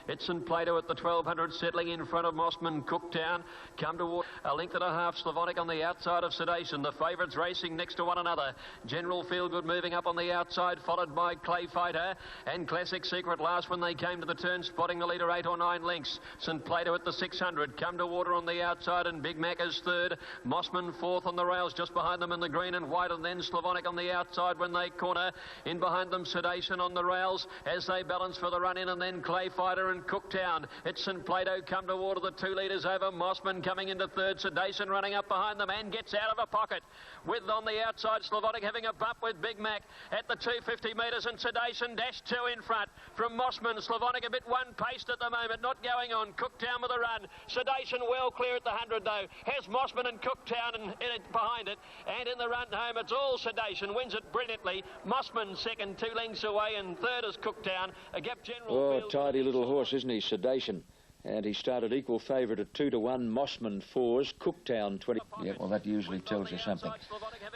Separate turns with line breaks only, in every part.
It's St Plato at the 1200, settling in front of Mossman. Cooktown come toward a length and a half. Slavonic on the outside of Sedation. The favourites racing next to one another. General Feelgood moving up on the outside, followed by Clay Fighter and Classic Secret last when they came to the turn, spotting the leader 8 or 9 lengths. St Plato at the 600. Come to Water on the outside and Big Mac is third. Mossman fourth on the rails, just behind them in the green and white, and then Slavonic on the outside when they corner. In behind them Sedation on the rails as they balance for the run in, and then Clay Fighter and Cooktown. It's St Plato come to Water, the 2 leaders over. Mossman coming into third. Sedation running up behind them and gets out of a pocket with on the outside Slavonic having a bump with Big Mac at the 250 metres, and Sedation dash 2 in front from Mossman. Slavonic a bit one-paced at the moment, not going on. Cooktown with a run. Sedation well clear at the 100 though. Has Mossman and Cooktown in it behind it, and in the run home it's all Sedation. Wins it brilliantly. Mossman second, 2 lengths away, and third is Cooktown. A gap General.
Oh, tidy little horse, isn't he, Sedation? And he started equal favourite at 2 to 1. Mossman 4s, Cooktown 20. Yeah, well, that usually tells you something.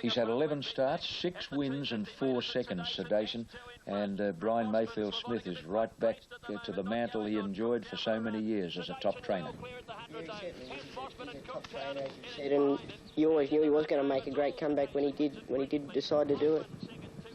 He's had 11 starts, 6 wins and 4 seconds, Sedation. And Brian Mayfield Smith is right back to the mantle he enjoyed for so many years as a top trainer.
Yeah, he certainly is a top trainer, as you said, and you always knew he was going to make a great comeback when he did decide to do it.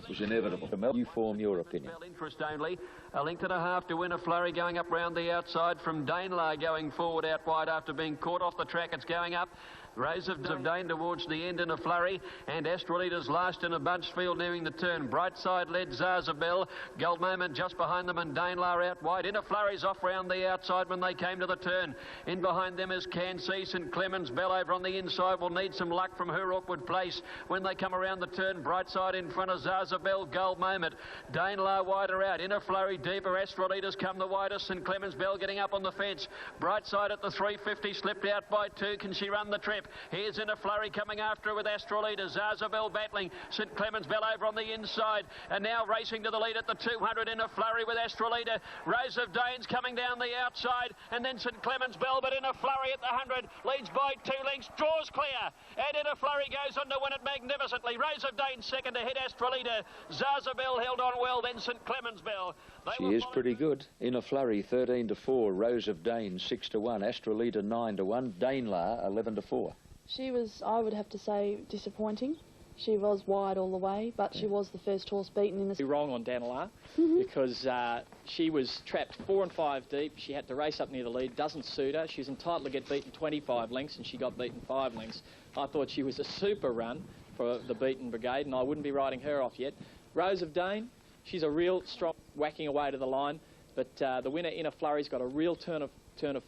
It was inevitable. You form your opinion.
Interest only. A length and a half to win a flurry going up round the outside from Danelaw going forward out wide after being caught off the track. It's going up. Rose of Dane towards the end in a flurry, and Astrolita's last in a bunch field nearing the turn. Brightside led Zarzabel. Gold Moment just behind them, and Danelaw out wide. In a flurry's off round the outside when they came to the turn. In behind them is Cansey. St Clemens Bell over on the inside will need some luck from her awkward place when they come around the turn. Brightside in front of Zarzabel. Gold Moment. Danelaw wider out. In a flurry deeper. Astrolita's come the widest. St Clemens Bell getting up on the fence. Brightside at the 350 slipped out by 2. Can she run the trip? Here's in a flurry coming after her with Astrolita. Zarzabel battling. St Clemens Bell over on the inside, and now racing to the lead at the 200 in a flurry with Astrolita. Rose of Dane's coming down the outside, and then St Clemens Bell, but in a flurry at the 100, leads by 2 lengths, draws clear, and in a flurry goes on to win it magnificently. Rose of Dane second to hit Astrolita. Zarzabel held on well, then St Clemens Bell.
She is pretty good. In a flurry, 13 to 4. Rose of Dane 6 to 1. Astrolita 9 to 1. Danelaw 11 to 4.
She was, I would have to say, disappointing. She was wide all the way, but she was the first horse beaten in the...
Wrong on Danelaw because she was trapped 4 and 5 deep. She had to race up near the lead. Doesn't suit her. She's entitled to get beaten 25 lengths, and she got beaten 5 lengths. I thought she was a super run for the beaten brigade, and I wouldn't be writing her off yet. Rose of Dane, she's a real strong whacking away to the line, but the winner in a flurry's got a real turn of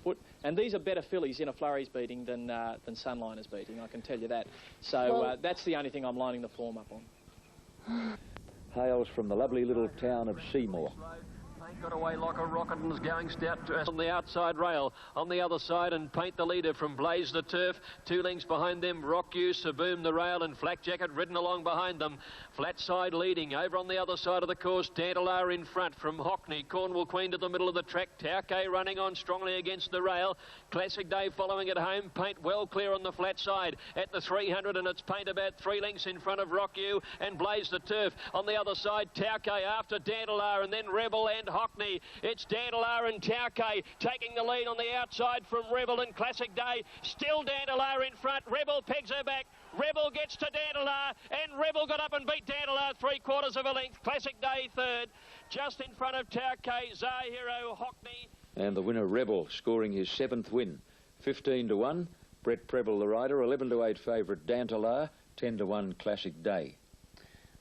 foot, and these are better fillies in a flurry's beating than Sunliner's beating, I can tell you that. So well, that's the only thing I'm lining the form up on.
Hails from the lovely little town of Seymour.
Got away like a rocket and is going stout on the outside rail. On the other side, and Paint the leader from Blaze the Turf. 2 lengths behind them, Rock You, Saboom the rail, and Flak Jacket ridden along behind them. Flat side leading. Over on the other side of the course, Danelaw in front from Hockney. Cornwall Queen to the middle of the track. Tauke running on strongly against the rail. Classic Day following at home. Paint well clear on the flat side at the 300, and it's Paint about 3 lengths in front of Rock You and Blaze the Turf. On the other side, Tauke after Danelaw, and then Rebel and Hockney. It's Danelaw and Tauke taking the lead on the outside from Rebel and Classic Day. Still Danelaw in front. Rebel pegs her back. Rebel gets to Danelaw, and Rebel got up and beat Danelaw 3/4 of a length. Classic Day third, just in front of Tauke, Zahiro, Hockney.
And the winner, Rebel, scoring his 7th win. 15 to 1, Brett Preble the rider. 11 to 8 favourite Danelaw. 10 to 1 Classic Day.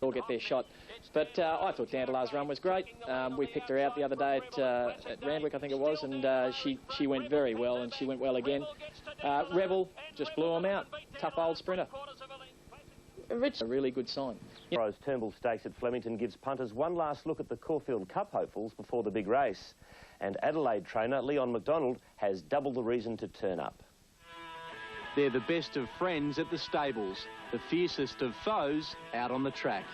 All get their shot, but I thought Danelaw's run was great. We picked her out the other day at Randwick, I think it was, and she went very well, and she went well again. Rebel just blew them out. Tough old sprinter. A really good sign.
Tomorrow's Turnbull Stakes at Flemington gives punters one last look at the Caulfield Cup hopefuls before the big race. And Adelaide trainer Leon McDonald has double the reason to turn up.
They're the best of friends at the stables, the fiercest of foes out on the track.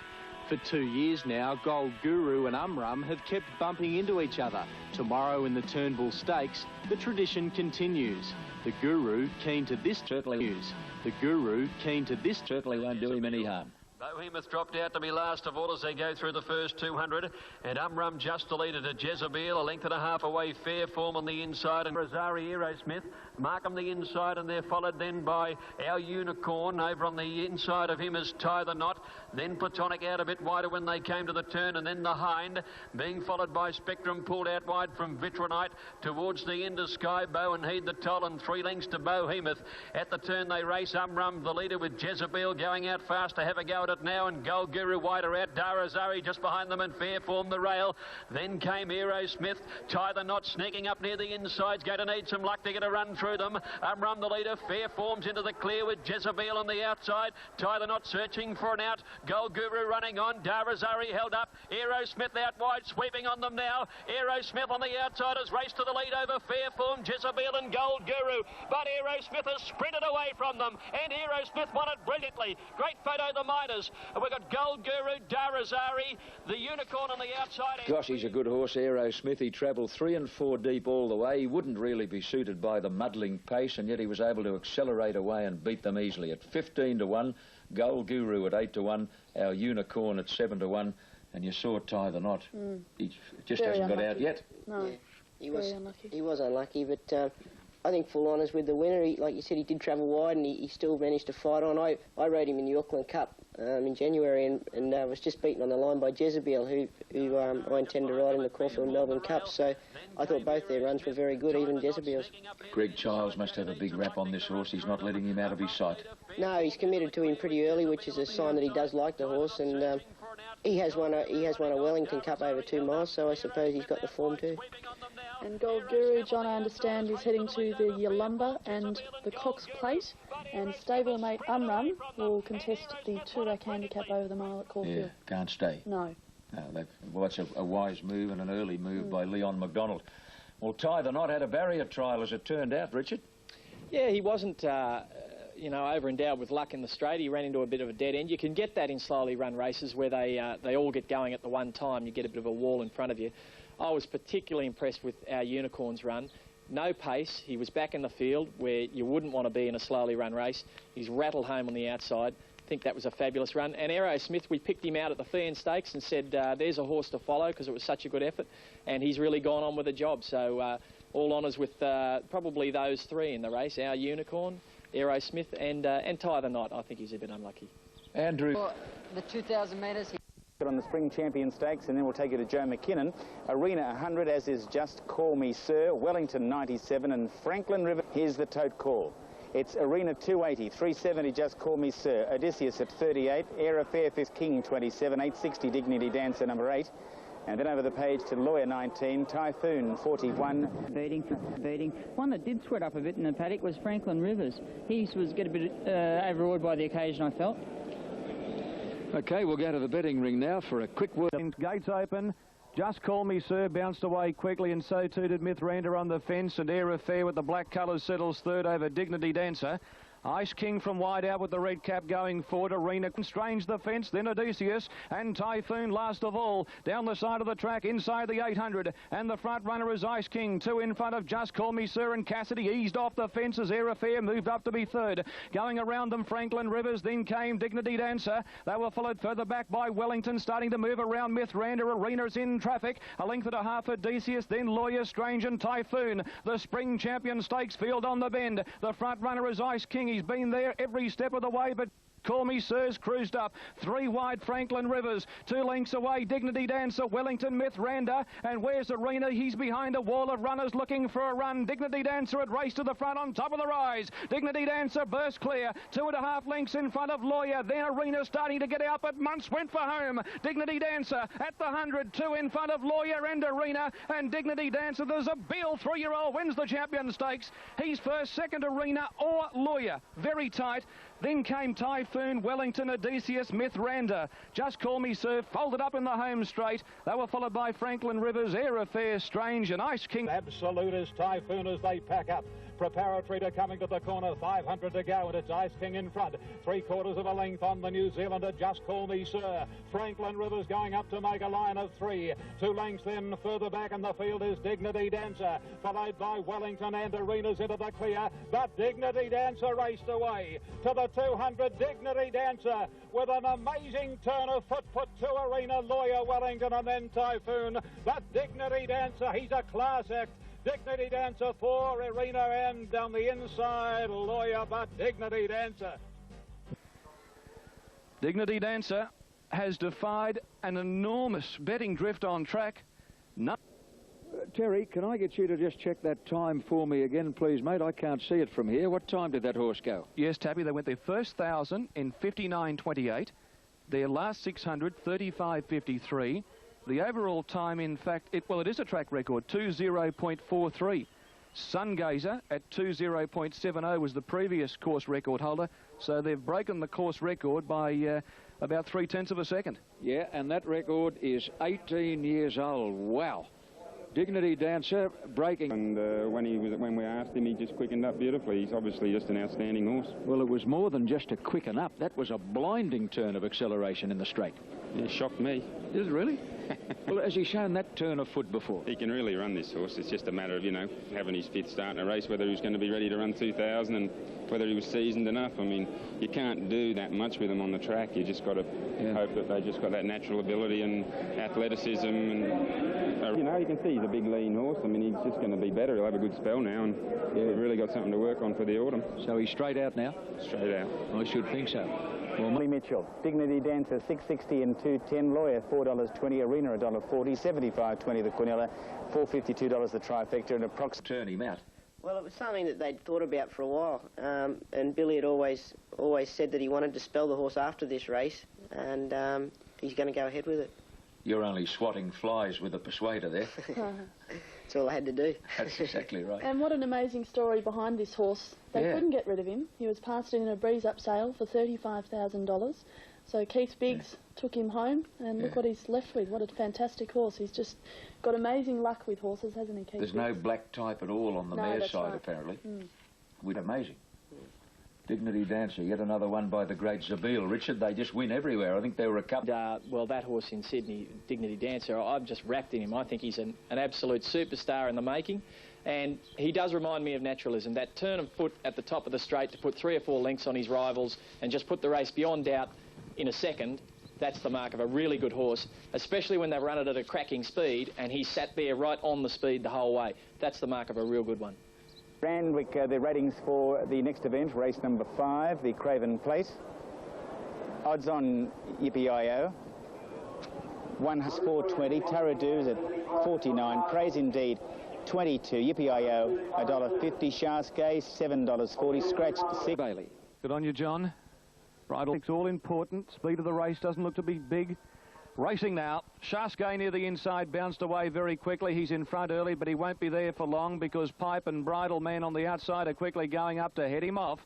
For 2 years now, Gold Guru and Umrum have kept bumping into each other. Tomorrow in the Turnbull Stakes, the tradition continues. The Guru keen to this certainly won't do him any harm.
Bohemoth dropped out to be last of all as they go through the first 200, and Umrum just the leader to Jezebel, a length and a half away, Fair Form on the inside, and Rosari Aerosmith, Markham the inside, and they're followed then by Our Unicorn. Over on the inside of him is Tie the Knot, then Platonic out a bit wider when they came to the turn, and then the Hind, being followed by Spectrum, pulled out wide from Vitronite towards the end of Sky Bow, and Heed the Toll, and 3 lengths to Bohemoth. At the turn they race Umrum, the leader, with Jezebel going out fast to have a go at it now, and Gold Guru wider out, Darazari just behind them, and Fair Form the rail. Then came Aerosmith, Tie the Knot sneaking up near the insides, going to need some luck to get a run through them. Umrum the leader, Fair Form's into the clear with Jezebel on the outside, Tie the Knot searching for an out, Gold Guru running on, Darazari held up, Aerosmith out wide, sweeping on them now. Aerosmith on the outside has raced to the lead over Fair Form, Jezebel and Gold Guru, but Aerosmith has sprinted away from them, and Aerosmith won it brilliantly. Great photo, the Miners. We've got Gold Guru, Darazari, the Unicorn on the outside.
Gosh, he's a good horse, Aerosmith. He travelled 3 and 4 deep all the way. He wouldn't really be suited by the muddling pace, and yet he was able to accelerate away and beat them easily. At 15 to 1, Gold Guru at 8 to 1, Our Unicorn at 7 to 1, and you saw Tie the Knot. He just
Very
hasn't
unlucky.
got out yet.
No,
He
very
was
unlucky.
He was unlucky, but I think full honours with the winner. Like you said, he did travel wide, and he still managed to fight on. I rode him in the Auckland Cup in January, and was just beaten on the line by Jezebel, who I intend to ride in the Caulfield Melbourne Cup. So I thought both their runs were very good, even Jezebel's.
Greg Childs must have a big rap on this horse. He's not letting him out of his sight.
No, he's committed to him pretty early, which is a sign that he does like the horse, and he has won a Wellington Cup over 2 miles, so I suppose he's got the form too.
And Gold Guru, John, I understand, is heading to the Yalumba and the Cox Plate, and stablemate Umrum will contest the Toorak handicap over the mile at Caulfield.
Yeah, can't stay.
No.
Well, that's a wise move and an early move by Leon McDonald. Well, Tie the Knot had a barrier trial as it turned out, Richard.
Yeah, he wasn't, you know, over-endowed with luck in the straight. He ran into a bit of a dead end. You can get that in slowly run races where they all get going at the one time. You get a bit of a wall in front of you. I was particularly impressed with Our Unicorn's run. No pace. He was back in the field where you wouldn't want to be in a slowly run race. He's rattled home on the outside. I think that was a fabulous run. And Aerosmith, we picked him out at the Thean Stakes and said, there's a horse to follow because it was such a good effort. And he's really gone on with the job. So all honours with probably those 3 in the race, Our Unicorn, Aerosmith and Tie the Knot. I think he's a bit unlucky.
Andrew.
For the 2,000 metres,
on the Spring Champion Stakes, and then we'll take you to Joe McKinnon. Arena 100, as is Just Call Me Sir, Wellington 97, and Franklin River. Here's the tote call. It's Arena 280, 370 Just Call Me Sir, Odysseus at 38, Air Affair Fifth King 27, 860 Dignity Dancer number 8. And then over the page to Lawyer 19, Typhoon 41.
Birding. One that did sweat up a bit in the paddock was Franklin Rivers. He was get a bit overawed by the occasion, I felt.
OK, we'll go to the betting ring now for a quick word.
Gates open. Just Call Me Sir bounced away quickly, and so too did Mithranda on the fence, and Air Affair with the black colours settles third over Dignity Dancer. Ice King from wide out with the red cap going forward. Arena Strange the fence, then Odysseus, and Typhoon last of all. Down the side of the track, inside the 800, and the front runner is Ice King. 2 in front of Just Call Me Sir, and Cassidy eased off the fence as Air Affair moved up to be third. Going around them, Franklin Rivers, then came Dignity Dancer. They were followed further back by Wellington, starting to move around Mithranda. Arena's in traffic. A length and a half Odysseus, then Lawyer Strange and Typhoon. The Spring Champion Stakes field on the bend. The front runner is Ice King. He's been there every step of the way, but Call Me Sir's cruised up. 3 wide Franklin Rivers. 2 lengths away Dignity Dancer, Wellington, Mithranda, and where's Arena? He's behind a wall of runners looking for a run. Dignity Dancer had raced to the front on top of the rise. Dignity Dancer burst clear. 2.5 lengths in front of Lawyer. Then Arena starting to get out, but Muntz went for home. Dignity Dancer at the 100. 2 in front of Lawyer and Arena, and Dignity Dancer. There's a Beale 3-year-old wins the Champion Stakes. He's first, second Arena or Lawyer. Very tight. Then came Typhoon, Wellington, Odysseus, Mithranda. Just Call Me Sir folded up in the home straight. They were followed by Franklin Rivers, Air Affair, Strange and Ice King. Absolute as Typhoon as they pack up.
Preparatory to coming to the corner, 500 to go, and it's Ice King in front. 3/4 of a length on the New Zealander, Just Call Me Sir. Franklin Rivers going up to make a line of 3. 2 lengths then further back in the field is Dignity Dancer, followed by Wellington and Arenas into the clear, but Dignity Dancer raced away. To the 200, Dignity Dancer with an amazing turn of foot put to Arena, Lawyer, Wellington and then Typhoon. But Dignity Dancer, he's a class act. Dignity Dancer for Arena, and down the inside, Lawyer, but Dignity Dancer.
Dignity Dancer has defied an enormous betting drift on track. No.
Terry, can I get you to just check that time for me again, please, mate? I can't see it from here. What time did that horse go?
Yes, Tappy, they went their first 1,000 in 59.28. Their last 600, 35.53. The overall time, in fact, it is a track record, 20.43. Sungazer at 20.70 was the previous course record holder, so they've broken the course record by about 0.3 of a second.
Yeah, and that record is 18 years old. Wow. Dignity Dancer breaking.
And when we asked him, he just quickened up beautifully. He's obviously just an outstanding horse.
Well, it was more than just a quicken up. That was a blinding turn of acceleration in the straight.
It shocked me.
Is it really? Well, has he shown that turn of foot before?
He can really run this horse. It's just a matter of, having his fifth start in a race, whether he was going to be ready to run 2,000 and whether he was seasoned enough. I mean, you can't do that much with him on the track. You just got to hope that they just got that natural ability and athleticism. And, you can see he's a big, lean horse. I mean, he's just going to be better. He'll have a good spell now, and we've really got something to work on for the autumn.
So he's straight out now?
Straight out.
I should think so.
Well, Mitchell, Dignity Dancer, $6.60 and $2.10. Lawyer, $4.20. Arena, $1.40. $75.20 the Quinella. $4.52 the trifecta, and approximately
turn him out.
Well, it was something that they'd thought about for a while, and Billy had always said that he wanted to spell the horse after this race, and he's going to go ahead with it.
You're only swatting flies with a persuader there.
That's all I had to do.
That's exactly right.
And what an amazing story behind this horse. They couldn't get rid of him. He was passed in a breeze up sale for $35,000. So Keith Biggs took him home, and look what he's left with. What a fantastic horse. He's just got amazing luck with horses, hasn't he, Keith
There's
Biggs?
no black type at all on the mare's side,
right.
apparently. With amazing. Dignity Dancer, yet another one by the great Zabeel. Richard, they just win everywhere. I think there were a couple.
Well, that horse in Sydney, Dignity Dancer, I'm just wrapped in him. I think he's an absolute superstar in the making. And he does remind me of naturalism. That turn of foot at the top of the straight to put 3 or 4 lengths on his rivals and just put the race beyond doubt in a second, that's the mark of a really good horse, especially when they run it at a cracking speed and he sat there right on the speed the whole way. That's the mark of a real good one.
Randwick, the ratings for the next event, race number 5, the Craven Plate. Odds on Yippee-I-O. 1 has 4.20, Taradoo's at 49, Praise Indeed 22, Yippee-I-O $1.50, Shaskay $7.40, Scratched 6.
Bailey. Good on you, John. Bridle, it's all important. Speed of the race doesn't look to be big. Racing now. Shaskay near the inside, bounced away very quickly. He's in front early, but he won't be there for long because Pipe and Bridle Man on the outside are quickly going up to head him off.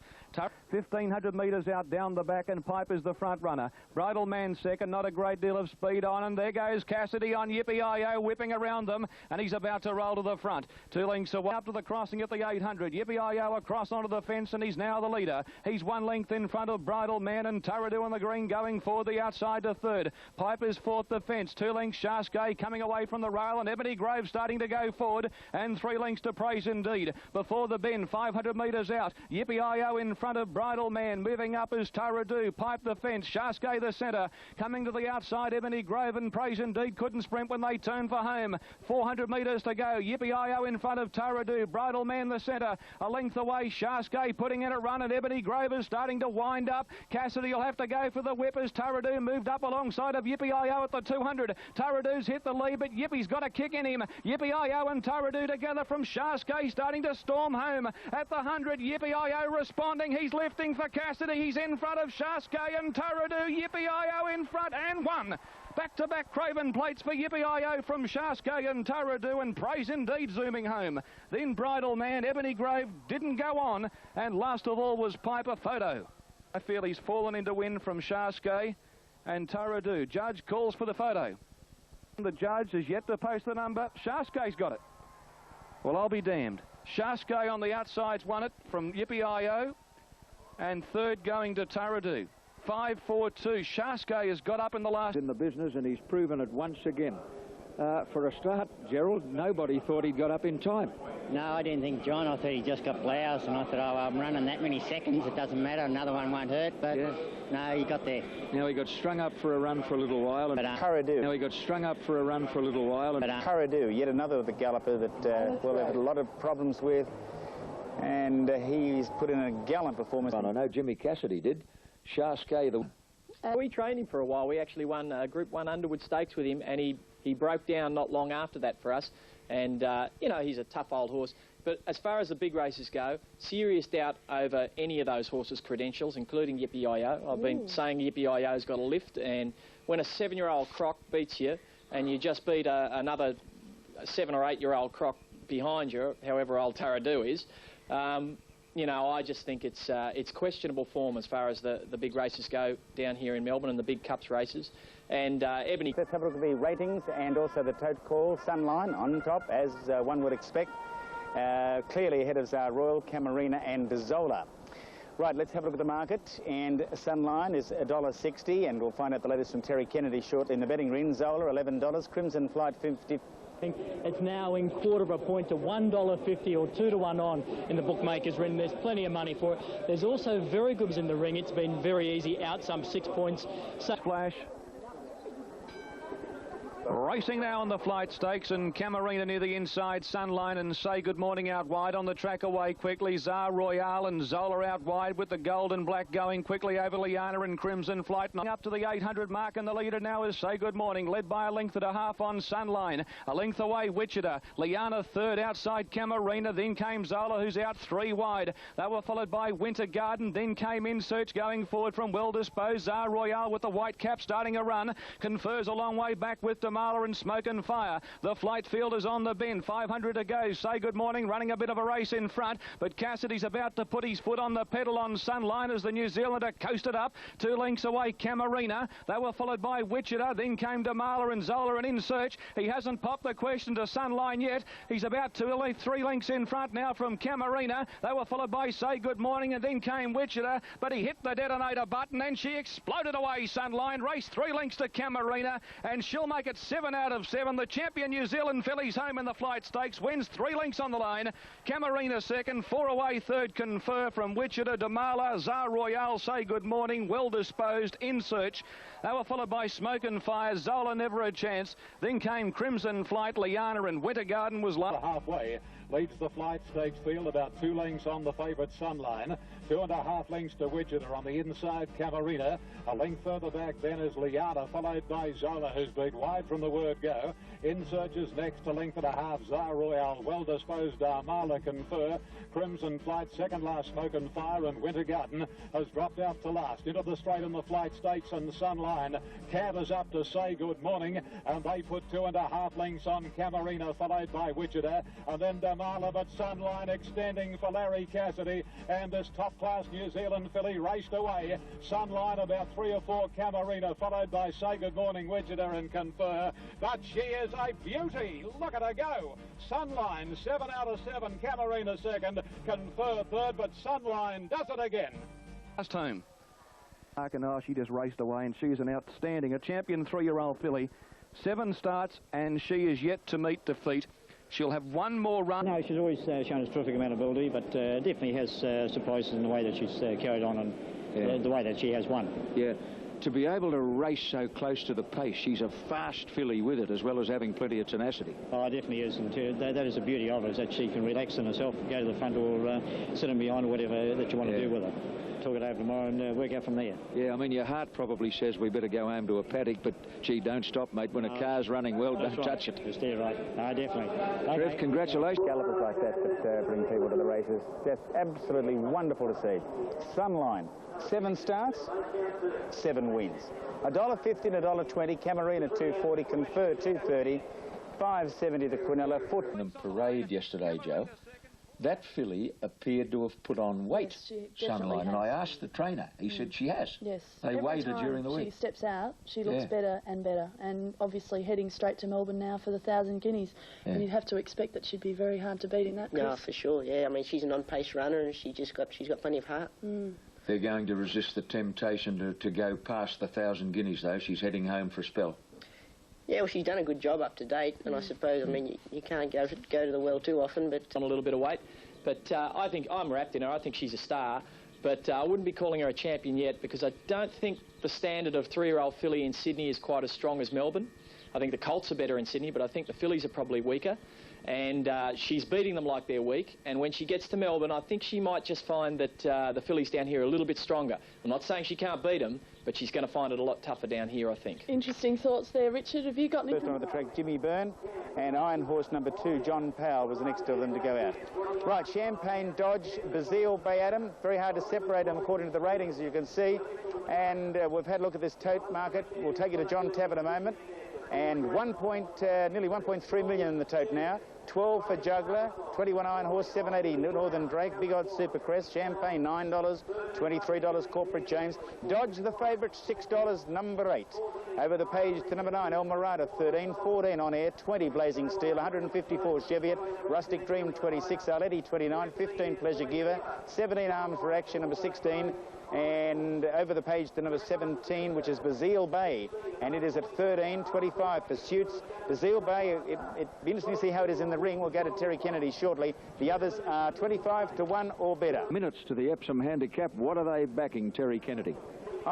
1,500 metres out down the back, and Pipe is the front runner. Bridle Man second, not a great deal of speed on, and there goes Cassidy on Yippee-I-O, whipping around them, and he's about to roll to the front. 2 lengths away up to the crossing at the 800. Yippee-I-O across onto the fence, and he's now the leader. He's 1 length in front of Bridle Man, and Taradoo on the green going forward the outside to third. Pipe is fourth the fence. 2 lengths Shaskay coming away from the rail, and Ebony Grove starting to go forward, and 3 lengths to Praise Indeed. Before the bend, 500 metres out. Yippee-I-O in front of Bridle Man. Moving up is Taradoo. Pipe the fence. Shaskay the centre. Coming to the outside, Ebony Grove and Praise Indeed couldn't sprint when they turned for home. 400 metres to go. Yippee-I-O in front of Taradoo. Bridle Man the centre. A length away, Shaskay putting in a run, and Ebony Grove is starting to wind up. Cassidy will have to go for the whip as Taradoo moved up alongside of Yippee-I-O at the 200. Taradoo's hit the lead, but Yippie's got a kick in him. Yippee-I-O and Taradoo together from Shaskay starting to storm home. At the 100, Yippee-I-O responding. He's lifting for Cassidy. He's in front of Shaskay and Taradoo. Yippee-I-O in front and 1. Back-to-back Craven Plates for Yippee-I-O from Shaskay and Taradoo, and Praise Indeed zooming home. Then Bridle Man, Ebony Grove didn't go on, and last of all was Piper Photo. I feel he's fallen into wind from Shaskay and Taradoo. Judge calls for the photo. The judge has yet to post the number. Shaskay's got it. Well, I'll be damned. Shaskay on the outside's won it from Yippee-I-O, and third going to Taradu. 5-4-2. Shaskay has got up in the last...
In the business, and he's proven it once again. For a start, Gerald, nobody thought he'd got up in time.
No, I didn't think, John. I thought he just got bloused, and I thought, oh, I'm running that many seconds, it doesn't matter, another one won't hurt, but no, he got there.
Now he got strung up for a run for a little while. And
Taradu.
Now he got strung up for a run for a little while. And
Taradu, yet another of the galloper that, well, they've had a lot of problems with, and he's put in a gallant performance.
I know Jimmy Cassidy did. Shaskay, the...
We trained him for a while. We actually won Group 1 Underwood Stakes with him, and he broke down not long after that for us. And, you know, he's a tough old horse. But as far as the big races go, serious doubt over any of those horses' credentials, including Yippee-I-O. I've been saying Yippee-I-O's got a lift, and when a 7-year-old croc beats you, and you just beat another 7 or 8-year-old croc behind you, however old Taradu is, you know, I just think it's questionable form as far as the big races go down here in Melbourne and the big Cups races. And Ebony...
Let's have a look at the ratings and also the tote call. Sunline on top, as one would expect. Clearly ahead of Zar Royal, Camarina and Zola. Right, let's have a look at the market. And Sunline is $1.60, and we'll find out the latest from Terry Kennedy shortly in the betting ring. Zola, $11. Crimson Flight, $50.
It's now in quarter of a point to $1.50 or 2-to-1 on in the bookmakers ring. There's plenty of money for it. There's also very goods in the ring. It's been very easy, out some 6 points.
Flash. Racing now on the Flight Stakes, and Camarina near the inside. Sunline and Say Good Morning out wide. On the track away quickly, Zar Royale and Zola out wide, with the gold and black going quickly over Liana and Crimson Flight. Up to the 800 mark, and the leader now is Say Good Morning, led by a length and a half on Sunline. A length away, Wichita. Liana third, outside Camarina. Then came Zola, who's out 3 wide. They were followed by Winter Garden. Then came In Search going forward from Well Disposed. Zar Royale with the white cap starting a run. Confers a long way back with Damala and Smoke and Fire. The flight field is on the bend. 500 to go. Say Good Morning running a bit of a race in front, but Cassidy's about to put his foot on the pedal on Sunline as the New Zealander coasted up. 2 lengths away, Camarina. They were followed by Wichita. Then came Damala and Zola and In Search. He hasn't popped the question to Sunline yet. He's about 3 lengths in front now from Camarina. They were followed by Say Good Morning, and then came Wichita, but he hit the detonator button and she exploded away. Sunline raced 3 lengths to Camarina, and she'll make it 7 out of 7. The champion New Zealand filly's home in the Flight Stakes, wins 3 lengths on the line. Camarina second, 4 away third, Confer from Wichita, Damala, Zar Royale, Say Good Morning, Well Disposed, In Search. They were followed by Smoke and Fire, Zola Never a Chance. Then came Crimson Flight, Liana and Winter Garden was
halfway. Leads the Flight Stakes field, about 2 lengths on the favourite Sunline. 2.5 lengths to Wichita. On the inside, Camarina. A length further back then is Liana, followed by Zola, who's been wide from the word go. In Search is next, a length and a half. Zar Royale, Well Disposed, Armala, Confer. Crimson Flight, second last, Smoke and Fire, and Winter Garden has dropped out to last. Into the straight in the Flight Stakes, and Sunline canters up to Say Good Morning, and they put 2.5 lengths on Camarina, followed by Wichita, and then Damala, but Sunline extending for Larry Cassidy, and this top-class New Zealand filly raced away. Sunline about 3 or 4, Camarina, followed by Say Good Morning, Wichita and Confer, but she is a beauty. Look at her go. Sunline 7 out of 7, Camarina second, Confer third, but Sunline does it again.
Last home. She just raced away, and she's an outstanding, champion 3-year-old filly. 7 starts, and she is yet to meet defeat. She'll have 1 more run.
No, she's always shown a terrific amount of ability, but definitely has surprises in the way that she's carried on and the way that she has won.
Yeah. To be able to race so close to the pace, she's a fast filly with it, as well as having plenty of tenacity.
Oh, it definitely is, and that is the beauty of it, is that she can relax in herself, go to the front or sit in behind or whatever that you want to do with her. Talk it over tomorrow and work out from there.
Yeah, I mean, your heart probably says we better go home to a paddock, but gee, don't stop, mate. When a car's running well, don't touch it.
Just there, right. No, definitely.
Trev, congratulations.
Gallopers like that bring people to the races. Just absolutely wonderful to see. Sunline, 7 starts, 7 wins. $1.50 and $1.20. Camarina $2.40. Confer $2.30. $5.70 the Quinella. Foot.
Parade yesterday, Joe. that filly appeared to have put on weight,
Yes, she definitely
Sunlight, and
has.
I asked the trainer. He said she has.
Yes.
They
Every
weighed her
time
during the week.
she steps out, she looks
Yeah.
better and better, and obviously heading straight to Melbourne now for the 1,000 guineas.
Yeah.
And you'd have to expect that she'd be very hard to beat in that.
No,
Chris.
for sure, yeah. I mean, she's an on-pace runner and she's got plenty of heart.
They're going to resist the temptation to go past the 1,000 guineas, though. She's heading home for a spell.
Yeah, well, she's done a good job up to date, and I suppose, I mean, you can't go to the well too often, but...
On a little bit of weight, but I think I'm wrapped in her. I think she's a star, but I wouldn't be calling her a champion yet because I don't think the standard of 3-year-old filly in Sydney is quite as strong as Melbourne. I think the colts are better in Sydney, but I think the fillies are probably weaker. And she's beating them like they're weak. And when she gets to Melbourne, I think she might just find that the fillies down here are a little bit stronger. I'm not saying she can't beat them, but she's going to find it a lot tougher down here, I think.
Interesting thoughts there, Richard. Have you got any?
First on the track, Jimmy Byrne, and Iron Horse number 2, John Powell, was the next of them to go out. Right, Champagne Dodge, Bazille Bay Adam. Very hard to separate them according to the ratings, as you can see. And we've had a look at this tote market. We'll take you to John Tabb in a moment. And nearly 1.3 million in the tote now. 12 for Juggler, 21 Iron Horse, 780 Northern Drake, Big Odds Supercrest, Champagne $9, $23 Corporate James, Dodge the favourite $6, number 8. Over the page to number 9, El Mirada 13, 14 On Air, 20 Blazing Steel, 154 Cheviot, Rustic Dream 26, Arletti 29, 15 Pleasure Giver, 17 Arms for Action number 16. And over the page to number 17, which is Bazille Bay, and it is at 13.25 Pursuits. Bazille Bay, it'd be interesting to see how it is in the ring. We'll go to Terry Kennedy shortly. The others are 25 to 1 or better.
Minutes to the Epsom Handicap. What are they backing, Terry Kennedy?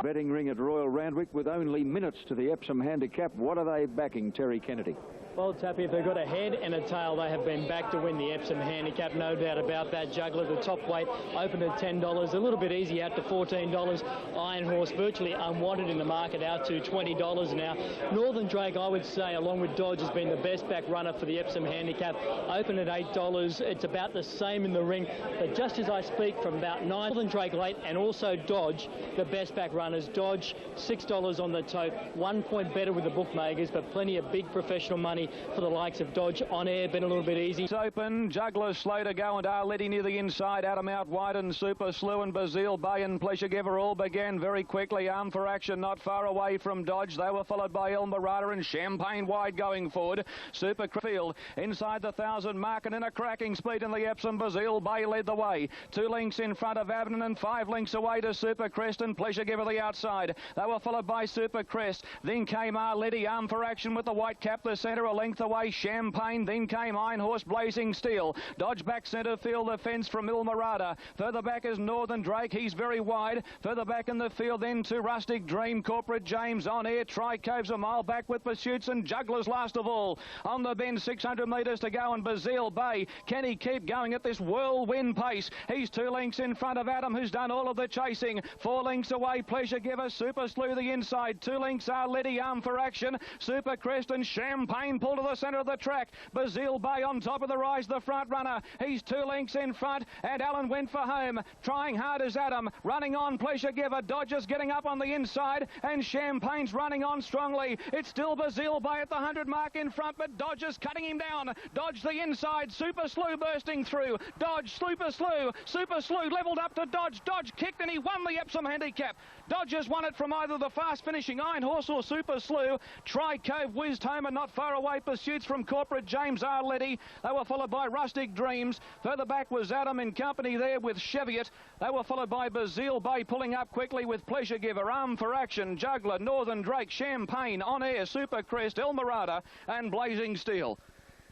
Betting ring at Royal Randwick with only minutes to the Epsom Handicap. What are they backing, Terry Kennedy?
Well, Tappy, if they've got a head and a tail, they have been back to win the Epsom Handicap, no doubt about that. Juggler, the top weight, opened at $10, a little bit easy out to $14. Iron Horse, virtually unwanted in the market, out to $20 now. Northern Drake, I would say, along with Dodge, has been the best back runner for the Epsom Handicap, open at $8. It's about the same in the ring, but just as I speak, from about 9, Northern Drake late, and also Dodge, the best back runners. Dodge, $6 on the tote, 1 point better with the bookmakers, but plenty of big professional money for the likes of Dodge. On Air, been a little bit easy.
It's open. Juggler slow to go, and Arletti near the inside. Adam out wide, and Super Slew and Bazille Bay and Pleasure Giver all began very quickly. Arm for Action not far away from Dodge. They were followed by El Mirada and Champagne wide going forward. Super Field inside the 1,000 mark and in a cracking speed in the Epsom. Bazille Bay led the way. 2 lengths in front of Abden and 5 lengths away to Super Crest and Pleasure Giver the outside. They were followed by Super Crest. Then came Arletti. Arm for Action with the white cap, the centre, a length away Champagne. Then came Iron Horse Blazing Steel. Dodge back centre field, the fence from El Mirada. Further back is Northern Drake. He's very wide. Further back in the field then to Rustic Dream, Corporate James. On Air, Tri-Cove's a mile back with Pursuits and Jugglers last of all. On the bend, 600 metres to go, and Bazille Bay. Can he keep going at this whirlwind pace? He's 2 lengths in front of Adam, who's done all of the chasing. 4 lengths away, Pleasure Giver. Super Slew the inside. 2 lengths Arletti. Arm for Action. Super Crest and Champagne pull to the centre of the track. Bazille Bay on top of the rise, the front runner. He's 2 lengths in front, and Allen went for home. Trying hard as Adam. Running on, Pleasure Giver. Dodgers getting up on the inside, and Champagne's running on strongly. It's still Bazille Bay at the 100 mark in front, but Dodgers cutting him down. Dodge the inside. Super Slew bursting through. Dodge, Super Slew. Super Slew levelled up to Dodge. Dodge kicked, and he won the Epsom Handicap. Dodgers won it from either the fast finishing Iron Horse or Super Slew. Tri-Cove whizzed home, and not far away Pursuits from Corporate James Arletti. They were followed by Rustic Dreams. Further back was Adam in company there with Cheviot. They were followed by Bazille Bay pulling up quickly with Pleasure Giver, Arm for Action, Juggler, Northern Drake, Champagne, On Air, Super Crest, El Mirada and Blazing Steel.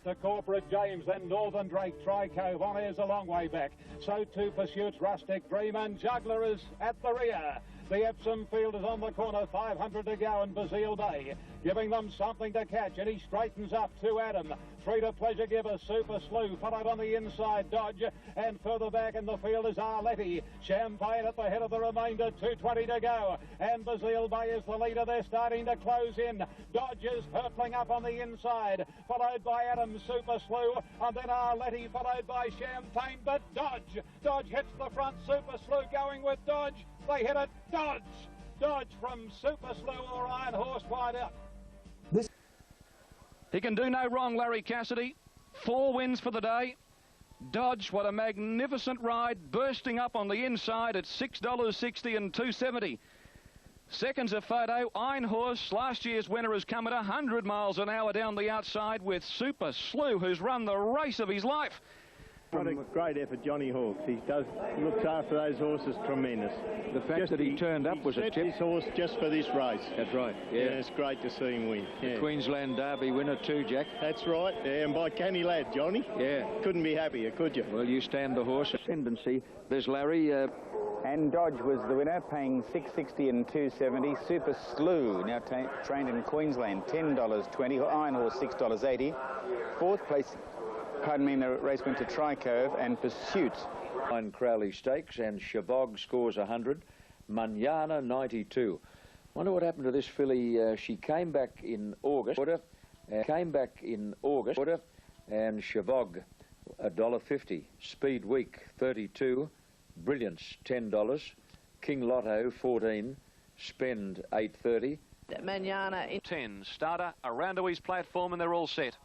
To Corporate James, then Northern Drake, Tri-Cove. On Air's a long way back. So too Pursuits, Rustic Dream, and Juggler is at the rear. The Epsom field is on the corner, 500 to go, and Bazille Bay giving them something to catch, and he straightens up to Adam. 3 to Pleasure Giver, Super Slew, followed on the inside, Dodge, and further back in the field is Arletti. Champagne at the head of the remainder, 2:20 to go, and Bazille Bay is the leader. They're starting to close in. Dodge is hurtling up on the inside, followed by Adam, Super Slew, and then Arletti, followed by Champagne, but Dodge hits the front. Super Slew going with Dodge. They hit it. Dodge from Super Slew or Iron Horse wide out.
He can do no wrong, Larry Cassidy. 4 wins for the day. Dodge, what a magnificent ride, bursting up on the inside at $6.60 and $2.70. Seconds a Photo. Iron Horse, last year's winner, has come at 100 miles an hour down the outside with Super Slew, who's run the race of his life.
What a great effort, Johnny Hawkes. He looks after those horses tremendous.
The fact that he turned up was a tip.
His horse just for this race.
That's right. Yeah,
it's great to see him win.
The Queensland Derby winner too, Jack.
That's right. Yeah, and by canny lad, Johnny.
Yeah.
Couldn't be happier, could you?
Well, you stand the horse. Ascendancy. There's Larry.
And Dodge was the winner, paying $6.60 and $2.70. Super Slew, now trained in Queensland, $10.20. Iron Horse, $6.80. Fourth place, pardon me, in the race went to Tricove and Pursuit.
Crowley Stakes, and Chavog scores 100. Manana 92. Wonder what happened to this filly. She came back in August. And Chavog $1.50. Speed Week 32. Brilliance $10. King Lotto 14. Spend 8.30.
Manana in 10. Starter around to his platform and they're all set.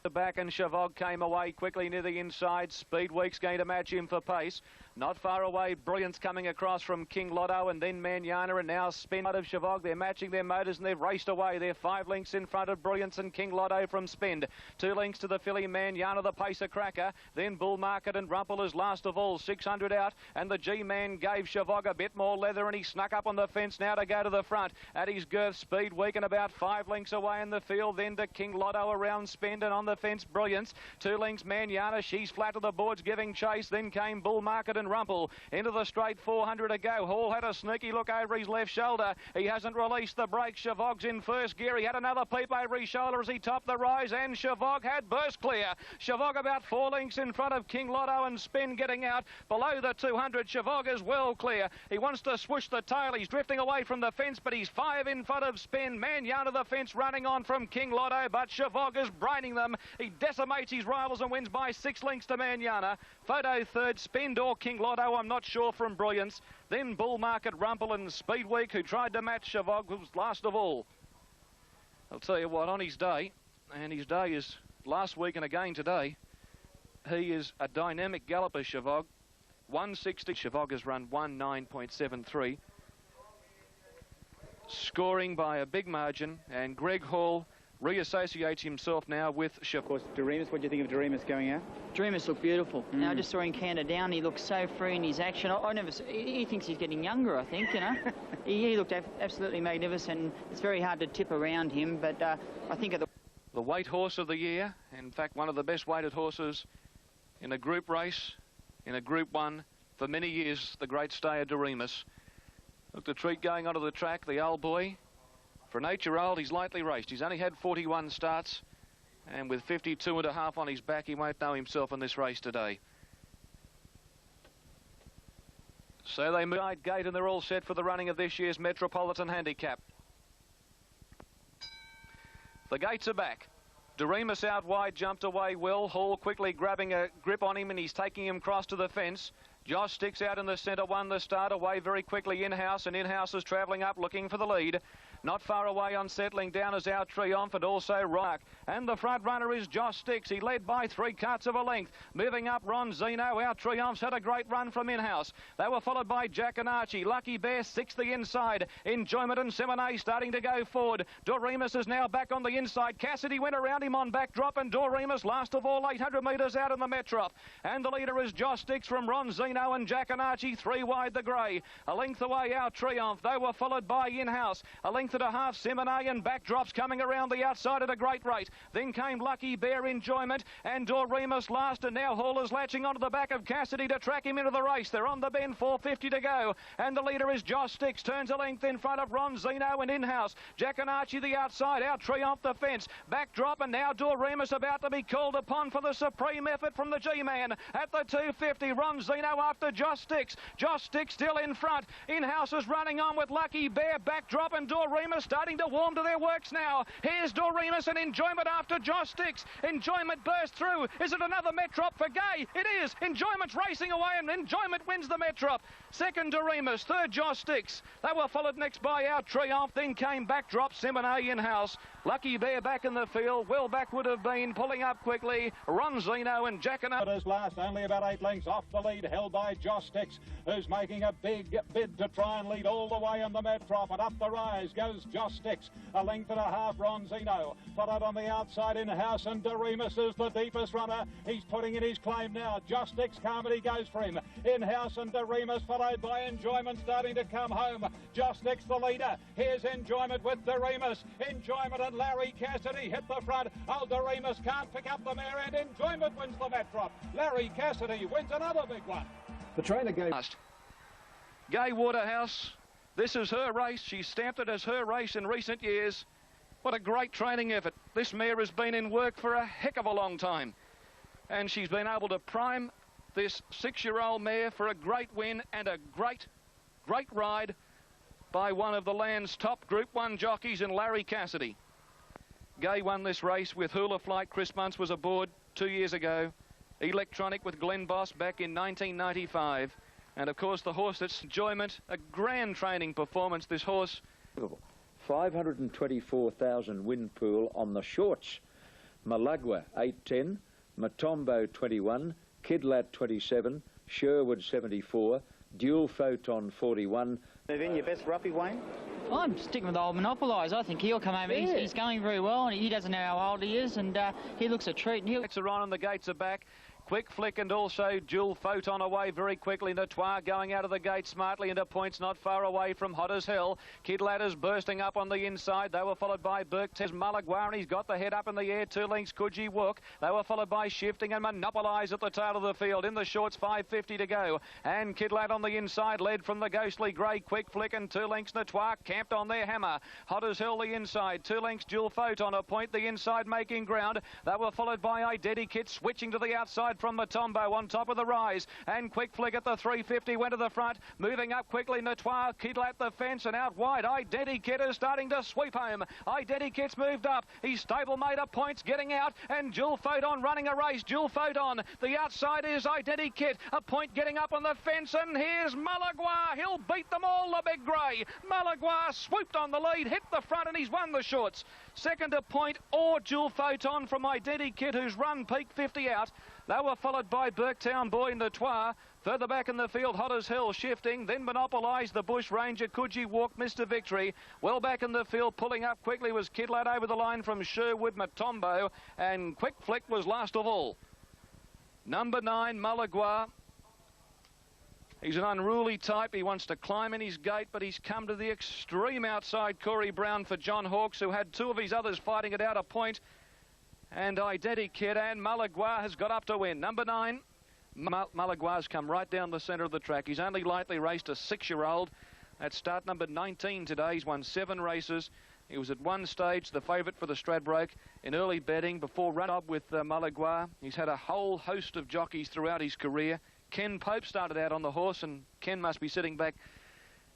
The back and Chavog came away quickly near the inside. Speed Week's going to match him for pace. Not far away, Brilliance coming across from King Lotto and then Manana, and now Spend out of Chavog. They're matching their motors and they've raced away. They're 5 lengths in front of Brilliance and King Lotto from Spend. 2 lengths to the filly Manana, the pacer cracker. Then Bull Market and Rumple is last of all, 600 out. And the G-Man gave Chavog a bit more leather and he snuck up on the fence now to go to the front. At his girth, Speed Week and about 5 lengths away in the field. Then to King Lotto around Spend and on the fence Brilliance. 2 lengths Manana, she's flat to the boards giving chase. Then came Bull Market and Rumple. Into the straight, 400 to go. Hall had a sneaky look over his left shoulder. He hasn't released the brake. Chavog's in first gear. He had another peep over his shoulder as he topped the rise, and Chavog had burst clear. Chavog about 4 lengths in front of King Lotto and Spin getting out. Below the 200, Chavog is well clear. He wants to swoosh the tail. He's drifting away from the fence, but he's 5 in front of Spin. Manana the fence running on from King Lotto, but Chavog is braining them. He decimates his rivals and wins by 6 lengths to Manana. Photo third, Spin or King Lotto, I'm not sure, from Brilliance. Then Bull Market, Rumple and Speed Week, who tried to match Chavog, was last of all. I'll tell you what, on his day, and his day is last week and again today, he is a dynamic galloper, Chavog. 160, Chavog has run 19.73. Scoring by a big margin, and Greg Hall reassociates himself now with Chavog.
Of course, Doremus, what do you think of Doremus going out?
Doremus looked beautiful. Now, I just saw him canter down. He looked so free in his action. I never. He thinks he's getting younger, I think, you know. he looked absolutely magnificent. It's very hard to tip around him, but I think at
the weight horse of the year, in fact, one of the best weighted horses in a group race, in a Group 1, for many years, the great stayer Doremus. Look, the treat going onto the track, the old boy. For an 8-year-old, he's lightly raced. He's only had 41 starts, and with 52.5 on his back, he won't know himself in this race today. So they move right gate, and they're all set for the running of this year's Metropolitan Handicap. The gates are back. Doremus out wide, jumped away well. Hall quickly grabbing a grip on him, and he's taking him across to the fence. Josh sticks out in the centre, won the start, away very quickly In-House, and In-House is travelling up looking for the lead. Not far away on settling down is Our Triumph and also Rock. And the front runner is Josh Sticks. He led by 3 cuts of a length. Moving up, Ron Zeno. Our Triumph's had a great run from In-House. They were followed by Jack and Archie. Lucky Bear, 6th the inside. Enjoyment and Seminay starting to go forward. Doremus is now back on the inside. Cassidy went around him on backdrop, and Doremus last of all 800 metres out in the Metrop. And the leader is Josh Sticks from Ron Zeno and Jack and Archie, 3 wide the grey. A length away, Our Triumph. They were followed by In-House. A length and a half, Seminay, and backdrops coming around the outside at a great rate. Then came Lucky Bear, Enjoyment, and Doremus last, and now Hall is latching onto the back of Cassidy to track him into the race. They're on the bend, 450 to go, and the leader is Josh Sticks, turns a length in front of Ron Zeno and In-House. Jack and Archie the outside, Our Triumph the fence. Backdrop, and now Doremus about to be called upon for the supreme effort from the G-Man. At the 250, Ron Zeno after Josh Sticks. Josh Sticks still in front. In-House is running on with Lucky Bear, backdrop, and Doremus Doremus starting to warm to their works now. Here's Doremus and Enjoyment after Josh Sticks. Enjoyment burst through. Is it another Metrop for Gay? It is. Enjoyment's racing away and Enjoyment wins the Metrop. Second Doremus, third Josh Sticks. They were followed next by Our Triumph, then came Backdrop, Seminay in-house. Lucky Bear back in the field. Well back would have been, pulling up quickly. Ronzino and Jackano.
Last, only about 8 lengths off the lead, held by Josh Sticks, who's making a big bid to try and lead all the way in the Metrop. And up the rise goes Josh Sticks, a length and a half Ronzino. Followed on the outside in-house, and Doremus is the deepest runner. He's putting in his claim now. Josh Sticks Carmody goes for him. In-house and Doremus, followed by Enjoyment starting to come home. Josh Sticks the leader. Here's Enjoyment with Doremus. Enjoyment and Larry Cassidy hit the front. Oh, Doremus can't pick up the mare, and Enjoyment wins the Metrop. Larry Cassidy wins another big one.
The trainer gave... Gay Waterhouse, this is her race. She's stamped it as her race in recent years. What a great training effort. This mare has been in work for a heck of a long time. And she's been able to prime this 6-year-old mare for a great win and a great ride by one of the land's top Group 1 jockeys in Larry Cassidy. Gay won this race with Hula Flight. Chris Muntz was aboard 2 years ago. Electronic with Glenn Boss back in 1995. And of course the horse that's Enjoyment, a grand training performance, this horse.
524,000 win pool on the shorts. Malagua 810, Matombo 21, Kidlat 27, Sherwood 74, Dual Photon 41.
Move in your best roughie, Wayne?
I'm sticking with old Monopolise. I think he'll come over.
Yeah.
He's going very well, and he doesn't know how old he is, and he looks a treat. And
Gates are on and the gates are back. Quick Flick and also Dual Photon away very quickly. Notoire going out of the gate smartly into points not far away from Hot as Hell. Kid Ladders bursting up on the inside. They were followed by Burke Tez Malagua, and he's got the head up in the air. 2 lengths Coogee Walk. They were followed by Shifting and Monopolise at the tail of the field. In the shorts, 5:50 to go. And Kid Lad on the inside, led from the Ghostly Grey. Quick Flick and 2 lengths Notoire camped on their hammer. Hot as Hell the inside. 2 lengths Dual Photon, a point the inside making ground. They were followed by Identikit switching to the outside from Matombo on top of the rise, and Quick Flick at the 350 went to the front, moving up quickly. Notoire, Kidlat the fence, and out wide Identikit is starting to sweep home. Identikit's moved up, his stablemate of points getting out, and Dual Photon running a race. Dual Photon, the outside is Identikit, a point getting up on the fence, and here's Malagua. He'll beat them all, the big grey. Malagua swooped on the lead, hit the front, and he's won the shorts. Second a point or Dual Photon from Identikit, who's run peak 50 out. They were followed by Burketown Boy Notoire. Further back in the field, Hot as Hell Shifting. Then Monopolise, the Bush Ranger, Coogee Walk, Mr. Victory. Well back in the field, pulling up quickly was Kidlat over the line from Sherwood Matombo. And Quick Flick was last of all. Number 9, Malagua. He's an unruly type. He wants to climb in his gate, but he's come to the extreme outside. Corey Brown for John Hawkes, who had 2 of his others fighting it out a point. And Identikit and Malagua has got up to win. Number 9, Malagua's come right down the centre of the track. He's only lightly raced a 6-year-old. At start number 19 today, he's won 7 races. He was at one stage the favourite for the Stradbroke in early betting before run-up with Malagua. He's had a whole host of jockeys throughout his career. Ken Pope started out on the horse, and Ken must be sitting back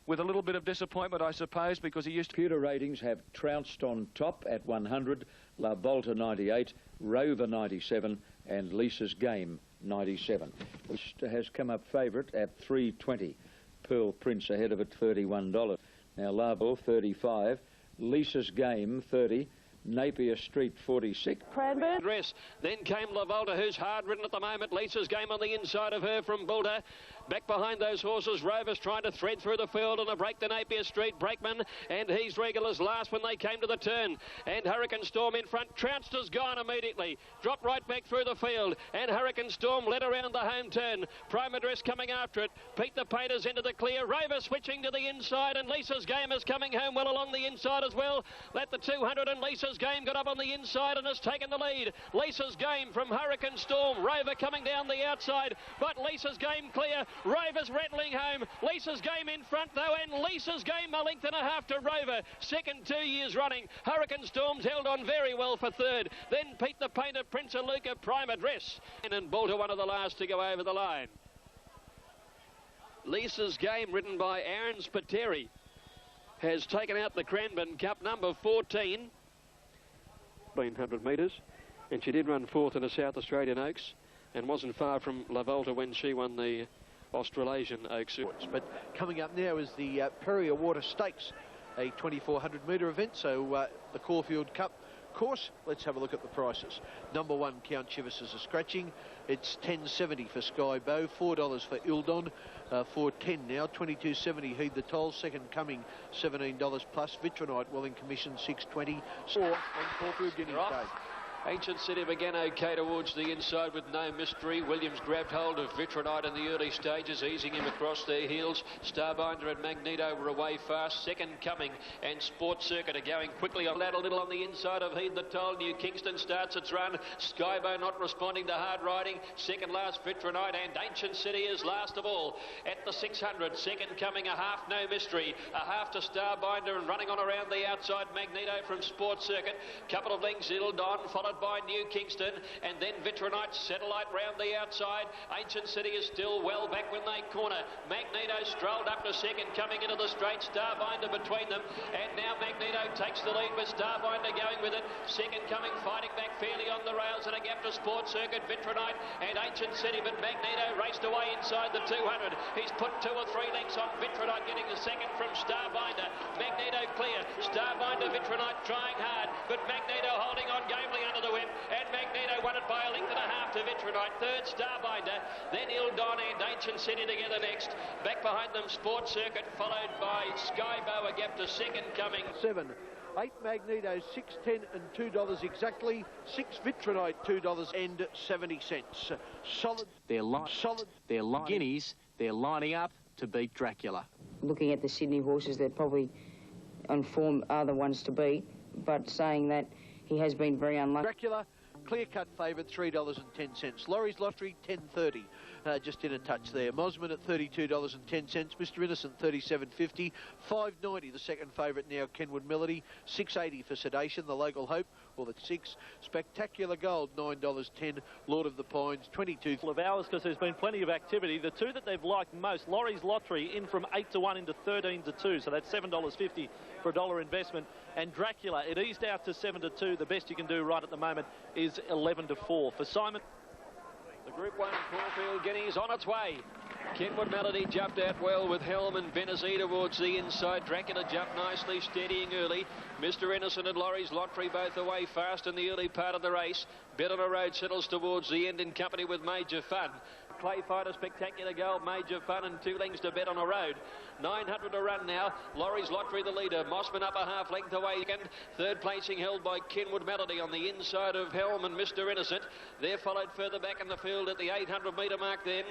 with a little bit of disappointment, I suppose, because he used to...
Computer ratings have trounced on top at 100, La Bolta 98, Rover 97, and Lisa's Game 97, which has come up favourite at 320. Pearl Prince ahead of it, $31. Now La Bolta 35, Lisa's Game 30, Napier Street 46.
Cranbourne. Dress. Then came La Volta, who's hard ridden at the moment. Lisa's Game on the inside of her from Bolter. Back behind those horses, Rover's trying to thread through the field and a break to Napier Street. Brakeman, and he's Regulars last when they came to the turn. And Hurricane Storm in front. Trounced has gone immediately. Dropped right back through the field. And Hurricane Storm led around the home turn. Prime Address coming after it. Pete the Painters into the clear. Rover switching to the inside, and Lisa's Game is coming home well along the inside as well. Let the 200 and Lisa's Game got up on the inside and has taken the lead. Lisa's Game from Hurricane Storm. Rover coming down the outside, but Lisa's Game clear. Rover's rattling home. Lisa's Game in front though, and Lisa's Game a length and a half to Rover. Second 2 years running. Hurricane Storm's held on very well for third. Then Pete the Painter, Prince of Luca, Prime Address. And Bolter one of the last to go over the line. Lisa's Game ridden by Aaron Spiteri.
has taken out the Cranbourne Cup, number 14. 1,500 metres, and she did run fourth in the South Australian Oaks and wasn't far from La Volta when she won the Australasian Oaks.
But coming up now is the Perrier Water Stakes, a 2,400 metre event, so the Caulfield Cup course. Let's have a look at the prices. Number 1, Count Chivas is a scratching. It's $10.70 for Sky Bow, $4 for Ildon, $4.10 now, $22.70 Heed the Toll. Second Coming, $17 plus. Vitronite, Welling Commission, $6.20. On Caulfield Guineas Day.
Ancient City began okay towards the inside with no mystery. Williams grabbed hold of Vitronite in the early stages, easing him across their heels. Starbinder and Magneto were away fast. Second Coming and Sports Circuit are going quickly on that a little on the inside of Heed the Toll. New Kingston starts its run. Skybow not responding to hard riding. Second last Vitronite, and Ancient City is last of all at the 600. Second Coming a half, no mystery. A half to Starbinder, and running on around the outside Magneto from Sports Circuit. Couple of lengths Ildon, followed by New Kingston, and then Vitronite. Satellite round the outside. Ancient City is still well back when they corner. Magneto strolled up to second, coming into the straight. Starbinder between them, and now Magneto takes the lead with Starbinder going with it. Second Coming fighting back fairly on the rails, and a gap to Sports Circuit, Vitronite and Ancient City, but Magneto raced away inside the 200. He's put 2 or 3 lengths on Vitronite, getting the second from Starbinder. Magneto clear. Starbinder, Vitronite trying hard, but Magneto holding on gamely under the whip, and Magneto won it by a length and a half to Vitronite. Third Starbinder, then Ildon and Ancient City together next. Back behind them Sports Circuit, followed by Skybow, a gap to Second Coming.
7, 8 Magneto, $6.10 and $2 exactly. 6 Vitronite, $2.70. Solid.
They're Guineas. They're lining up to beat Dracula.
Looking at the Sydney horses, they're probably on form are the ones to beat, but saying that he has been very unlucky.
Dracula, clear-cut favourite, $3.10. Laurie's Lottery, $10.30. Just in a touch there. Mosman at $32.10. Mr. Innocent, $37.50. $5.90, the second favourite now, Kenwood Melody. $6.80 for Sedation, the local hope, or the 6. Spectacular Gold, $9.10. Lord of the Pines, $22.
Of hours, because there's been plenty of activity. The two that they've liked most, Laurie's Lottery in from 8 to 1 into 13 to 2, so that's $7.50 for $1 investment. And Dracula, it eased out to 7 to 2. The best you can do right at the moment is 11 to 4 for Simon.
The Group 1 Caulfield Guineas on its way. Kenwood Melody jumped out well with Helm and Benazee towards the inside. Dracula jumped nicely, steadying early. Mr. Innocent and Laurie's Lottery both away fast in the early part of the race. Bet on a Road settles towards the end in company with Major Fun. Clay Fighter, Spectacular Gold, Major Fun, and 2 lengths to Bet on a Road. 900 to run now. Laurie's Lottery the leader. Mossman up a half length away. Third placing held by Kenwood Melody on the inside of Helm and Mr. Innocent. They're followed further back in the field at the 800 metre mark then.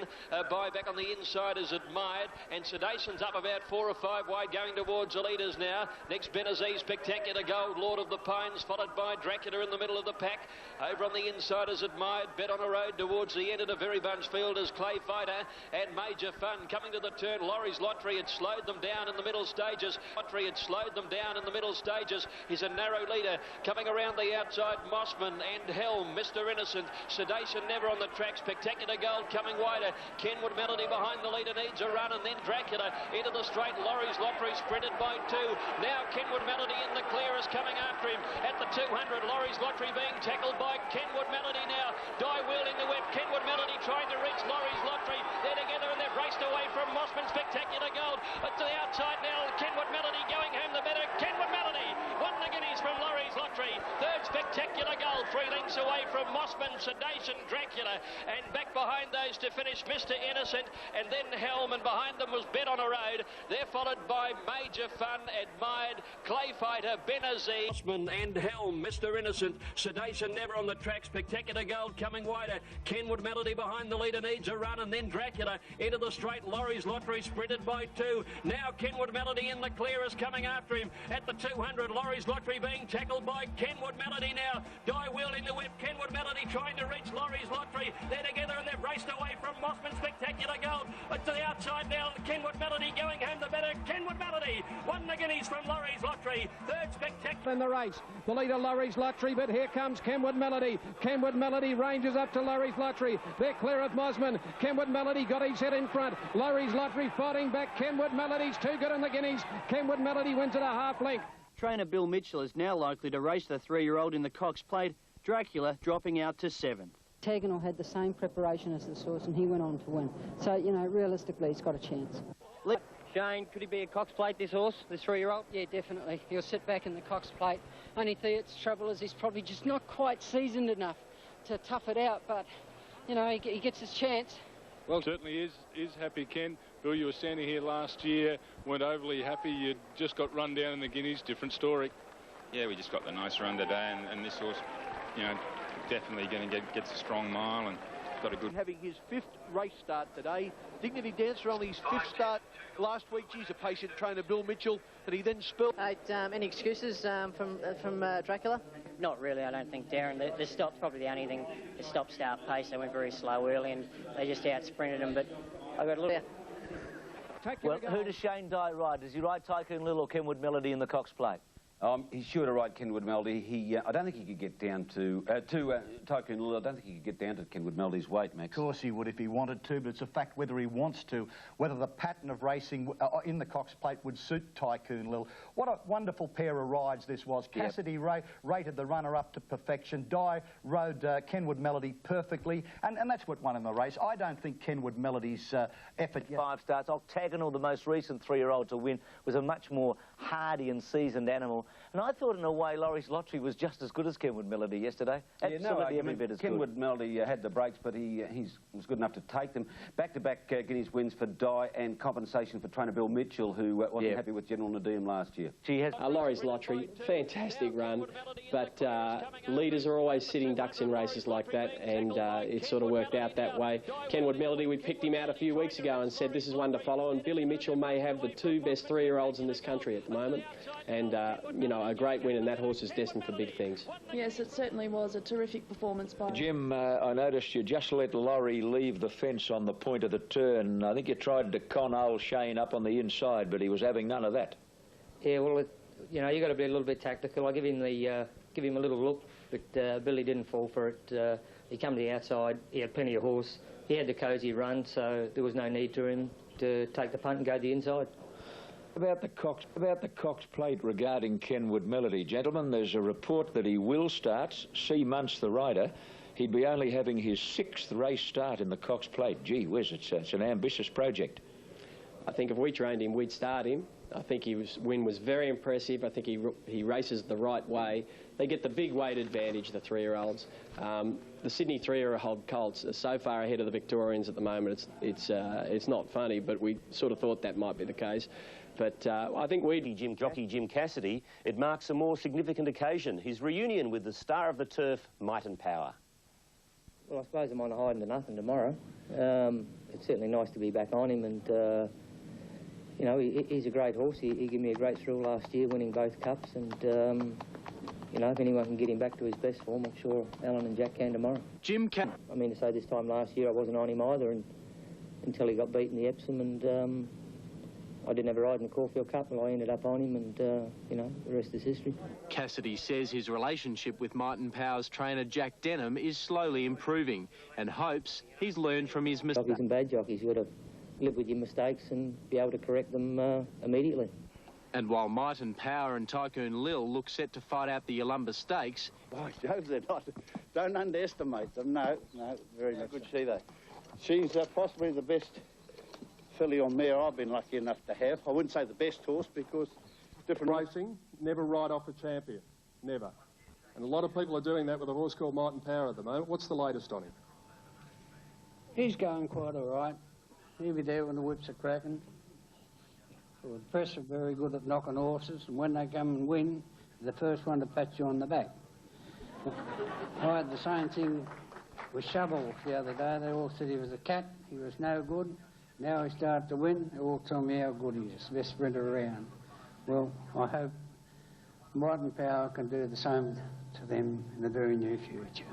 By back on the inside is Admired, and Sedation's up about 4 or 5 wide going towards the leaders now. Next Benazee, Spectacular Gold, Lord of the Pines, followed by Dracula in the middle of the pack. Over on the inside is Admired. Bet on a Road towards the end of the very bunch field is Clay Fighter and Major Fun coming to the turn. Laurie's Lottery had slowed them down in the middle stages. Lottery had slowed them down in the middle stages. He's a narrow leader coming around the outside. Mossman and Helm, Mr. Innocent, Sedation never on the track. Spectacular Gold coming wider. Kenwood Melody behind the leader needs a run, and then Dracula into the straight. Laurie's Lottery sprinted by 2. Now Kenwood Melody in the clear is coming after him at the 200. Laurie's Lottery being tackled by Kenwood Melody now. Die wielding the whip. Kenwood Melody trying to reach Laurie's Lottery. They're together and they've raced away from Mossman. Spectacular Gold. But to the outside now, Kenwood Melody going home the better. Kenwood Melody won the Guineas from Laurie's Lottery. Third Spectacular Gold, 3 lengths away from Mossman, Sedation, Dracula. And back behind those to finish Mr. Innocent, and then Helm, and behind them was Bet on a Road. They're followed by Major Fun, Admired, Clay Fighter, Benazee. Mossman and Helm, Mr. Innocent, Sedation never on the track. Spectacular Gold coming wider. Kenwood Melody behind the leader needs a run, and then Dracula into the straight. Laurie's Lottery sprinted by 2. Now Kenwood Melody in the clear is coming after him at the 200. Laurie's Lottery being tackled by Kenwood Melody now. Die wielding the whip. Kenwood Melody trying to reach Laurie's Lottery. They're together and they've raced away from Mossman. Spectacular Gold. But to the outside now, Kenwood Melody going home the better. Kenwood Melody won the Guineas from Laurie's Lottery. Third Spectacular
in the race. The leader Laurie's Lottery, but here comes Kenwood Melody. Kenwood Melody ranges up to Laurie's Lottery. They're clear of Mossman. Kenwood Melody got his head in front. Lurie's Lottery fighting back. Kenwood Melody's too good in the Guineas. Kenwood Melody wins at a half length.
Trainer Bill Mitchell is now likely to race the 3-year-old in the Cox Plate, Dracula dropping out to 7th.
Tagenel had the same preparation as this horse and he went on to win. So, you know, realistically, he's got a chance.
Shane, could he be a Cox Plate, this horse, this 3-year-old?
Yeah, definitely. He'll sit back in the Cox Plate. Only its trouble is he's probably just not quite seasoned enough to tough it out, but, you know, he gets his chance.
Well, certainly is happy, Ken. Bill, you were standing here last year, weren't overly happy. You just got run down in the Guineas, different story.
Yeah, we just got the nice run today, and this horse, you know, definitely going to get a strong mile and got a good...
Having his 5th race start today. Dignity Dancer on his 5th start last week. Geez, a patient trainer, Bill Mitchell, and he then spilled...
Any excuses from Dracula?
Not really, I don't think, Darren. The stop's probably the only thing, the stop-start pace. They went very slow early and they just out-sprinted him, but I got a little...
Well, who does Shane Dye ride? Does he ride Tycoon Lil or Kenwood Melody in the Cox Plate?
He's sure to ride Kenwood Melody. I don't think he could get down to Tycoon Lil. I don't think he could get down to Kenwood Melody's weight, Max.
Of course he would if he wanted to, but it's a fact whether he wants to, whether the pattern of racing in the Cox Plate would suit Tycoon Lil. What a wonderful pair of rides this was. Cassidy rated the runner up to perfection. Dye rode Kenwood Melody perfectly, and that's what won him the race. I don't think Kenwood Melody's effort...
5 starts. Octagonal, the most recent 3-year-old to win, was a much more hardy and seasoned animal. And I thought, in a way, Laurie's Lottery was just as good as Kenwood Melody yesterday. Absolutely every bit as good.
Kenwood Melody had the breaks, but he was good enough to take them. Back-to-back Guineas wins for Dye and compensation for trainer Bill Mitchell, who wasn't happy with General Nadim last year.
She has
Laurie's Lottery, fantastic run, but leaders are always sitting ducks in races like that, and it sort of worked out that way. Kenwood Melody, we picked him out a few weeks ago and said this is one to follow, and Billy Mitchell may have the 2 best 3-year-olds in this country at the moment, and you know, a great win, and that horse is destined for big things.
Yes, it certainly was a terrific performance by...
Jim, I noticed you just let Laurie leave the fence on the point of the turn. I think you tried to con old Shane up on the inside, but he was having none of that.
Yeah, well, you know, you got to be a little bit tactical. I give him a little look, but Billy didn't fall for it. He came to the outside. He had plenty of horse. He had the cosy run, so there was no need for him to take the punt and go to the inside.
About the Cox Plate regarding Kenwood Melody, gentlemen, there's a report that he will start. C. Muntz, the rider, he'd be only having his 6th race start in the Cox Plate. Gee whiz, it's an ambitious project.
I think if we trained him, we'd start him. I think his win was very impressive. I think he races the right way. They get the big weight advantage, the 3-year-olds. The Sydney 3-year-old colts are so far ahead of the Victorians at the moment. It's not funny, but we sort of thought that might be the case. But I think
jockey Jim Cassidy, it marks a more significant occasion, his reunion with the star of the turf, Might and Power.
Well, I suppose I'm on a hiding to nothing tomorrow. It's certainly nice to be back on him, and you know, he's a great horse. He gave me a great thrill last year, winning both cups, and you know, if anyone can get him back to his best form, I'm sure Alan and Jack can tomorrow. I mean to say, this time last year I wasn't on him either, until he got beaten the Epsom, and I didn't have a ride in the Caulfield Cup, and I ended up on him, and you know, the rest is history.
Cassidy says his relationship with Might and Power's trainer Jack Denham is slowly improving, and hopes he's learned from his mistakes.
Jockeys and bad jockeys, you've got to live with your mistakes and be able to correct them immediately.
And while Might and Power and Tycoon Lil look set to fight out the Yolumba Stakes...
By Jove, they're not. Don't underestimate them, no, very much. How good she, though? She's possibly the best filly or mare I've been lucky enough to have. I wouldn't say the best horse, because different...
Racing, never ride off a champion, never. And a lot of people are doing that with a horse called Might and Power at the moment. What's the latest on him?
He's going quite all right. He'll be there when the whips are cracking. The press are very good at knocking horses, and when they come and win, they're the first one to pat you on the back. I had the same thing with Shovel the other day. They all said he was a cat, he was no good. Now he started to win, they all tell me how good he is, best sprinter around. Well, I hope Might and Power can do the same to them in the very near future.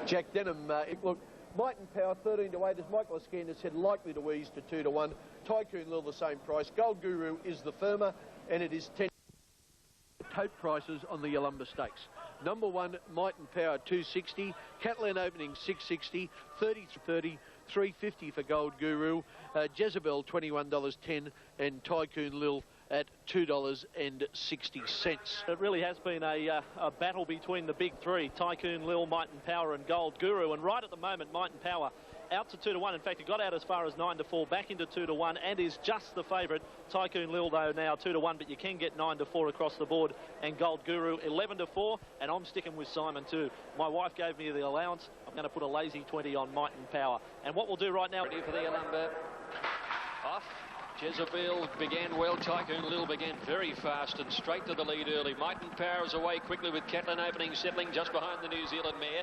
Jack Denham, look, Might and Power 13 to 8, as Michael Iskander said, likely to ease to 2 to 1. Tycoon Lil the same price. Gold Guru is the firmer, and it is 10 tote prices on the Yolumba Stakes. Number 1, Might and Power 260, Catalan opening 660, 30 to 30, $3.50 for Gold Guru, Jezebel $21.10, and Tycoon Lil at $2.60.
It really has been a battle between the big three, Tycoon Lil, Might and Power and Gold Guru, and right at the moment Might and Power out to 2-1. In fact, it got out as far as 9-4, back into 2-1, and is just the favourite. Tycoon Lil, though, now 2-1, but you can get 9-4 across the board, and Gold Guru 11-4, and I'm sticking with Simon too. My wife gave me the allowance. I'm going to put a lazy 20 on Might and Power. And what we'll do right now...
Ready for the number off. Jezebel began well. Tycoon Lil began very fast and straight to the lead early. Might and Power is away quickly with Catlin opening, settling just behind the New Zealand mare.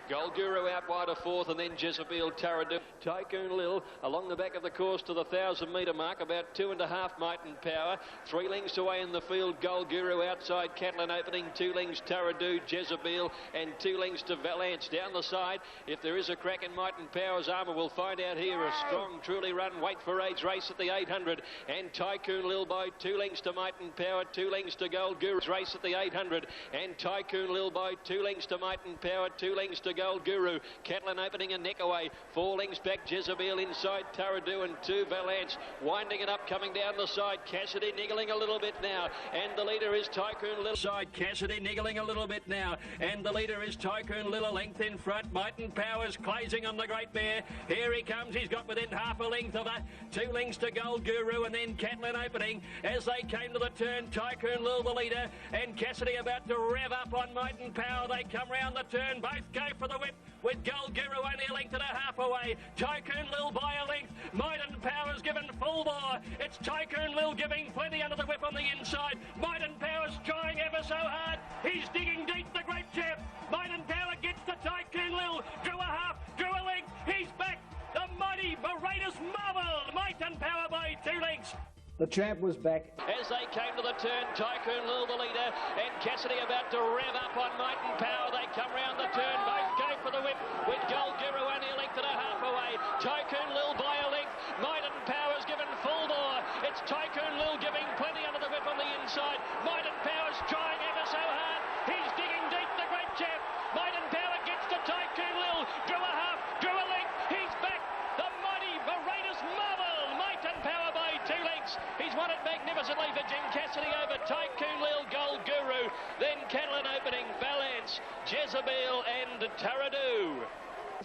Gold Guru out wide of fourth, and then Jezebel, Taradu, Tycoon Lil along the back of the course to the 1,000-metre mark, about 2.5 Might and Power. 3 lengths away in the field, Gold Guru outside, Catlin opening, 2 lengths Taradu, Jezebel, and 2 lengths to Valance down the side. If there is a crack in Might and Power's armour, we'll find out here. A strong, truly run, wait for age race at the 800, and Tycoon Lil by 2 lengths to Might and Power, 2 lengths to Gold Guru's race at the 800, and Tycoon Lil by 2 lengths to Might and Power, 2 lengths to Gold Guru. Catlin opening a neck away. 4 lengths back. Jezebel inside Taradu, and 2 Valance winding it up, coming down the side. Cassidy niggling a little bit now, and the leader is Tycoon Lil. Side Cassidy niggling a little bit now, and the leader is Tycoon Lil, a length in front. Might and Power's closing on the great mare. Here he comes. He's got within half a length of her. 2 lengths to Gold Guru, and then Catlin opening. As they came to the turn, Tycoon Lil the leader, and Cassidy about to rev up on Might and Power. They come round the turn. Both go for the whip, with Gold Guru only a length and a half away. Tycoon Lil by a length. Might and Power's given full bore. It's Tycoon Lil giving plenty under the whip on the inside. Might and Power's trying ever so hard. He's digging deep, the great champ. Might and Power gets to Tycoon Lil. Drew a half, drew a length. He's back. The mighty Baratus marvel. Might and Power by 2 lengths.
The champ was back.
As they came to the turn, Tycoon Lil the leader, and Cassidy about to rev up on Might and Power. They come round the turn, both go for the whip, with Gold Guru only a length and a half away. Tycoon Lil by a length. Might and Power's given full bore. It's Tycoon Lil giving plenty under the whip on the inside. Might and Power's trying ever so hard. He's digging deep, the great champ. Might and Power gets to Tycoon Lil. Drew a half, drew a length. He's back. The mighty Baratus marvel. Might and Power by 2 lengths. He's won it magnificently for Jim Cassidy over Tycoon Lil, Gold Guru. Then Catlin opening, Valance, Jezebel and Taradu.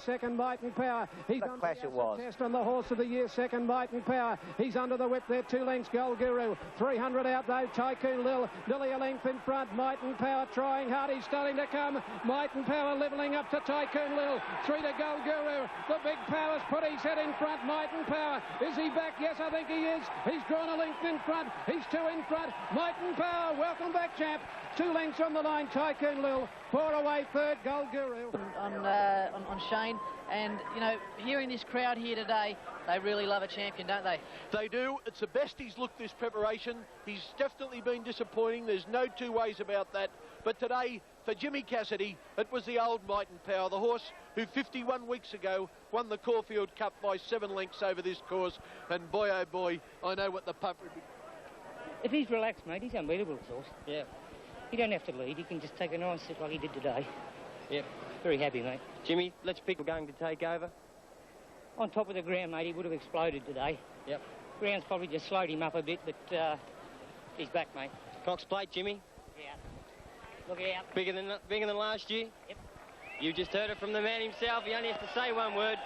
Second Might and Power. He's
What a clash it was.
Test on the horse of the year, second Might and Power. He's under the whip there, 2 lengths Gold Guru. 300 out though, Tycoon Lil, nearly a length in front. Might and Power trying hard, he's starting to come. Might and Power levelling up to Tycoon Lil. 3 to Gold Guru. The big Power's put his head in front. Might and Power. Is he back? Yes, I think he is. He's drawn a length in front. He's 2 in front. Might and Power, welcome back, champ. 2 lengths on the line, Tycoon Lil. 4 away, third, Gold Guru.
On Shane, and, you know, hearing this crowd here today, they really love a champion, don't they?
They do. It's the best he's looked this preparation. He's definitely been disappointing. There's no 2 ways about that. But today, for Jimmy Cassidy, it was the old Might and Power, the horse who 51 weeks ago won the Caulfield Cup by 7 lengths over this course. And boy, oh boy, I know what the pup would be.
If he's relaxed, mate, he's unbeatable, this horse. Yeah. He don't have to lead. He can just take a nice sit like he did today. Yep. Very happy, mate.
Jimmy, let's pick we're going to take over.
On top of the ground, mate, he would have exploded today.
Yep.
Ground's probably just slowed him up a bit, but he's back, mate.
Cox plate, Jimmy.
Yeah. Look out.
Bigger than last year?
Yep.
You just heard it from the man himself. He only has to say one word.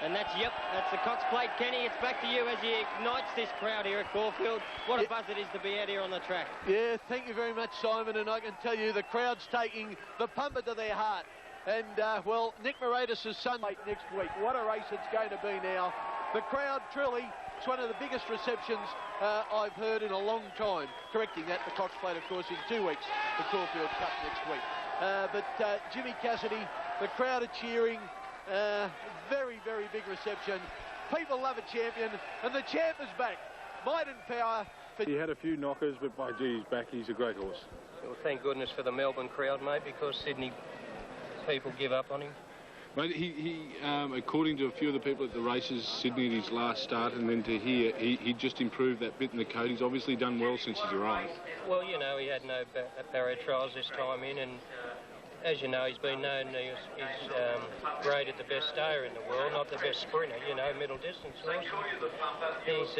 And that's the Cox plate, Kenny. It's back to you as he ignites this crowd here at Caulfield. What a buzz it is to be out here on the track.
Yeah, thank you very much, Simon. And I can tell you the crowd's taking the pumper to their heart. And, well, Nick Moratis' son next week. What a race it's going to be now. The crowd, truly, it's one of the biggest receptions I've heard in a long time. Correcting that, the Cox plate, of course, in 2 weeks, the Caulfield Cup next week. But Jimmy Cassidy, the crowd are cheering. Very, very big reception. People love a champion, and the champ is back. Might and Power.
He had a few knockers, but by gee, he's back. He's a great horse.
Well, thank goodness for the Melbourne crowd, mate, because Sydney people give up on him.
Mate, he according to a few of the people at the races, Sydney at his last start, and then to here, he just improved that bit in the coat. He's obviously done well since he's arrived.
Well, you know, he had no barrier trials this time in, and as you know, he's been known, he's rated the best stayer in the world, not the best sprinter, you know, middle distance horse. He's,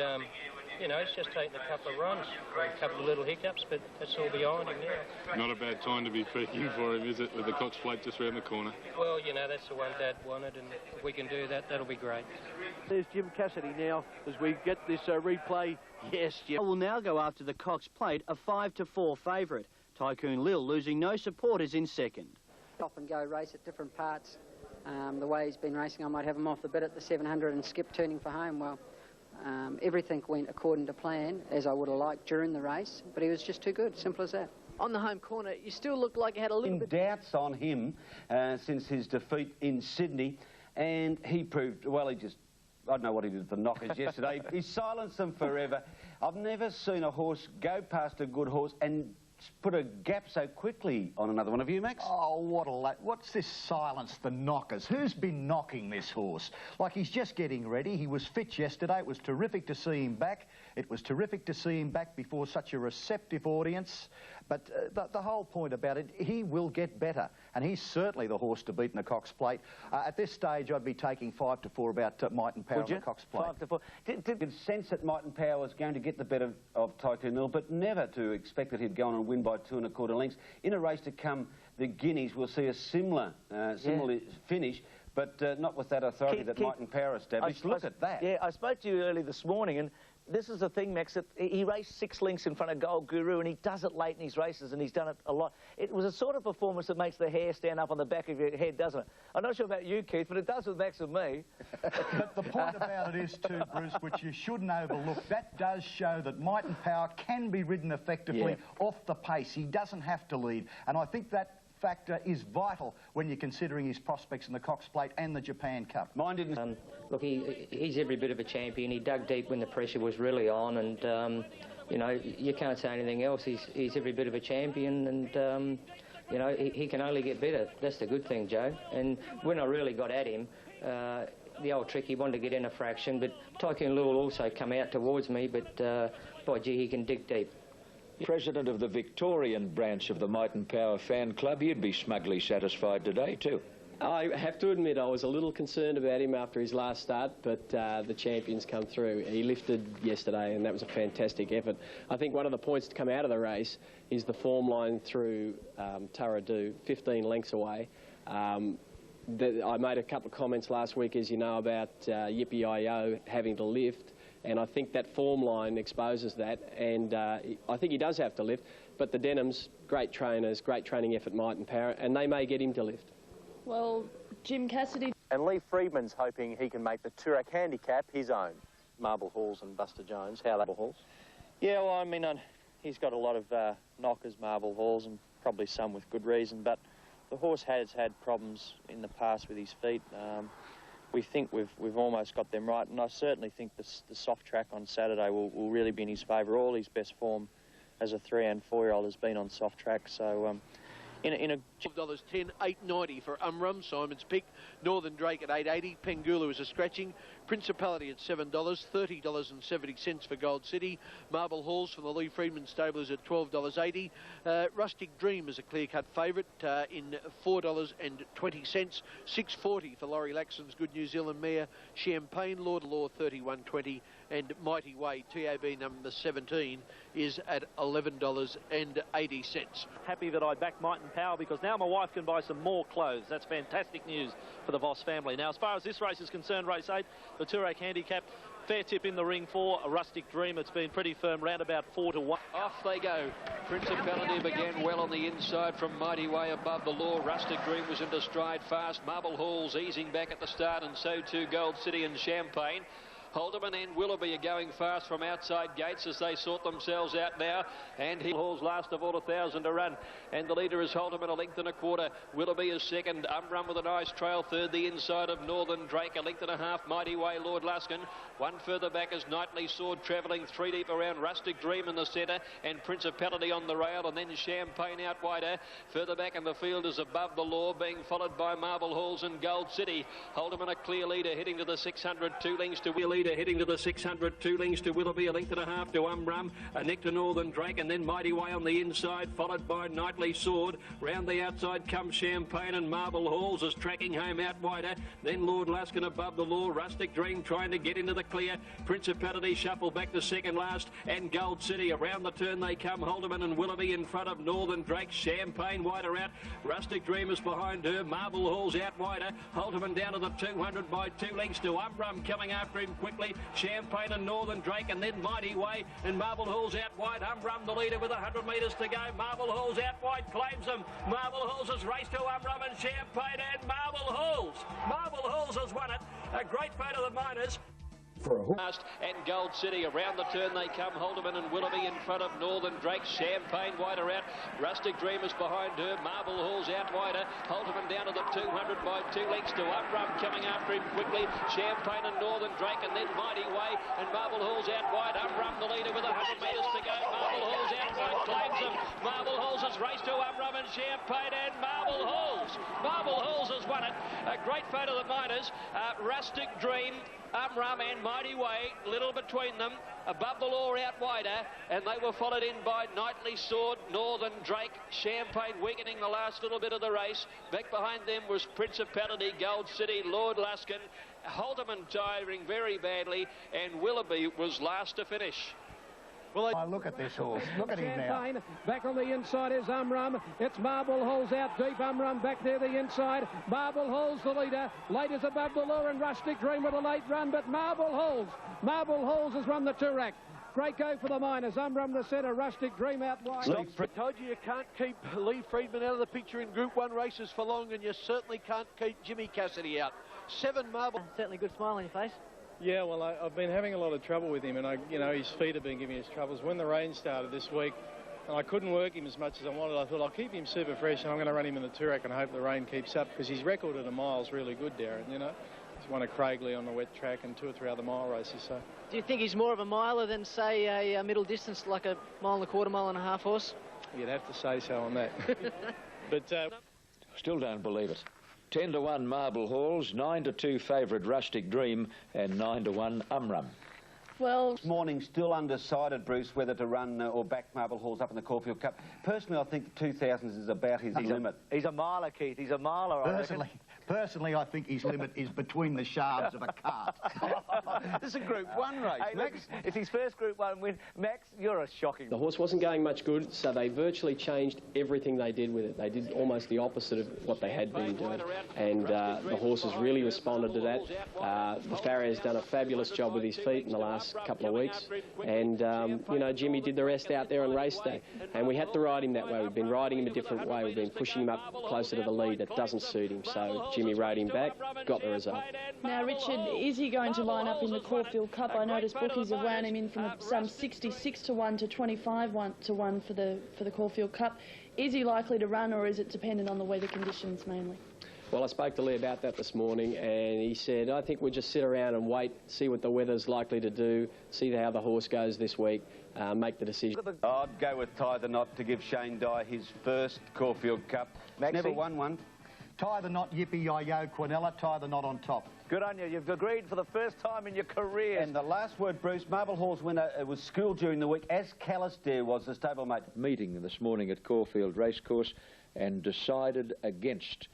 you know, he's just taken a couple of runs, a couple of little hiccups, but that's all behind him now.
Not a bad time to be peaking for him, is it, with the Cox Plate just round the corner?
Well, you know, that's the one Dad wanted, and if we can do that, that'll be great.
There's Jim Cassidy now as we get this replay. Yes, Jim.
Will now go after the Cox Plate, a 5-4 favourite. Tycoon Lil losing no supporters in second.
Stop and go race at different parts. The way he's been racing, I might have him off the bit at the 700 and skip turning for home. Well, everything went according to plan, as I would have liked during the race, but he was just too good, simple as that.
On the home corner, you still looked like you had a little bit...
doubts on him since his defeat in Sydney, and he proved, well, he just, I don't know what he did to the knockers yesterday. He silenced them forever. I've never seen a horse go past a good horse and put a gap so quickly on another one. Have you, Max?
Oh, what's this silence, the knockers? Who's been knocking this horse? Like, he's just getting ready. He was fit yesterday. It was terrific to see him back. It was terrific to see him back before such a receptive audience. But the whole point about it, he will get better. And he's certainly the horse to beat in the Cox Plate. At this stage, I'd be taking 5-4 about Might and Power in the Cox Plate.
5-4. Did sense that Might and Power was going to get the better of Tycoon Lil, but never to expect that he'd go on and win by 2 1/4 lengths. In a race to come, the Guineas will see a similar finish, but not with that authority that Might and Power established. Look at that.
Yeah, I spoke to you early this morning, and this is the thing, Max, that he raced 6 lengths in front of Gold Guru, and he does it late in his races, and he's done it a lot. It was a sort of performance that makes the hair stand up on the back of your head, doesn't it? I'm not sure about you, Keith, but it does with Max and me.
But the point about it is, too, Bruce, which you shouldn't overlook, that does show that Might and Power can be ridden effectively off the pace. He doesn't have to lead, and I think that factor is vital when you're considering his prospects in the Cox Plate and the Japan Cup.
Mine didn't... look, he's every bit of a champion. He dug deep when the pressure was really on, and, you know, you can't say anything else. He's every bit of a champion, and, you know, he can only get better. That's the good thing, Joe. And when I really got at him, the old trick, he wanted to get in a fraction, but Tycoon Lil also come out towards me, but, by gee, he can dig deep.
President of the Victorian branch of the Might and Power fan club, you'd be smugly satisfied today too.
I have to admit I was a little concerned about him after his last start, but the champions come through. He lifted yesterday, and that was a fantastic effort. I think one of the points to come out of the race is the form line through Taradu, 15 lengths away. I made a couple of comments last week, as you know, about Yippee-I-O having to lift. And I think that form line exposes that, and I think he does have to lift. But the Denhams, great trainers, great training effort, Might and Power, and they may get him to lift.
Well, Jim Cassidy...
And Lee Friedman's hoping he can make the Toorak handicap his own. Marble Halls and Buster Jones, how Marble Halls?
Yeah, well, I mean, he's got a lot of knockers, Marble Halls, and probably some with good reason, but the horse has had problems in the past with his feet. We think we've almost got them right, and I certainly think the soft track on Saturday will really be in his favour. All his best form as a 3- and 4-year-old has been on soft track, so in a
$12.10, $8.90 for Umrum, Simon's pick. Northern Drake at $8.80. Pengulu is a scratching. Principality at $7, $30.70 for Gold City. Marble Halls from the Lee Friedman stable is at $12.80. Rustic Dream is a clear-cut favourite in $4.20. $6.40 for Laurie Laxon's Good New Zealand mare. Champagne Lord Law $31.20, and Mighty Way TAB number 17 is at $11.80.
Happy that I backed Might and Power, because now my wife can buy some more clothes. That's fantastic news for the Voss family. Now, as far as this race is concerned, race 8, the Toorak handicap, fair tip in the ring for a Rustic Dream. It's been pretty firm, round about 4-1.
Off they go. Principality began well on the inside from Mighty Way above the law. Rustic Dream was into stride fast. Marble Halls easing back at the start, and so too Gold City and Champagne. Holderman and Willoughby are going fast from outside gates as they sort themselves out now. And Hall's last of all 1,000 to run. And the leader is Holderman, 1.25 lengths. Willoughby is second. Umrum with a nice trail third. The inside of Northern Drake, 1.5 lengths. Mighty Way, Lord Luskin. One further back is Knightly Sword travelling 3 deep around. Rustic Dream in the centre and Principality on the rail, and then Champagne out wider. Further back in the field is Above the Law, being followed by Marble Halls and Gold City. Holderman a clear leader heading to the 600, 2 lengths to Wheel leader. leader heading to the 600. 2 lengths to Willoughby, a length and a half to Umrum, a neck to Northern Drake, and then Mighty Way on the inside, followed by Knightly Sword. Round the outside comes Champagne, and Marble Halls is tracking home out wider. Then Lord Luskin above the law. Rustic Dream trying to get into the clear. Principality shuffle back to second last, and Gold City around the turn they come. Holderman and Willoughby in front of Northern Drake. Champagne wider out. Rustic Dream is behind her. Marble Halls out wider. Holderman down to the 200 by 2 lengths to Umrum coming after him quickly. Champagne and Northern Drake, and then Mighty Way, and Marble Halls out wide. Umrum the leader with 100 metres to go. Marble Halls out wide claims them. Marble Halls has raced to Umrum and Champagne, and Marble Halls. Marble Halls has won it. A great vote of the miners. And Gold City around the turn they come. Holderman and Willoughby in front of Northern Drake. Champagne wider out. Rustic Dreamers behind her. Marble Halls out wider. Holderman down to the 200 by 2 lengths to Umrum coming after him quickly. Champagne and Northern Drake, and then Mighty Way, and Marble Halls out wide. Umrum the leader with 100 metres to go. Marble Halls out wide claims them. Marble Halls has raced to Umrum and Champagne, and Marble Halls. Marble Halls has won it. A great photo of the miners. Rustic Dream, Umrum and Mighty Way, little between them. Above the law out wider, and they were followed in by Knightly Sword, Northern Drake, Champagne weakening the last little bit of the race. Back behind them was Principality, Gold City, Lord Luskin, Holderman tiring very badly, and Willoughby was last to finish.
Well, look at this horse. Look at him now.
Back on the inside is Umrum. It's Marble Halls out deep. Umrum back there the inside. Marble Halls the leader. Leaders above the law, and Rustic Dream with a late run, but Marble Halls has run the 2-rack. Great go for the miners. Umrum the centre. Rustic Dream out wide.
I told you can't keep Lee Friedman out of the picture in Group 1 races for long, and you certainly can't keep Jimmy Cassidy out. 7 Marble.
Certainly good smile on your face.
Yeah, well, I've been having a lot of trouble with him, and his feet have been giving us troubles. When the rain started this week, and I couldn't work him as much as I wanted, I thought I'll keep him super fresh, and I'm going to run him in the 2-rack and hope the rain keeps up, because his record at a mile is really good, Darren. He's won a Craigley on the wet track and 2 or 3 other mile races. So,
do you think he's more of a miler than, say, a middle distance like a 1.25 miles, mile and a half horse?
You'd have to say so on that. But
still don't believe it. 10 to 1 Marble Halls, 9 to 2 favourite Rustic Dream, and 9 to 1 Umrum.
Well,
this morning still undecided, Bruce, whether to run or back Marble Halls up in the Caulfield Cup. Personally, I think the 2000s is about his limit.
He's a miler, Keith. He's a miler, I reckon.
Personally, I think his limit is between the shafts of a cart.
This is a Group 1 race, hey, Max. It's his first Group 1 win. Max, you're a shocking...
The horse wasn't going much good, so they virtually changed everything they did with it. They did almost the opposite of what they had been doing, and the horse has really responded to that. The farrier's done a fabulous job with his feet in the last couple of weeks, and, Jimmy did the rest out there on race day, and we had to ride him that way. We've been riding him a different way. We've been pushing him up closer to the lead. It doesn't suit him, so Jimmy rode him back, got the result.
Now, Richard, is he going to line up in the Caulfield Cup? I noticed bookies have wound him in from some 66 to 1 to 25 to 1 for the Caulfield Cup. Is he likely to run, or is it dependent on the weather conditions mainly?
Well, I spoke to Lee about that this morning, and he said, I think we'll just sit around and wait, see what the weather's likely to do, see how the horse goes this week, make the decision.
I'd go with Tie the Knot to give Shane Dye his first Caulfield Cup. Never won one.
Tie the knot, yippee-yi-yo, Quinella, tie the knot on top.
Good on you. You've agreed for the first time in your career.
And the last word, Bruce, Marble Halls winner was schooled during the week, as Callister was, the stablemate.
Meeting this morning at Caulfield Racecourse and decided against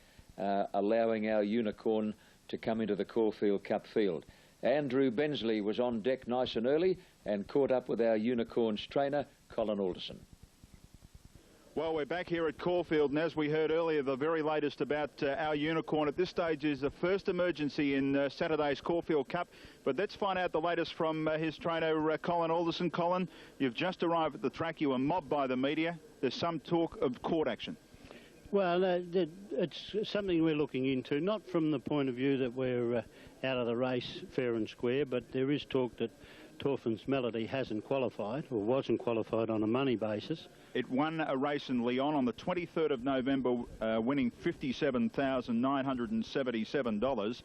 allowing our Unicorn to come into the Caulfield Cup field. Andrew Bensley was on deck nice and early and caught up with our Unicorn's trainer, Colin Alderson.
Well, we're back here at Caulfield, and as we heard earlier, the very latest about our Unicorn at this stage is the first emergency in Saturday's Caulfield Cup. But let's find out the latest from his trainer, Colin Alderson. Colin, you've just arrived at the track. You were mobbed by the media. There's some talk of court action.
Well, it's something we're looking into, not from the point of view that we're out of the race fair and square, but there is talk that Torfin's Melody hasn't qualified, or wasn't qualified on a money basis.
It won a race in Lyon on the 23rd of November, winning $57,977.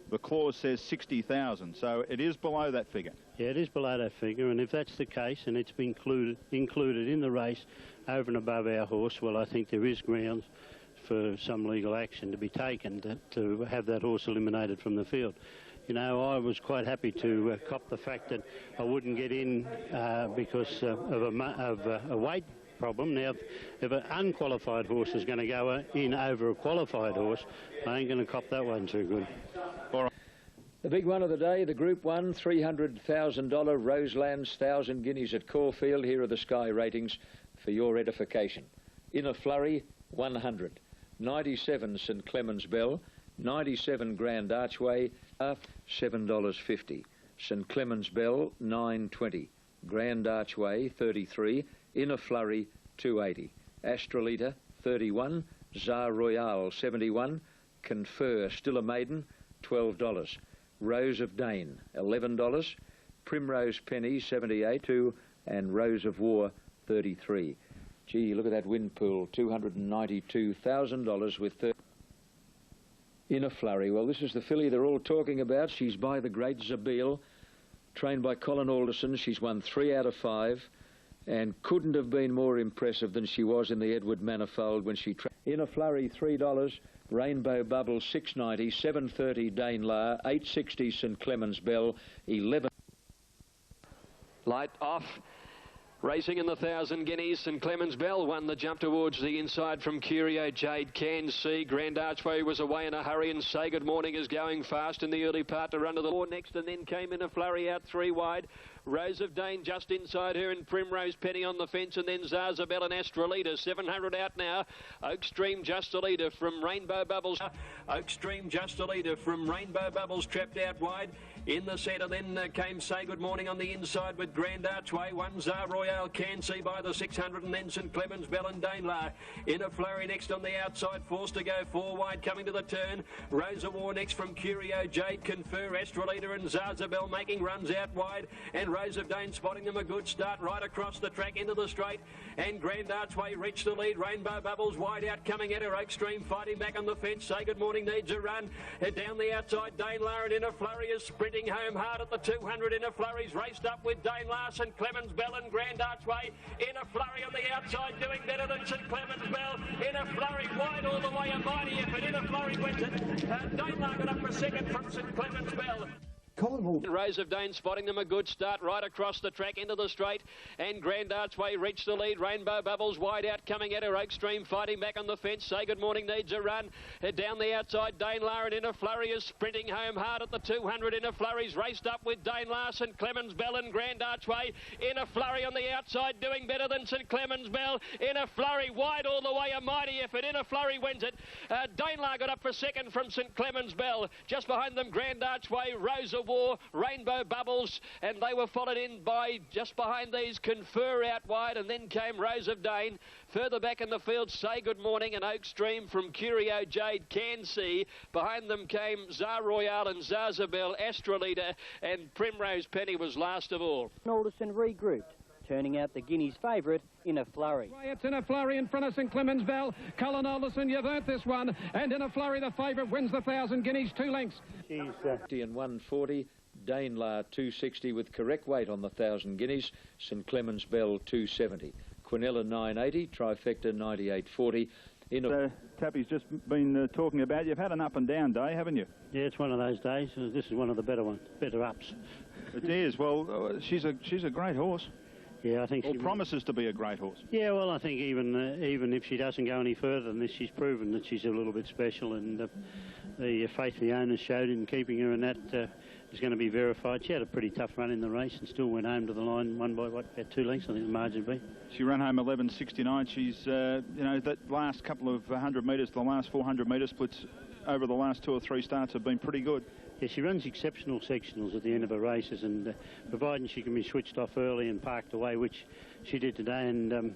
The clause says $60,000, so it is below that figure.
Yeah, it is below that figure, and if that's the case, and it's been included in the race over and above our horse, well, I think there is grounds for some legal action to be taken to have that horse eliminated from the field.
You know, I was quite happy to cop the fact that I wouldn't get in because of a weight problem. Now, if an unqualified horse is going to go in over a qualified horse, I ain't going to cop that one too good.
All right. The big one of the day, the Group 1, $300,000 Roseland's 1,000 guineas at Caulfield. Here are the Sky ratings for your edification. In a Flurry, 100. 97 St Clements Bell. 97 Grand Archway, $7.50. St Clements Bell, $9.20. Grand Archway, 33. In a Flurry, $2.80. Astrolita, 31. Tsar Royale, 71. Confer, still a maiden, $12. Rose of Dane, $11. Primrose Penny, 78. 2. And Rose of War, 33. Gee, look at that wind pool, $292,000 with 30. In a Flurry. Well, this is the filly they're all talking about. She's by the great Zabeel, trained by Colin Alderson. She's won 3 out of 5 and couldn't have been more impressive than she was in the Edward Manifold when she... In a Flurry, $3. Rainbow Bubble, $6.90. $7.30 Dane La, $8.60 St Clements Bell, $11.
Light off. Racing in the 1,000 guineas, St Clements Bell won the jump towards the inside from Curio Jade Can See. Grand Archway was away in a hurry, and Say Good Morning is going fast in the early part to run to the four next, and then came in a Flurry out 3 wide. Rose of Dane just inside her, and Primrose Penny on the fence, and then Zarzabel and Astrolita. 700 out now. Oak Stream just a leader from Rainbow Bubbles. Oak Stream just a leader from Rainbow Bubbles, trapped out wide. In the centre then came Say Good Morning on the inside with Grand Archway. 1 Tsar Royale Can See by the 600, and then St Clements Bell and Danelaw. In a Flurry next on the outside, forced to go 4 wide coming to the turn. Rose of War next from Curio Jade, Confer, Astrolita and Zarzabel making runs out wide, and Rose of Dane spotting them a good start right across the track into the straight, and Grand Archway reached the lead. Rainbow Bubbles wide out coming at her. Oak Stream fighting back on the fence. Say Good Morning needs a run. Down the outside, Danelaw, and In a Flurry is sprinting home hard at the 200. In a Flurry's raced up with Danelaw, St Clements Bell and Grand Archway. In a Flurry on the outside doing better than St Clements Bell. In a Flurry wide all the way, a mighty effort. In a Flurry wins it. Danelaw got up for second from St Clements Bell. Rose of Dane spotting them a good start right across the track into the straight, and Grand Archway reached the lead. Rainbow Bubbles wide out coming at her. Oak Stream fighting back on the fence. Say Good Morning needs a run. Down the outside, Danelaw, and In a Flurry is sprinting home hard at the 200. In a Flurry's raced up with Danelaw, St Clements Bell and Grand Archway. In a Flurry on the outside doing better than St Clements Bell. In a Flurry wide all the way, a mighty effort. In a Flurry wins it. Danelaw got up for second from St Clements Bell. Just behind them, Grand Archway, Rose of War, Rainbow Bubbles, and they were followed in by, just behind these, Confer out wide, and then came Rose of Dane. Further back in the field, Say Good Morning and Oak Stream from Curio Jade Can See. Behind them came Tsar Royale and Zarzabel, Astrolita, and Primrose Penny was last of all.
Alderson regrouped, turning out the Guineas favourite In a Flurry.
It's In a Flurry in front of St Clements Bell. Colin Alderson, you've earned this one. And In a Flurry, the favourite, wins the 1,000 guineas, 2 lengths.
She's and 140. Danelaw 260 with correct weight on the 1,000 guineas. St Clements Bell 270. Quinella 980. Trifecta 98.40.
Tappy's just been talking about. You've had an up and down day, haven't you?
Yeah, it's one of those days. This is one of the better ones, better ups.
It is. Well, she's a great horse.
Yeah, I think she
promises to be a great horse.
Yeah, well, I think even if she doesn't go any further than this, she's proven that she's a little bit special, and the faith the owners showed in keeping her, and that is going to be verified. She had a pretty tough run in the race and still went home to the line, won by about 2 lengths, I think the margin be.
She ran home 11.69. She's, you know, that last couple of 100 metres, the last 400 metre splits over the last 2 or 3 starts have been pretty good.
Yeah, she runs exceptional sectionals at the end of her races, and providing she can be switched off early and parked away, which she did today, and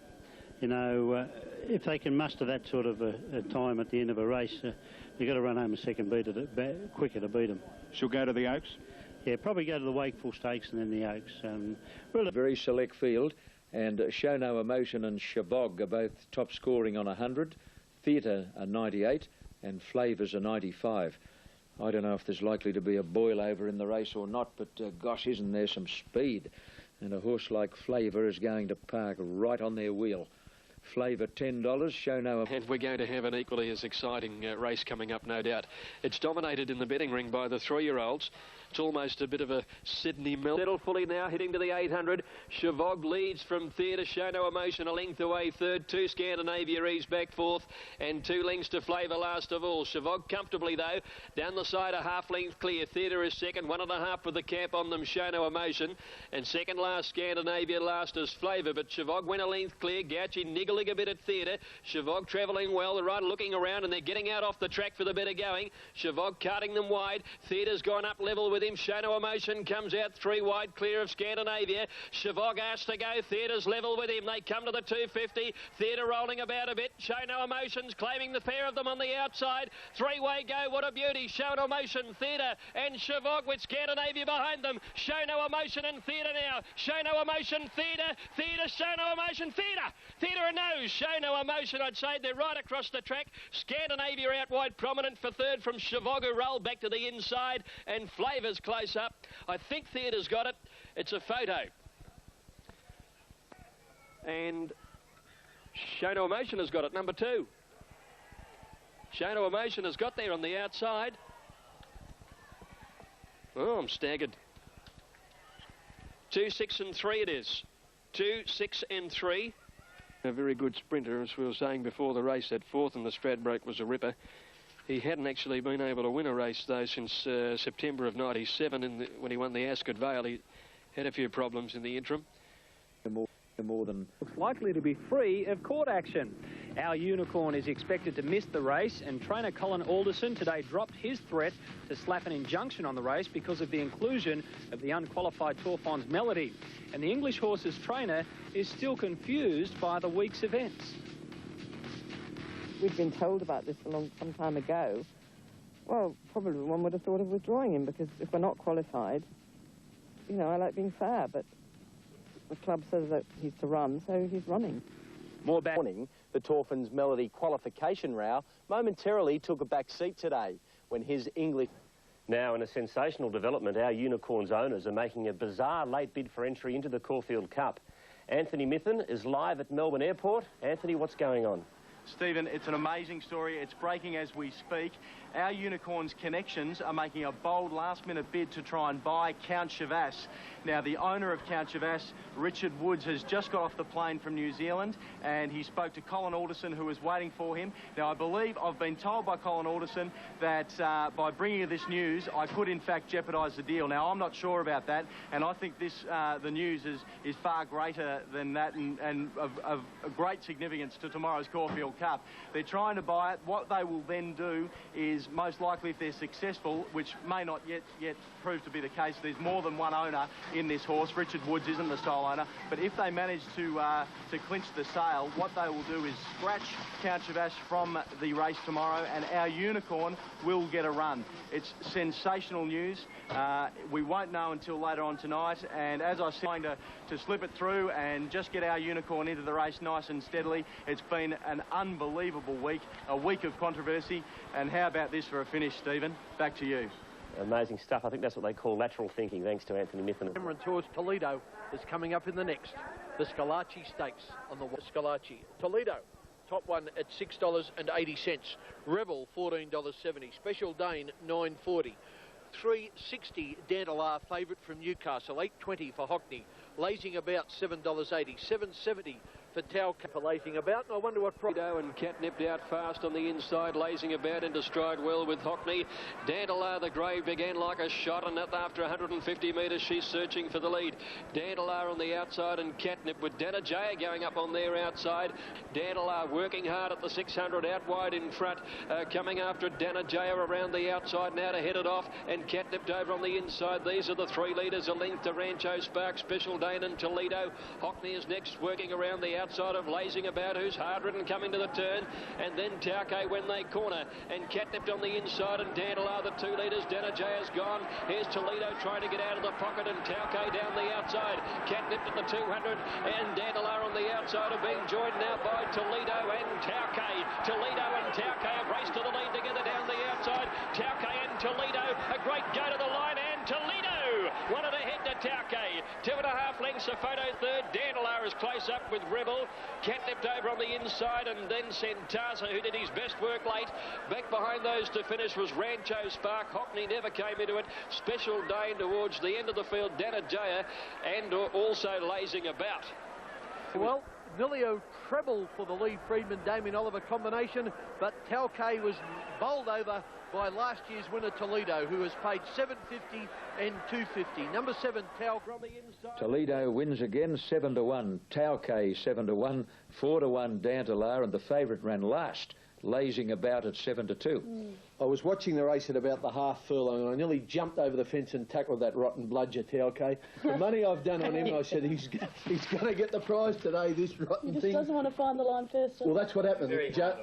you know, if they can muster that sort of a time at the end of a race, you've got to run home a second beater quicker to beat them.
She'll go to the Oaks?
Yeah, probably go to the Wakeful Stakes and then the Oaks.
Well, a very select field, and Show No Emotion and Shabog are both top scoring on 100. Theatre a 98 and Flavours a 95. I don't know if there's likely to be a boil over in the race or not, but gosh, isn't there some speed? And a horse like Flavour is going to park right on their wheel. Flavour $10, Show No.
And we're going to have an equally as exciting race coming up, no doubt. It's dominated in the betting ring by the 3-year-olds. It's almost a bit of a Sydney mill. Settle fully now, heading to the 800. Chavog leads from Theatre, Show No Emotion a length away third. 2 Scandinavia Ease back fourth, and 2 lengths to Flavour last of all. Chavog comfortably though, down the side a half length clear. Theatre is second, 1.5 with the cap on them, Show No Emotion, and second last Scandinavia last is Flavour, but Chavog went a length clear. Gouchy niggling a bit at Theatre. Chavog travelling well, the rider looking around, and they're getting out off the track for the better going. Chavog carting them wide. Theatre's gone up level with him. Show No Emotion comes out 3 wide clear of Scandinavia. Chavog has to go. Theatre's level with him. They come to the 250. Theatre rolling about a bit. Show No Emotion's claiming the pair of them on the outside. 3-way go. What a beauty. Show No Emotion, Theatre and Chavog with Scandinavia behind them. Show No Emotion and Theatre now. Show No Emotion, Theatre. Theatre, Show No Emotion, Theatre. Theatre and no. Show No Emotion, I'd say. They're right across the track. Scandinavia out wide prominent for third from Chavog, who rolled back to the inside, and Flavour's close up. I think Theatre's got it. It's a photo. And Show No Emotion has got it, number 2. Show No Emotion has got there on the outside. Oh, I'm staggered. 2, 6 and 3 it is. 2, 6 and 3. A very good sprinter, as we were saying before the race. That fourth in the Stradbroke was a ripper. He hadn't actually been able to win a race, though, since September of '97 when he won the Ascot Vale. He had a few problems in the interim.
More than
looks likely to be free of court action. Our Unicorn is expected to miss the race, and trainer Colin Alderson today dropped his threat to slap an injunction on the race because of the inclusion of the unqualified Torfons Melody. And the English horse's trainer is still confused by the week's events.
We'd been told about this some time ago. Well, probably one would have thought of withdrawing him, because if we're not qualified, you know, I like being fair, but the club says that he's to run, so he's running.
More back morning, the Torfons Melody qualification row momentarily took a back seat today when his English...
Now, in a sensational development, our Unicorns owners are making a bizarre late bid for entry into the Caulfield Cup. Anthony Mithen is live at Melbourne Airport. Anthony, what's going on?
Stephen, it's an amazing story. It's breaking as we speak. Our Unicorns Connections are making a bold last-minute bid to try and buy Count Chavas. Now, the owner of Count Chavas, Richard Woods, has just got off the plane from New Zealand, and he spoke to Colin Alderson, who was waiting for him. Now, I believe I've been told by Colin Alderson that by bringing you this news, I could, in fact, jeopardise the deal. Now, I'm not sure about that, and I think this the news is far greater than that and of great significance to tomorrow's Caulfield Cup. They're trying to buy it. What they will then do is, most likely, if they're successful, which may not yet prove to be the case, there's more than one owner in this horse. Richard Woods isn't the sole owner, but if they manage to clinch the sale, what they will do is scratch Count Chavas from the race tomorrow, and our Unicorn will get a run. It's sensational news. We won't know until later on tonight, and as I said, trying to slip it through and just get our Unicorn into the race nice and steadily. It's been an unbelievable week, a week of controversy, and how about this for a finish, Stephen? Back to you.
Amazing stuff. I think that's what they call lateral thinking, thanks to Anthony Mithen.
Cameron towards Toledo is coming up in the next. The Scalacci Stakes on the Scalacci. Toledo, top one at $6.80. Rebel, $14.70. Special Dane, $9.40. 3.60 Dandelar, favourite from Newcastle. 8.20 for Hockney. Lazing about $7.80. 7.70 for Tauca, lazing about, and I wonder what price.
And Catnipped out fast on the inside, lazing about into stride well with Hockney. Dandelar, the grey, began like a shot, and after 150 metres, she's searching for the lead. Dandelar on the outside, and Catnip with Danajaya going up on their outside. Dandelar working hard at the 600, out wide in front, coming after Danajaya around the outside now to head it off, and Catnipped over on the inside. These are the 3 leaders, a length to Rancho Spark, Special Dane and Toledo. Hockney is next, working around the outside of Lazing About, who's hard-ridden coming to the turn, and then Tauke when they corner, and Catnipped on the inside, and Dandelar, the 2 leaders. Danajaya's gone. Here's Toledo trying to get out of the pocket, and Tauke down the outside. Catnipped at the 200, and Dandelar on the outside are being joined now by Toledo and Tauke. Toledo and Tauke have raced to the lead together down the outside. Tauke and Toledo, a great go to the line, and Toledo wanted to head to Tauke. 2.5 lengths Safoto third. Dandelion is close up with Rebel. Catnipped over on the inside, and then Sentaza, who did his best work late. Back behind those to finish was Rancho Spark. Hockney never came into it. Special Dane towards the end of the field. Danajaya, and also lazing about.
Well, nearly a treble for the Lee Friedman-Damien Oliver combination, but Tauke was bowled over by last year's winner Toledo, who has paid $7.50 and $2.50. Number 7, Tauke on the inside.
Toledo wins again, 7-1. Tauke 7-1, 4-1 Dantelar, and the favourite ran last, lazing about at 7-2.
I was watching the race at about the half furlong, and I nearly jumped over the fence and tackled that rotten bludger, Tauke. The money I've done on him, I said, he's going to get the prize today, this rotten
He just
thing.
doesn't want to find the line first.
Well, that's what happened.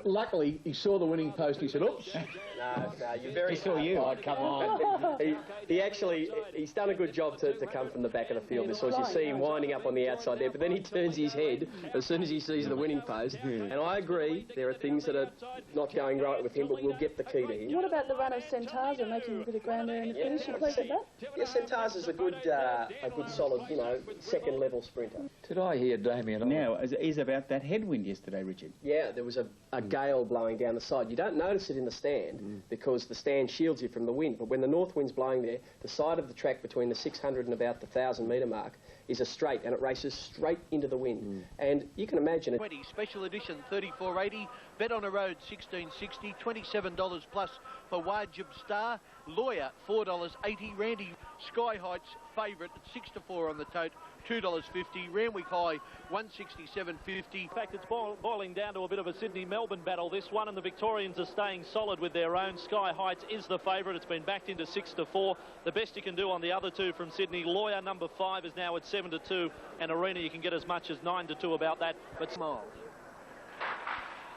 Luckily, he saw the winning post. He said, oops.
No, you're very...
He saw you.
Oh, come on. He's done a good job to come from the back of the field. This horse, you see him winding up on the outside there, but then he turns his head as soon as he sees the winning post. And I agree, there are things that are not going right with him, but we'll get the key to him.
What about the run of Sentaza, making a bit of ground there in the finish? You pleased with that?
Yeah, Sentaza's a good solid, second level sprinter.
Did I hear Damien?
Now, is about that headwind yesterday, Richard?
Yeah, there was a gale blowing down the side. You don't notice it in the stand because the stand shields you from the wind, but when the north wind's blowing there, the side of the track between the 600 and about the 1,000 metre mark is a straight, and it races straight into the wind. And you can imagine it.
20, special edition, $34.80. Bet on a road, $16.60. $27 plus for Wajib Star. Lawyer, $4.80. Randy Sky Heights favourite at 6-4 on the tote, $2.50. Randwick High, $167.50.
In fact, it's boiling down to a bit of a Sydney-Melbourne battle, this one, and the Victorians are staying solid with their own. Sky Heights is the favourite. It's been backed into 6-4. The best you can do on the other two from Sydney. Lawyer, number 5, is now at 7-2, and Arena, you can get as much as 9-2 about that, but small.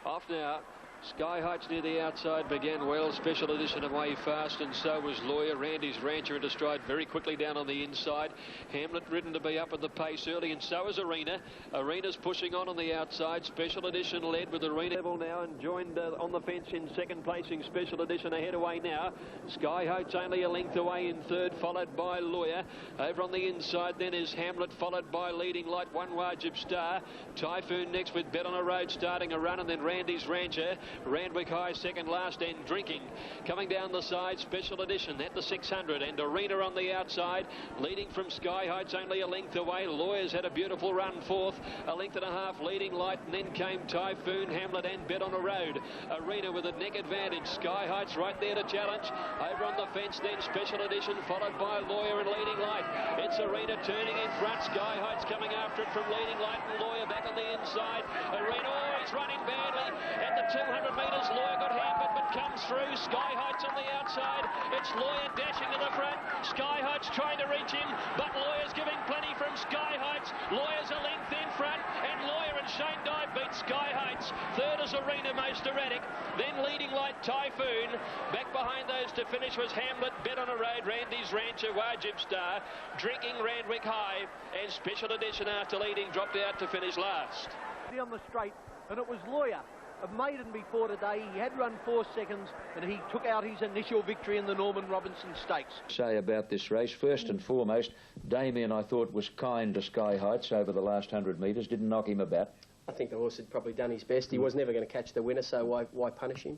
Off now. Sky Heights near the outside began well. Special edition away fast, and so was Lawyer. Randy's Rancher into stride very quickly down on the inside. Hamlet ridden to be up at the pace early, and so is Arena. Arena's pushing on the outside. Special edition led with Arena level now and joined on the fence in second placing. Special edition ahead away now. Sky Heights only a length away in third, followed by Lawyer. Over on the inside then is Hamlet, followed by Leading Light, One Wajib Star. Typhoon next with Bet on a Road starting a run, and then Randy's Rancher. Randwick High second last, and Drinking coming down the side. Special edition at the 600, and Arena on the outside, leading from Sky Heights only a length away. Lawyers had a beautiful run fourth, a length and a half. Leading Light, and then came Typhoon, Hamlet, and Bet on a Road. Arena with a neck advantage. Sky Heights right there to challenge. Over on the fence then Special edition, followed by Lawyer and Leading Light. It's Arena turning in front. Sky Heights coming after it from Leading Light, and Lawyer back on the inside. Arena, he's running badly at the 200 metres. Lawyer got hampered but comes through. Sky Heights on the outside. It's Lawyer dashing to the front. Sky Heights trying to reach him, but Lawyer's giving plenty from Sky Heights. Lawyer's a length in front, and Lawyer and Shane Dye beat Sky Heights. Third is Arena, most erratic. Then Leading Light, Typhoon. Back behind those to finish was Hamlet, Bet on a Road, Randy's Rancher, Wajib Star, Drinking, Randwick High, and Special Edition after leading dropped out to finish last.
On the straight, and it was Lawyer. A maiden before today, he had run 4 seconds, and he took out his initial victory in the Norman Robinson Stakes.
Say about this race, first and foremost, Damien, I thought, was kind to Sky Heights over the last 100 metres, didn't knock him about.
I think the horse had probably done his best. He was never going to catch the winner, so why punish him?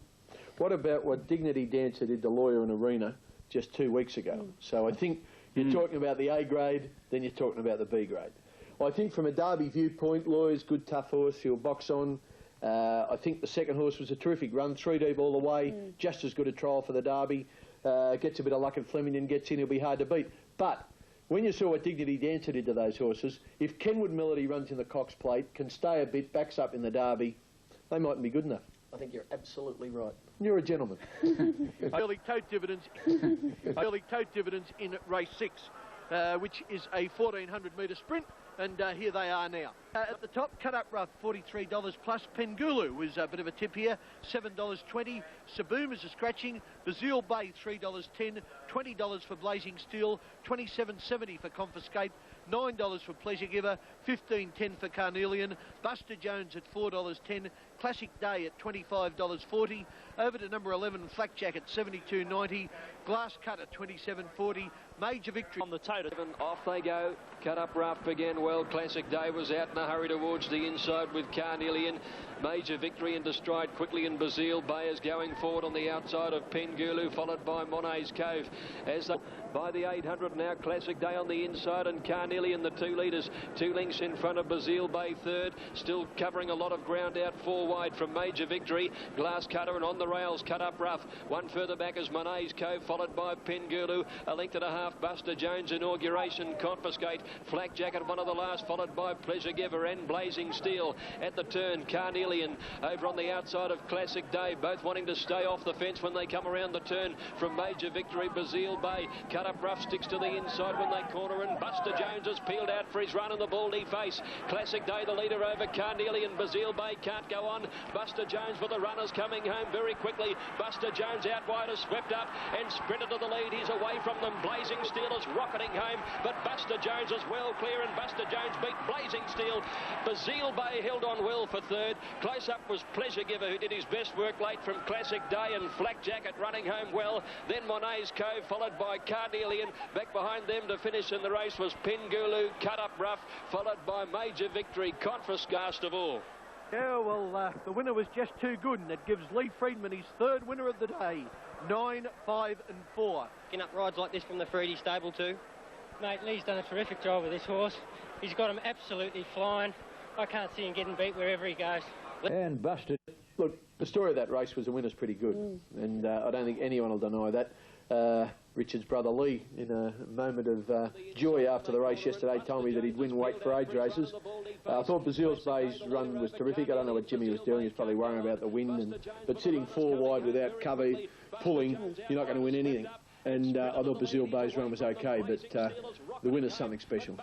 What about what Dignity Dancer did to Lawyer and Arena just 2 weeks ago? So I think you're talking about the A grade, then you're talking about the B grade. I think from a Derby viewpoint, Lawyer's good, tough horse, he'll box on. I think the second horse was a terrific run, 3 deep all the way, just as good a trial for the Derby. Gets a bit of luck at Flemington, gets in, he'll be hard to beat. But when you saw what Dignity Dancer did to those horses, if Kenwood Melody runs in the Cox Plate, can stay a bit, backs up in the Derby, they mightn't be good enough.
I think you're absolutely right.
You're a gentleman.
Early tote dividends in race 6, which is a 1,400 metre sprint. And here they are now. At the top, cut up rough, $43 plus. Pengulu was a bit of a tip here, $7.20. Saboom is a scratching. Bazil Bay, $3.10. $20 for Blazing Steel, $27.70 for Confiscate, $9 for Pleasure Giver, $15.10 for Carnelian, Buster Jones at $4.10, Classic Day at $25.40, over to number 11 Flakjack at $72.90, Glass Cut at $27.40, Major Victory
on the total. Off they go. Cut Up Rough began well. Classic Day was out in a hurry towards the inside with Carnelian. Major Victory into stride quickly, and Basile Bay is going forward on the outside of Pengulu, followed by Monet's Cove. As the, by the 800 now, Classic Day on the inside, and Carnelian the 2 leaders. 2 lengths in front of Basile Bay third, still covering a lot of ground out 4 wide from Major Victory. Glass Cutter, and on the rails Cut Up Rough. 1 further back is Monet's Cove, followed by Pengulu. A length and a half Buster Jones, Inauguration, Confiscate, Flak Jacket, one of the last, followed by Pleasure Giver and Blazing Steel. At the turn, Carnelian over on the outside of Classic Day, both wanting to stay off the fence when they come around the turn from Major Victory. Basile Bay, Cut Up Rough sticks to the inside when they corner, and Buster Jones has peeled out for his run in the Baldy Face. Classic Day the leader over Carnelian. Basile Bay can't go on. Buster Jones with the runners coming home very quickly. Buster Jones out wide has swept up and sprinted to the lead. He's away from them. Blazing Steel is rocketing home, but Buster Jones is well clear, and Buster Jones beat Blazing Steel. Basile Bay held on well for third. Close up was Pleasure Giver, who did his best work late from Classic Day, and Flak Jacket running home well. Then Monet's Cove, followed by Carnelian. Back behind them to finish in the race was Pengulu, Cut Up Rough, followed by Major Victory, Confiscast of all.
Yeah, well, the winner was just too good, and it gives Lee Friedman his 3rd winner of the day. 9, 5 and 4.
Picking up rides like this from the Freedy stable too. Mate, Lee's done a terrific job with this horse. He's got him absolutely flying. I can't see him getting beat wherever he goes.
And busted.
Look, the story of that race was the winner's pretty good, and I don't think anyone will deny that. Richard's brother Lee, in a moment of joy after the race yesterday, told me that he'd win weight for age races. I thought Basile Bay's run was terrific. I don't know what Jimmy was doing. He was probably worrying about the wind, but sitting 4 wide without cover, pulling, you're not going to win anything. And I thought Basile Bay's run was okay, but the winner's something special.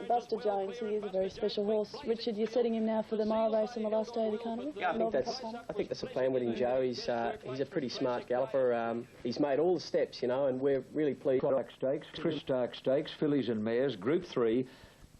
Buster Jones, he is a very special horse. Richard, you're setting him now for the mile race on the last day of the carnival?
Yeah, I think that's a plan with him, Joe. He's a pretty smart galloper. He's made all the steps, you know, and we're really pleased.
Stark Stakes, Chris Stark Stakes, Fillies and Mares, Group 3.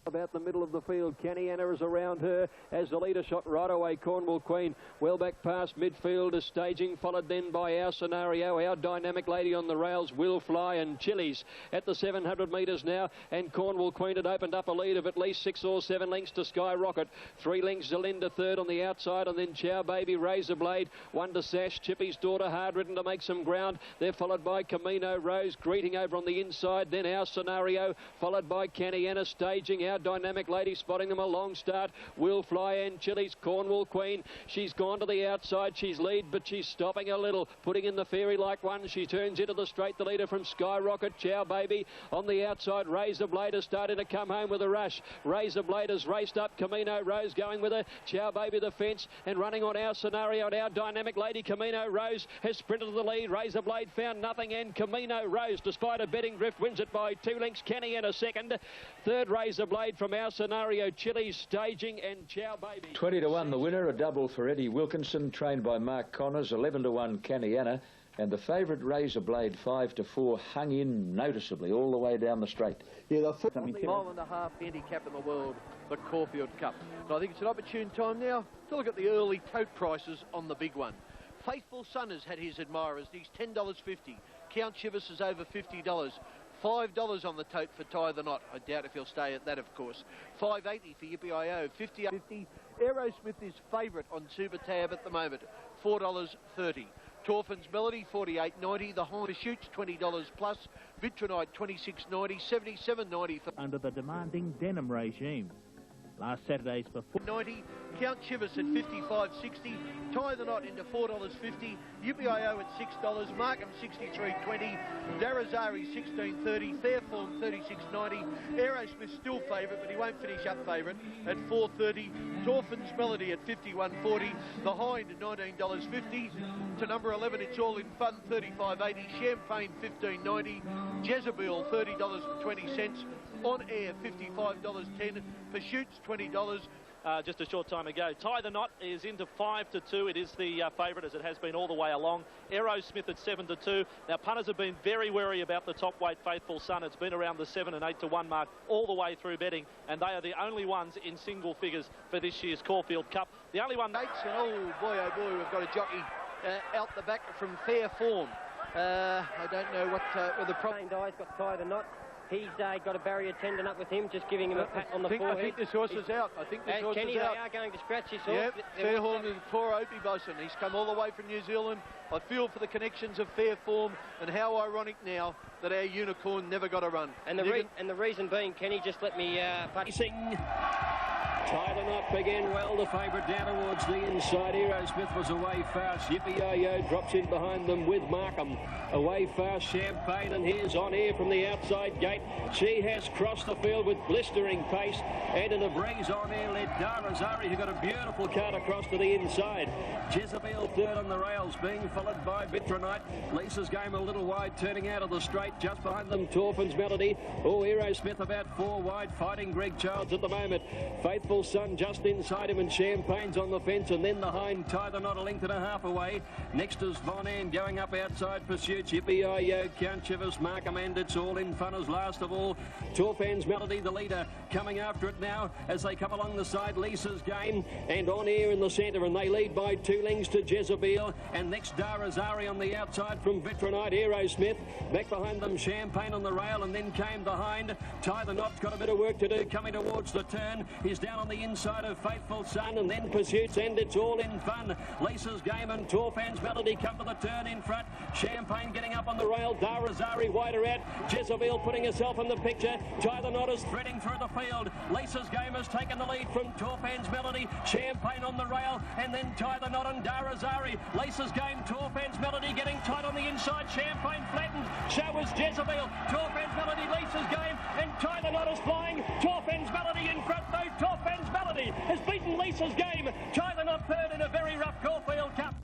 About the middle of the field, Kenny Anna is around her as the leader shot right away. Cornwall Queen well back past midfield is staging, followed then by Our Scenario. Our Dynamic Lady on the rails, Will Fly, and Chili's at the 700 metres now, and Cornwall Queen had opened up a lead of at least 6 or 7 lengths to Skyrocket. 3 lengths Zelinda third on the outside, and then Chow Baby, Razor Blade, 1 to Sash, Chippy's Daughter hard ridden to make some ground. They're followed by Camino Rose greeting over on the inside, then Our Scenario, followed by Kenny Anna staging. Our Dynamic Lady spotting them a long start. Will Fly and Chili's, Cornwall Queen. She's gone to the outside. She's lead, but she's stopping a little, putting in the fairy-like one. She turns into the straight. The leader from Skyrocket, Chow Baby. On the outside, Razor Blade is starting to come home with a rush. Razor Blade has raced up. Camino Rose going with her. Chow Baby the fence, and running on Our Scenario and Our Dynamic Lady. Camino Rose has sprinted to the lead. Razor Blade found nothing, and Camino Rose, despite a betting drift, wins it by 2 lengths. Kenny in a second. Third, Razor Blade from Our Scenario, Chili's staging, and Chow Baby.
20 to 1 the winner, a double for Eddie Wilkinson, trained by Mark Connors. 11 to 1 Kenny Anna, and the favourite Razor Blade 5 to 4 hung in noticeably all the way down the straight.
Yeah, the 1.5 handicap in the world, the Caulfield Cup. So I think it's an opportune time now to look at the early tote prices on the big one. Faithful Son has had his admirers. He's $10.50. Count Chivas is over $50. $5 on the tote for Tie the Knot. I doubt if he'll stay at that, of course. $5.80 for Yippee-I-O. $50. Aerosmith is favourite on Super Tab at the moment. $4.30. Torfin's Melody, $48.90. The High Shoots, $20 plus. Vitronite, $26.90. $77.90 for...
Under the demanding denim regime. Last Saturday's before...
$90. Count Chivas at $55.60. Tie the Knot into $4.50. Yippee-I-O at $6. Markham $63.20. Darazari $16.30. Fairform $36.90. Aerosmith still favourite, but he won't finish up favourite at $4.30. Torfin's Melody at $51.40. The Hind at $19.50. To number 11, It's All in Fun, $35.80. Champagne $15.90. Jezebel $30.20. On Air $55.10. Pursuits $20.
just a short time ago. Tie the Knot is into 5-2. It is the favourite, as it has been all the way along. Aerosmith at 7-2. Now, punters have been very wary about the top weight Faithful Son. It's been around the 7 and 8-1 mark all the way through betting, and they are the only ones in single figures for this year's Caulfield Cup. The only one...
Oh, boy, we've got a jockey out the back from Fair Form. I don't know what the problem...
Guy's got Tie the Knot. He's got a barrier tendon up with him, just giving him a pat on the forehead.
I think this horse is out. I think this horse
Kenny,
is out.
They are going to scratch his horse.
Yep, Fairhorn is poor Opie Bosun. He's come all the way from New Zealand. I feel for the connections of Fair Form, and how ironic now that our Unicorn never got a run.
And the reason being, Kenny, just let me...
Tie the Knot again, well, the favourite down towards the inside. Aerosmith was away fast. Yippee-Yo-Yo drops in behind them with Markham. Away fast, Champagne, and here's On Air from the outside gate. She has crossed the field with blistering pace, and in a breeze, On Air led Darazari, who got a beautiful cut across to the inside. Jezebel third on the rails, being followed by Vitronite. Lisa's Game a little wide, turning out of the straight. Just behind them, Torfin's Melody. Oh, Aerosmith about 4 wide, fighting Greg Childs at the moment. Faithful Son just inside him, and Champagne's on the fence, and then the hind Tie the Knot a length and a half away. Next is Von Ann going up outside pursuits. Yippee-Yo-Yo, Count Chivas, Markham, and It's All in Fun as last of all. Torfan's Melody, the leader, coming after it now as they come along the side. Lisa's Game and On Air in the centre, and they lead by 2 lengths to Jezebel, and next Darazari on the outside from Vitronite. Aerosmith back behind them, Champagne on the rail, and then came the hind. Tie the Knot's got a bit of work to do coming towards the turn. He's down on the inside of Faithful Son, and then Pursuits, and It's All in Fun. Lisa's Game and Torfan's Melody come to the turn in front. Champagne getting up on the rail. Darazari wider out. Jezebel putting herself in the picture. Tie the Knot is threading through the field. Lisa's Game has taken the lead from Torfan's Melody. Champagne on the rail, and then Tie the Knot and Darazari. Lisa's Game, Torfan's Melody getting tight on the inside. Champagne flattened. So is Jezebel. Torfan's Melody, Lisa's Game, and Tie the Knot is flying. Torfan's Melody in front though. Torfan's Melody has beaten Lisa's Game. Tie the Knot third in a very rough Caulfield Cup.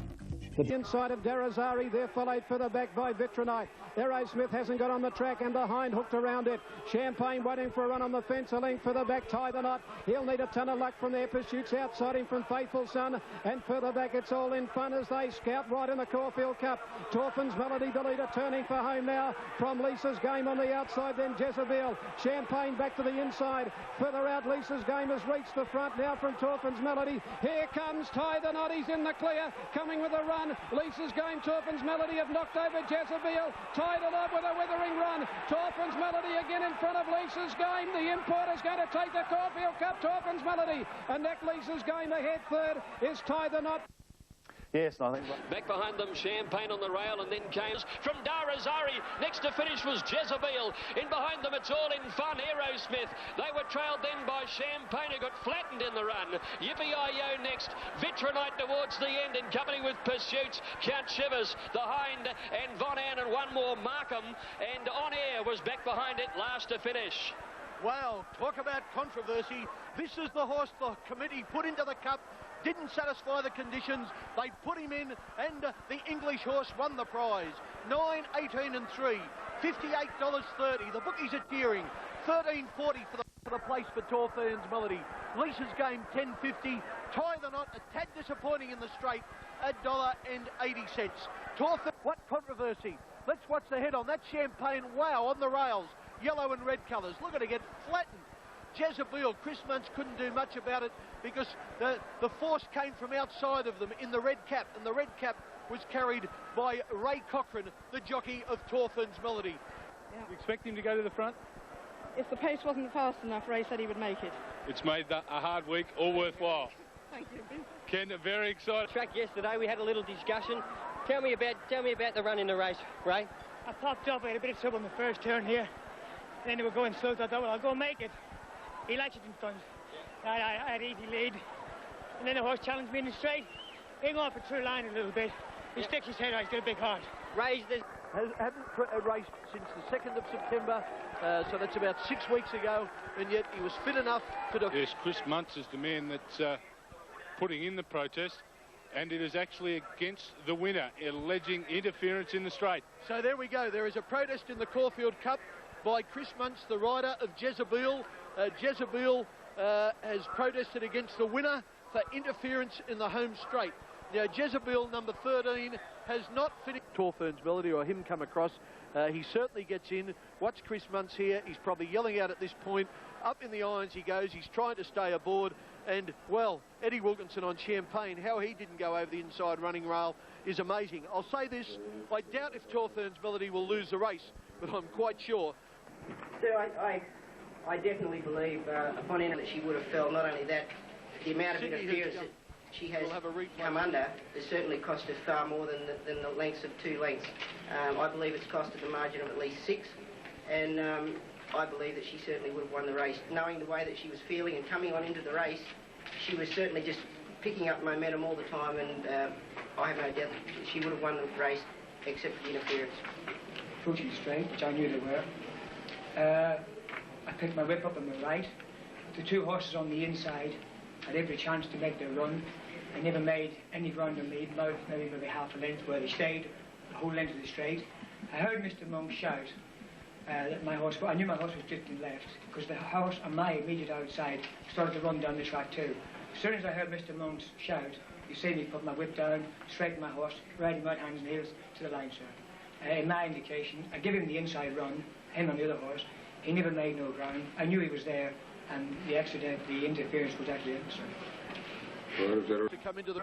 The inside of Darazari, they're followed further back by Vitronite. Aerosmith hasn't got on the track, and the hind hooked around it. Champagne waiting for a run on the fence, a length further back. Tie the Knot. He'll need a ton of luck from their pursuits outside him from Faithful Son, and further back It's All in Fun as they scout right in the Caulfield Cup. Torfin's Melody, the leader, turning for home now from Lisa's Game on the outside, then Jezebel. Champagne back to the inside. Further out, Lisa's Game has reached the front now from Torfin's Melody. Here comes Tie the Knot. He's in the clear, coming with a run. Lisa's Game, Torfin's Melody have knocked over Jezebel. Tie the Knot with a withering run. Torfin's Melody again in front of Lisa's Game. The importer's going to take the Caulfield Cup. Torfin's Melody. And that Lisa's Game ahead third is Tie the Knot.
Yes, I think... Back behind them, Champagne on the rail, and then came from Darazari. Next to finish was Jezebel. In behind them, It's All in Fun, Aerosmith. They were trailed then by Champagne, who got flattened in the run. Yippee-Yo-Yo next. Vitronite towards the end, in company with Pursuits, Count Chivas, the hind, and Von Ann, and one more, Markham. And On Air was back behind it, last to finish.
Wow, talk about controversy. This is the horse the committee put into the Cup. Didn't satisfy the conditions. They put him in, and the English horse won the prize. 9, 18 and 3, $58.30. The bookies are cheering. $13.40 for the place for Torfan's Melody. Lisa's Game, $10.50. Tie the Knot, a tad disappointing in the straight, $1.80. Torfan, what controversy. Let's watch the head on. That Champagne, wow, on the rails. Yellow and red colours. Look at it get flattened. Jezebel, Chris Muntz couldn't do much about it because the force came from outside of them in the red cap, and the red cap was carried by Ray Cochran, the jockey of Torfan's Melody.
Yeah. You expect him to go to the front?
If the pace wasn't fast enough, Ray said he would make it.
It's made a hard week all worthwhile.
Thank you, Ben.
Ken, very excited.
Track yesterday, we had a little discussion. Tell me about the run in the race, Ray.
I popped up. I had a bit of trouble in the first turn here. Then they were going slow, so I thought, well, I'll go make it. He likes it in front. I had easy lead. And then the horse challenged me in the straight. He went off a true line a little bit. He sticks his head out. He's got a big heart.
Ray's
hadn't raced since the 2nd of September, so that's about 6 weeks ago, and yet he was fit enough to...
Yes, Chris Muntz is the man that's putting in the protest, and it is actually against the winner, alleging interference in the straight.
So there we go. There is a protest in the Caulfield Cup by Chris Muntz, the rider of Jezebel. Jezebel has protested against the winner for interference in the home straight. Now, Jezebel, number 13, has not finished. Torfern's Melody or him come across. He certainly gets in. Watch Chris Muntz here. He's probably yelling out at this point. Up in the irons he goes. He's trying to stay aboard. And, well, Eddie Wilkinson on Champagne, how he didn't go over the inside running rail is amazing. I'll say this, I doubt if Torfern's Melody will lose the race, but I'm quite sure.
Sir, I definitely believe upon entry that she would have fell. Not only that, the amount of interference that she has come under has certainly cost her far more than the lengths of 2 lengths. I believe it's costed the margin of at least 6, and I believe that she certainly would have won the race. Knowing the way that she was feeling and coming on into the race, she was certainly just picking up momentum all the time, and I have no doubt that she would have won the race except for the interference.
Approaching straight, which I knew they were. I picked my whip up on the right. The 2 horses on the inside had every chance to make their run. I never made any ground on lead, maybe half a length where they stayed, the whole length of the straight. I heard Mr. Monk shout that my horse, I knew my horse was drifting left, because the horse on my immediate outside started to run down the track too. As soon as I heard Mr. Monk's shout, you see me put my whip down, straighten my horse, riding right hands and heels to the line, sir. In my indication, I give him the inside run, him on the other horse. He never made no ground. I knew he was there, and the accident, the interference was actually it, sir.
To come into the...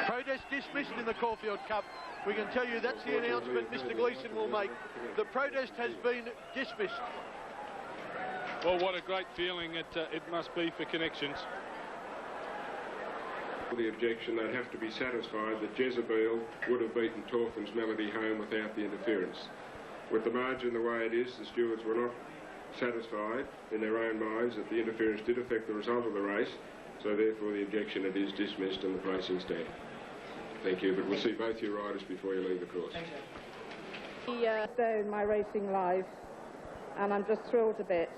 Protest dismissed in the Caulfield Cup. We can tell you that's the announcement Mr. Gleeson will make. The protest has been dismissed.
Well, what a great feeling it must be for Connections.
For the objection, they'd have to be satisfied that Jezebel would have beaten Torfern's Melody home without the interference. With the margin the way it is, the stewards were not satisfied in their own minds that the interference did affect the result of the race, so therefore the objection it is dismissed and the placing stand. Thank you, but we'll see both your riders before you leave the course.
Day in my racing life, and I'm just thrilled a bit.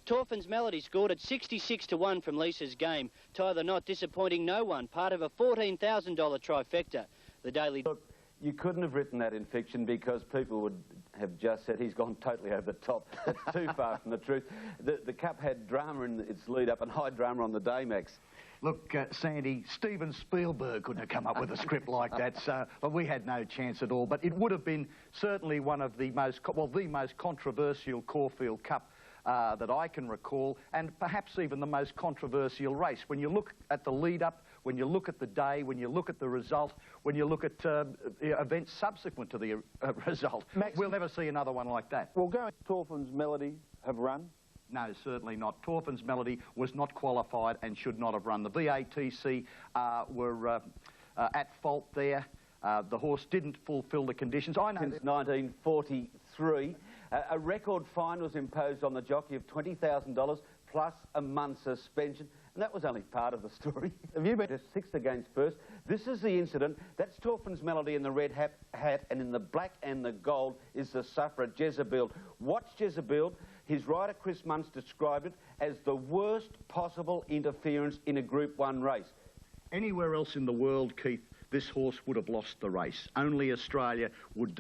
Torfern's Melody scored at 66 to 1 from Lisa's game. Tie the knot, disappointing no one, part of a $14,000 trifecta. The Daily...
Look, you couldn't have written that in fiction because people would have just said he's gone totally over the top. That's too far from the truth. The Cup had drama in its lead-up and high drama on the day, Max.
Look, Sandy, Steven Spielberg couldn't have come up with a script like that, so well, we had no chance at all. But it would have been certainly one of the most, well, the most controversial Caulfield Cup that I can recall, and perhaps even the most controversial race. When you look at the lead-up, when you look at the day, when you look at the result, when you look at events subsequent to the result, Max, we'll never see another one like that.
Will going Torfern's Melody have run?
No, certainly not. Torfern's Melody was not qualified and should not have run. The VATC were at fault there. The horse didn't fulfil the conditions. I know
since 1943. A record fine was imposed on the jockey of $20,000 plus a month's suspension, and that was only part of the story. Have you been to 6th against 1st? This is the incident. That's Torfern's Melody in the red hat, and in the black and the gold is the sufferer, Jezebel. Watch Jezebel. His rider, Chris Muntz, described it as the worst possible interference in a Group 1 race.
Anywhere else in the world, Keith, this horse would have lost the race. Only Australia would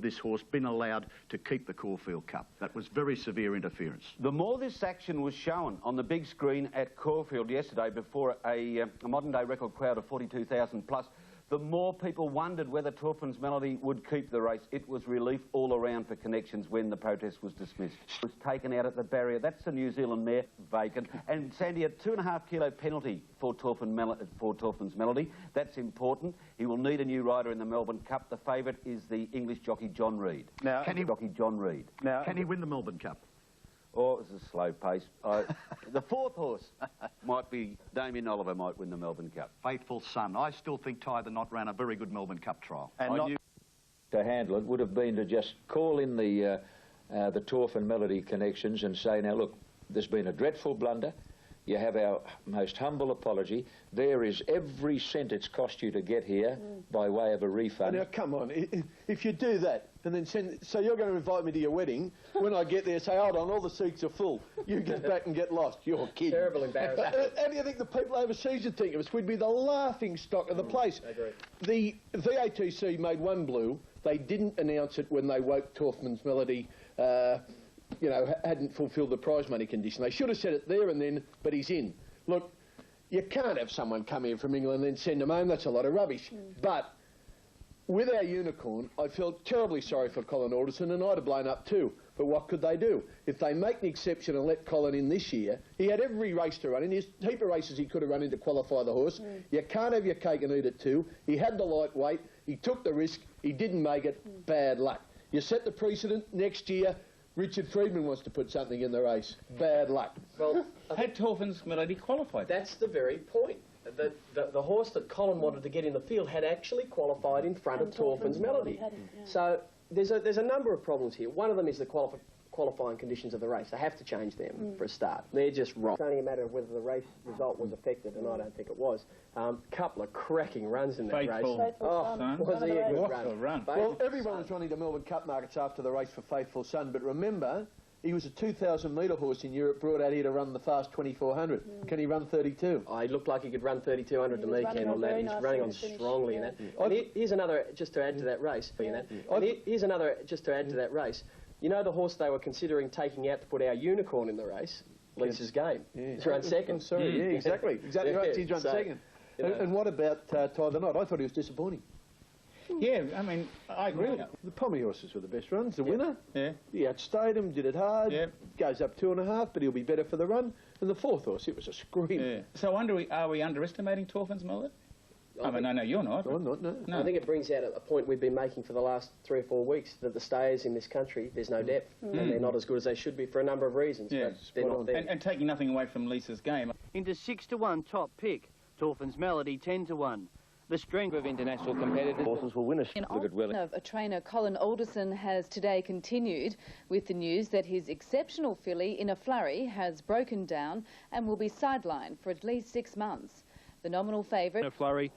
this horse been allowed to keep the Caulfield Cup. That was very severe interference.
The more this action was shown on the big screen at Caulfield yesterday before a modern-day record crowd of 42,000 plus, the more people wondered whether Torfern's Melody would keep the race. It was relief all around for Connections when the protest was dismissed. It was taken out at the barrier. That's the New Zealand mare, vacant. And Sandy, a 2.5 kilo penalty for Torfern's Melody. That's important. He will need a new rider in the Melbourne Cup. The favourite is the English jockey John Reid.
Now, can he win the Melbourne Cup?
Oh, it was a slow pace. The 4th horse might be Damien Oliver might win the Melbourne Cup.
Faithful Son. I still think Tie the Knot ran a very good Melbourne Cup trial.
And not to handle it would have been to just call in the Torfern Melody Connections and say, now look, there's been a dreadful blunder. You have our most humble apology. There is every cent it's cost you to get here by way of a refund.
Now, come on. If you do that and then so you're going to invite me to your wedding, when I get there, say, hold on, all the seats are full. You get back and get lost. You're kidding.
Terrible embarrassment.
How do you think the people overseas would think of us? We'd be the laughing stock of the place.
I agree.
The VATC made one blue. They didn't announce it when they woke Torfern's Melody
you know, hadn't fulfilled the prize money condition. They should have said it there and then, but he's in. Look, you can't have someone come here from England and then send them home. That's a lot of rubbish. But with our unicorn, I felt terribly sorry for Colin Alderson, and I'd have blown up too. But what could they do? If they make the exception and let Colin in this year, he had every race to run in. There's a heap of races he could have run in to qualify the horse. You can't have your cake and eat it too. He had the lightweight. He took the risk. He didn't make it. Bad luck. You set the precedent. Next year, Richard Friedman wants to put something in the race. Bad luck.
Well,
had Torfin's Melody qualified?
That's the very point. The horse that Colin wanted to get in the field had actually qualified in front of Torfin's Melody. So there's a number of problems here. One of them is the qualifying conditions of the race. They have to change them for a start. They're just wrong. It's only a matter of whether the race result was affected, and I don't think it was. Couple of cracking runs in that race. Was he a good run? Well, everyone was running to Melbourne Cup markets after the race for Faithful Son, but remember, he was a 2,000 metre horse in Europe, brought out here to run the fast 2400. Can he run 32? He looked like he could run 3200 to me, Ken, on that. He's running on strongly in that. And here's another, just to add to that race. Here's another, just to add to that race. You know the horse they were considering taking out to put our unicorn in the race? Lisa's Game. He's run second.
Sorry, yeah, exactly right. He's run second. You know. And what about Tie the Knot? I thought he was disappointing.
Yeah, I mean, I agree.
The Pommy horses were the best runs. The winner,
yeah,
he outstayed him, did it hard. Yeah. Goes up 2.5, but he'll be better for the run. And the fourth horse, it was a scream.
Yeah. So are we underestimating Torfin's Melody? I mean, no, you're not.
I'm not, no.
I think it brings out a point we've been making for the last 3 or 4 weeks, that the stayers in this country, there's no depth, and they're not as good as they should be for a number of reasons.
Yeah,
but they're not there.
And taking nothing away from Lisa's Game.
Into 6-1 top pick, Torfin's Melody 10-1. The strength of international competitors.
Horses will win
In honour of a trainer, Colin Alderson has today continued with the news that his exceptional filly in a flurry has broken down and will be sidelined for at least 6 months. The nominal favourite.
In a flurry,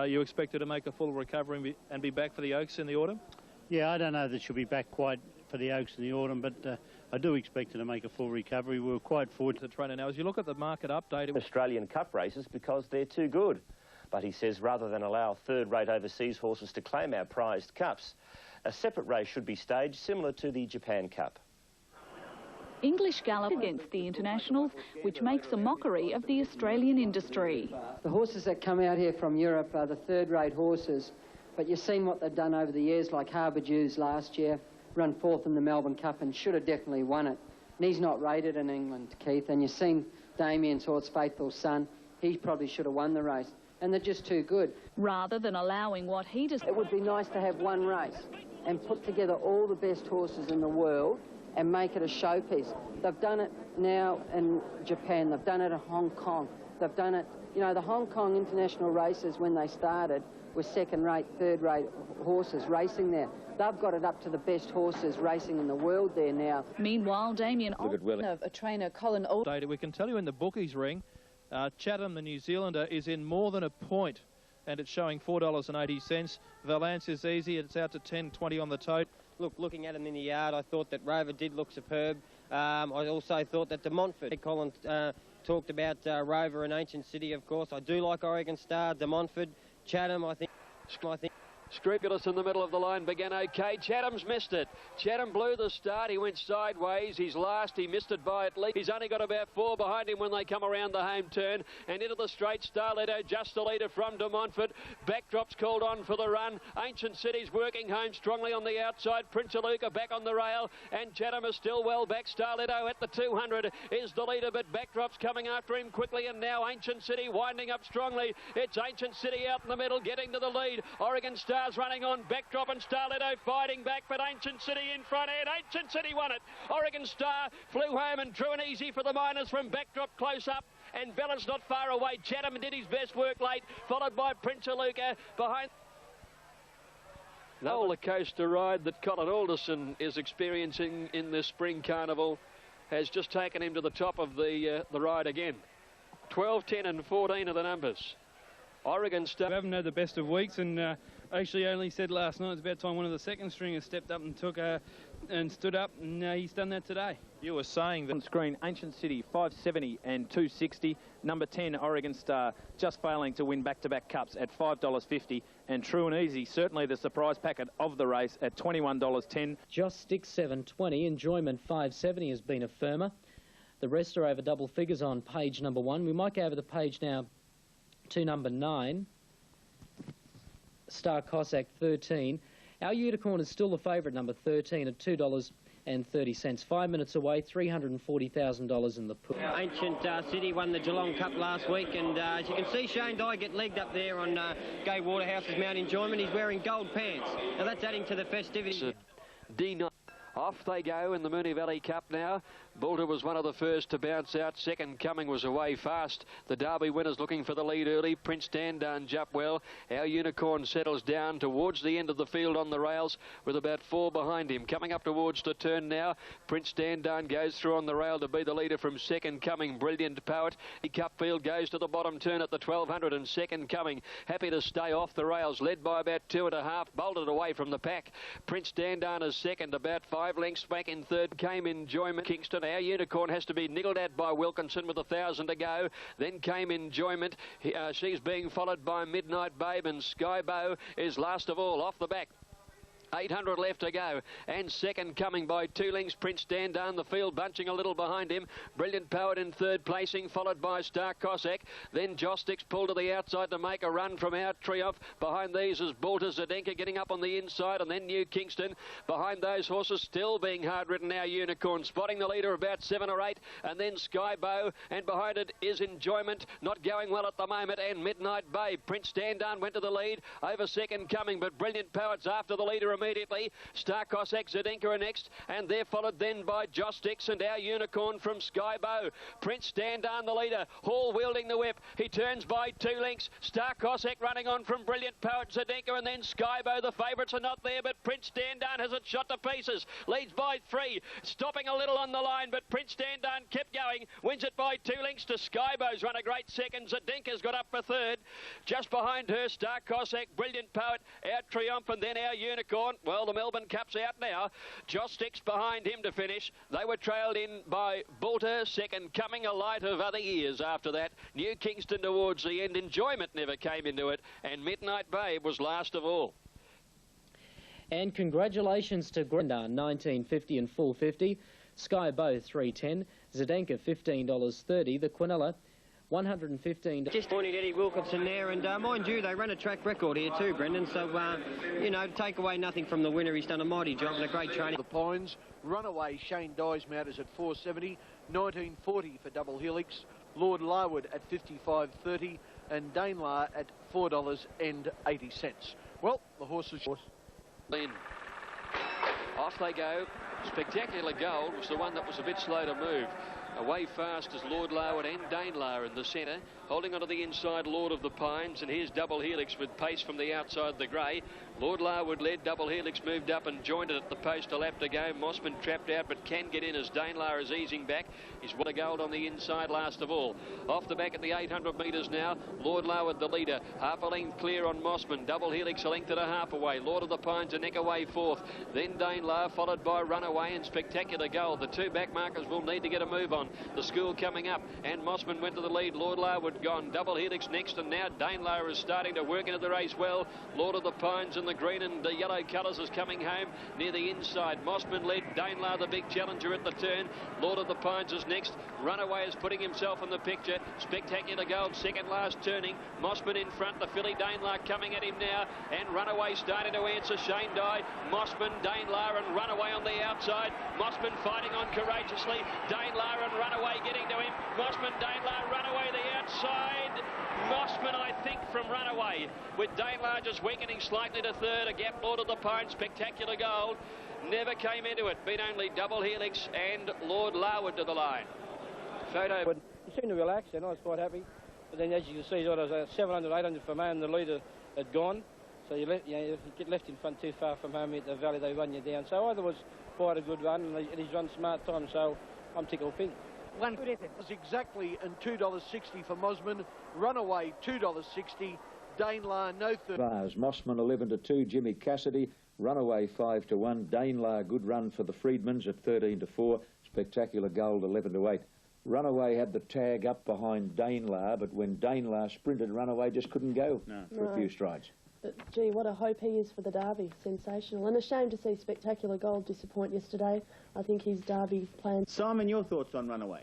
you expect her to make a full recovery and be back for the Oaks in the autumn?
Yeah, I don't know that she'll be back quite for the Oaks in the autumn, but I do expect her to make a full recovery. We were quite fortunate.
The trainer now, as you look at the market update,
Australian Cup races because they're too good. But he says rather than allow third-rate overseas horses to claim our prized cups, a separate race should be staged similar to the Japan Cup.
English gallop against the internationals, which makes a mockery of the Australian industry.
The horses that come out here from Europe are the third-rate horses, but you've seen what they've done over the years, like Harbour Dews last year, run 4th in the Melbourne Cup and should have definitely won it. And he's not rated in England, Keith, and you've seen Damien's horse, Faithful Son, he probably should have won the race. And they're just too good.
Rather than allowing what he does...
It would be nice to have one race and put together all the best horses in the world and make it a showpiece. They've done it now in Japan, they've done it in Hong Kong, they've done it... You know, the Hong Kong international races, when they started, were second-rate, third-rate horses racing there. They've got it up to the best horses racing in the world there now.
Meanwhile, Damien...
A trainer, Colin Alderson...
We can tell you in the bookies ring, Chatham, the New Zealander, is in more than a point, and it's showing $4.80. Valence is easy, it's out to 10.20 on the tote.
Look, looking at him in the yard, I thought that Rover did look superb. I also thought that De Montfort, Colin talked about Rover and Ancient City, of course. I do like Oregon Star, De Montfort, Chatham, I think.
Scrupulous in the middle of the line, began okay. Chatham's missed it. Chatham blew the start. He went sideways. He's last. He missed it by at least. He's only got about 4 behind him when they come around the home turn. And into the straight, Starletto, just the leader from De Montfort. Backdrop's called on for the run. Ancient City's working home strongly on the outside. Prince of Luca back on the rail. And Chatham is still well back. Starletto at the 200 is the leader, but Backdrop's coming after him quickly. And now Ancient City winding up strongly. It's Ancient City out in the middle, getting to the lead. Oregon Star's running on. Backdrop and Starletto fighting back, but Ancient City in front, and Ancient City won it. Oregon Star flew home and drew an easy for the miners from Backdrop close up, and Bella's not far away. Chatham did his best work late, followed by Prince of Luca behind. Roller coaster ride that Colin Alderson is experiencing in this spring carnival has just taken him to the top of the ride again. 12, 10 and 14 are the numbers. Oregon Star.
We haven't had the best of weeks, and actually only said last night it's about time one of the second stringers stepped up and took
and stood up, and he's done that today.
You were saying that on screen, Ancient City 570 and 260. Number 10, Oregon Star, just failing to win back-to-back cups at $5.50. And True and Easy, certainly the surprise packet of the race at $21.10.
Just Sticks 720, Enjoyment 570 has been a firmer. The rest are over double figures on page number 1. We might go over the page now to number 9. Star Cossack 13. Our Unicorn is still the favourite, number 13, at $2.30. 5 minutes away, $340,000 in the pool.
Ancient City won the Geelong Cup last week, and as you can see, Shane Dye get legged up there on Gay Waterhouse's Mount Enjoyment. He's wearing gold pants. Now that's adding to the festivities.
D9. Off they go in the Moonee Valley Cup now. Bolter was one of the first to bounce out. Second Coming was away fast. The Derby winners looking for the lead early. Prince Dandan jumped well. Our Unicorn settles down towards the end of the field on the rails with about 4 behind him. Coming up towards the turn now. Prince Dandan goes through on the rail to be the leader from Second Coming. Brilliant Poet. The Cup field goes to the bottom turn at the 1200 and Second Coming. Happy to stay off the rails. Led by about 2.5. Bolted away from the pack. Prince Dandan is second. About 5 lengths back in third. Came Enjoyment. Kingston. Our Unicorn has to be niggled at by Wilkinson with 1,000 to go. Then came Enjoyment. She's being followed by Midnight Babe, and Skybow is last of all off the back. 800 left to go, and Second Coming by 2 lengths. Prince Dandan, the field bunching a little behind him. Brilliant Poet in third placing, followed by Star Cossack. Then Jostix pulled to the outside to make a run from Our Triumph. Behind these is Bolter Zdenka getting up on the inside, and then New Kingston. Behind those horses, still being hard-ridden, Our Unicorn, spotting the leader about 7 or 8, and then Skybow, and behind it is Enjoyment, not going well at the moment, and Midnight Babe. Prince Dandan went to the lead over Second Coming, but Brilliant Poet's after the leader immediately. Star Cossack, Zdenka are next, and they're followed then by Jostix and Our Unicorn from Skybow. Prince Dandan the leader, Hall wielding the whip. He turns by 2 lengths. Star Cossack running on from Brilliant Poet, Zdenka, and then Skybow. The favourites are not there, but Prince Dandan has it shot to pieces. Leads by 3, stopping a little on the line, but Prince Dandan kept going. Wins it by 2 lengths to Skybow's run a great second. Zdenka's got up for third. Just behind her, Star Cossack, Brilliant Poet, Our Triumph, and then Our Unicorn. Well, the Melbourne Cup's out now. Jostix behind him to finish. They were trailed in by Bolter, Second Coming, a light of other years after that. New Kingston towards the end. Enjoyment never came into it, and Midnight Babe was last of all.
And congratulations to Dandan, $19.50 and full 50. Skybow, $3.10. Zdenka, $15.30. The Quinella, $115.
Just pointing Eddie Wilkinson there, and mind you, they run a track record here too, Brendan, so, you know, take away nothing from the winner. He's done a mighty job and a great training.
The Pines, runaway Shane Dye's mount is at $4.70, $19.40 for Double Helix, Lord Larwood at $55.30, and Danelaw at $4.80. Well, the horses...
Then off they go. Spectacular Gold was the one that was a bit slow to move. Away fast is Lord Larwood and Danelaw in the centre. Holding onto the inside, Lord of the Pines, and here's Double Helix with pace from the outside the grey. Lord Larwood led, Double Helix moved up and joined it at the post, a lap to go. Mossman trapped out but can get in as Danelaw is easing back. He's won a gold on the inside last of all. Off the back at the 800 metres now, Lord Larwood the leader. Half a length clear on Mossman. Double Helix a length and a half away. Lord of the Pines a neck away fourth. Then Danelaw followed by Runaway and Spectacular Gold. The 2 back markers will need to get a move on. The school coming up, and Mossman went to the lead. Lord Larwood gone. Double Helix next, and now Danelaw is starting to work into the race well. Lord of the Pines in the green and the yellow colours is coming home near the inside. Mossman led, Danelaw the big challenger at the turn. Lord of the Pines is next. Runaway is putting himself in the picture. Spectacular Gold second last turning. Mossman in front, the filly Danelaw coming at him now, and Runaway starting to answer Shane Dye. Mossman, Danelaw and Runaway on the outside. Mossman fighting on courageously. Danelaw and Runaway getting to him. Mossman, Danelaw, Runaway the outside. Mossman, I think, from Runaway, with Danelaw just weakening slightly to third. A gap Lord of the Pines, Spectacular Gold, never came into it. Beat only Double Helix and Lord Larwood to the line. Photo.
He seemed to relax, and I was quite happy. But then, as you can see, I was 700, 800 from home. The leader had gone, so you get left in front too far from home at the valley. They run you down. So I thought it was quite a good run, and he's run smart time. So I'm tickled pink.
One good effort. It was exactly and $2.60 for Mossman. Runaway $2.60. Danelaw no third.
Mossman 11 to 2. Jimmy Cassidy Runaway 5 to 1. Danelaw, good run for the Freedmans at 13 to 4. Spectacular Gold 11 to 8. Runaway had the tag up behind Danelaw, but when Danelaw sprinted, Runaway just couldn't go for a few strides.
But, gee, what a hope he is for the Derby. Sensational. And a shame to see Spectacular Gold disappoint yesterday. I think his Derby plan...
Simon, your thoughts on Runaway?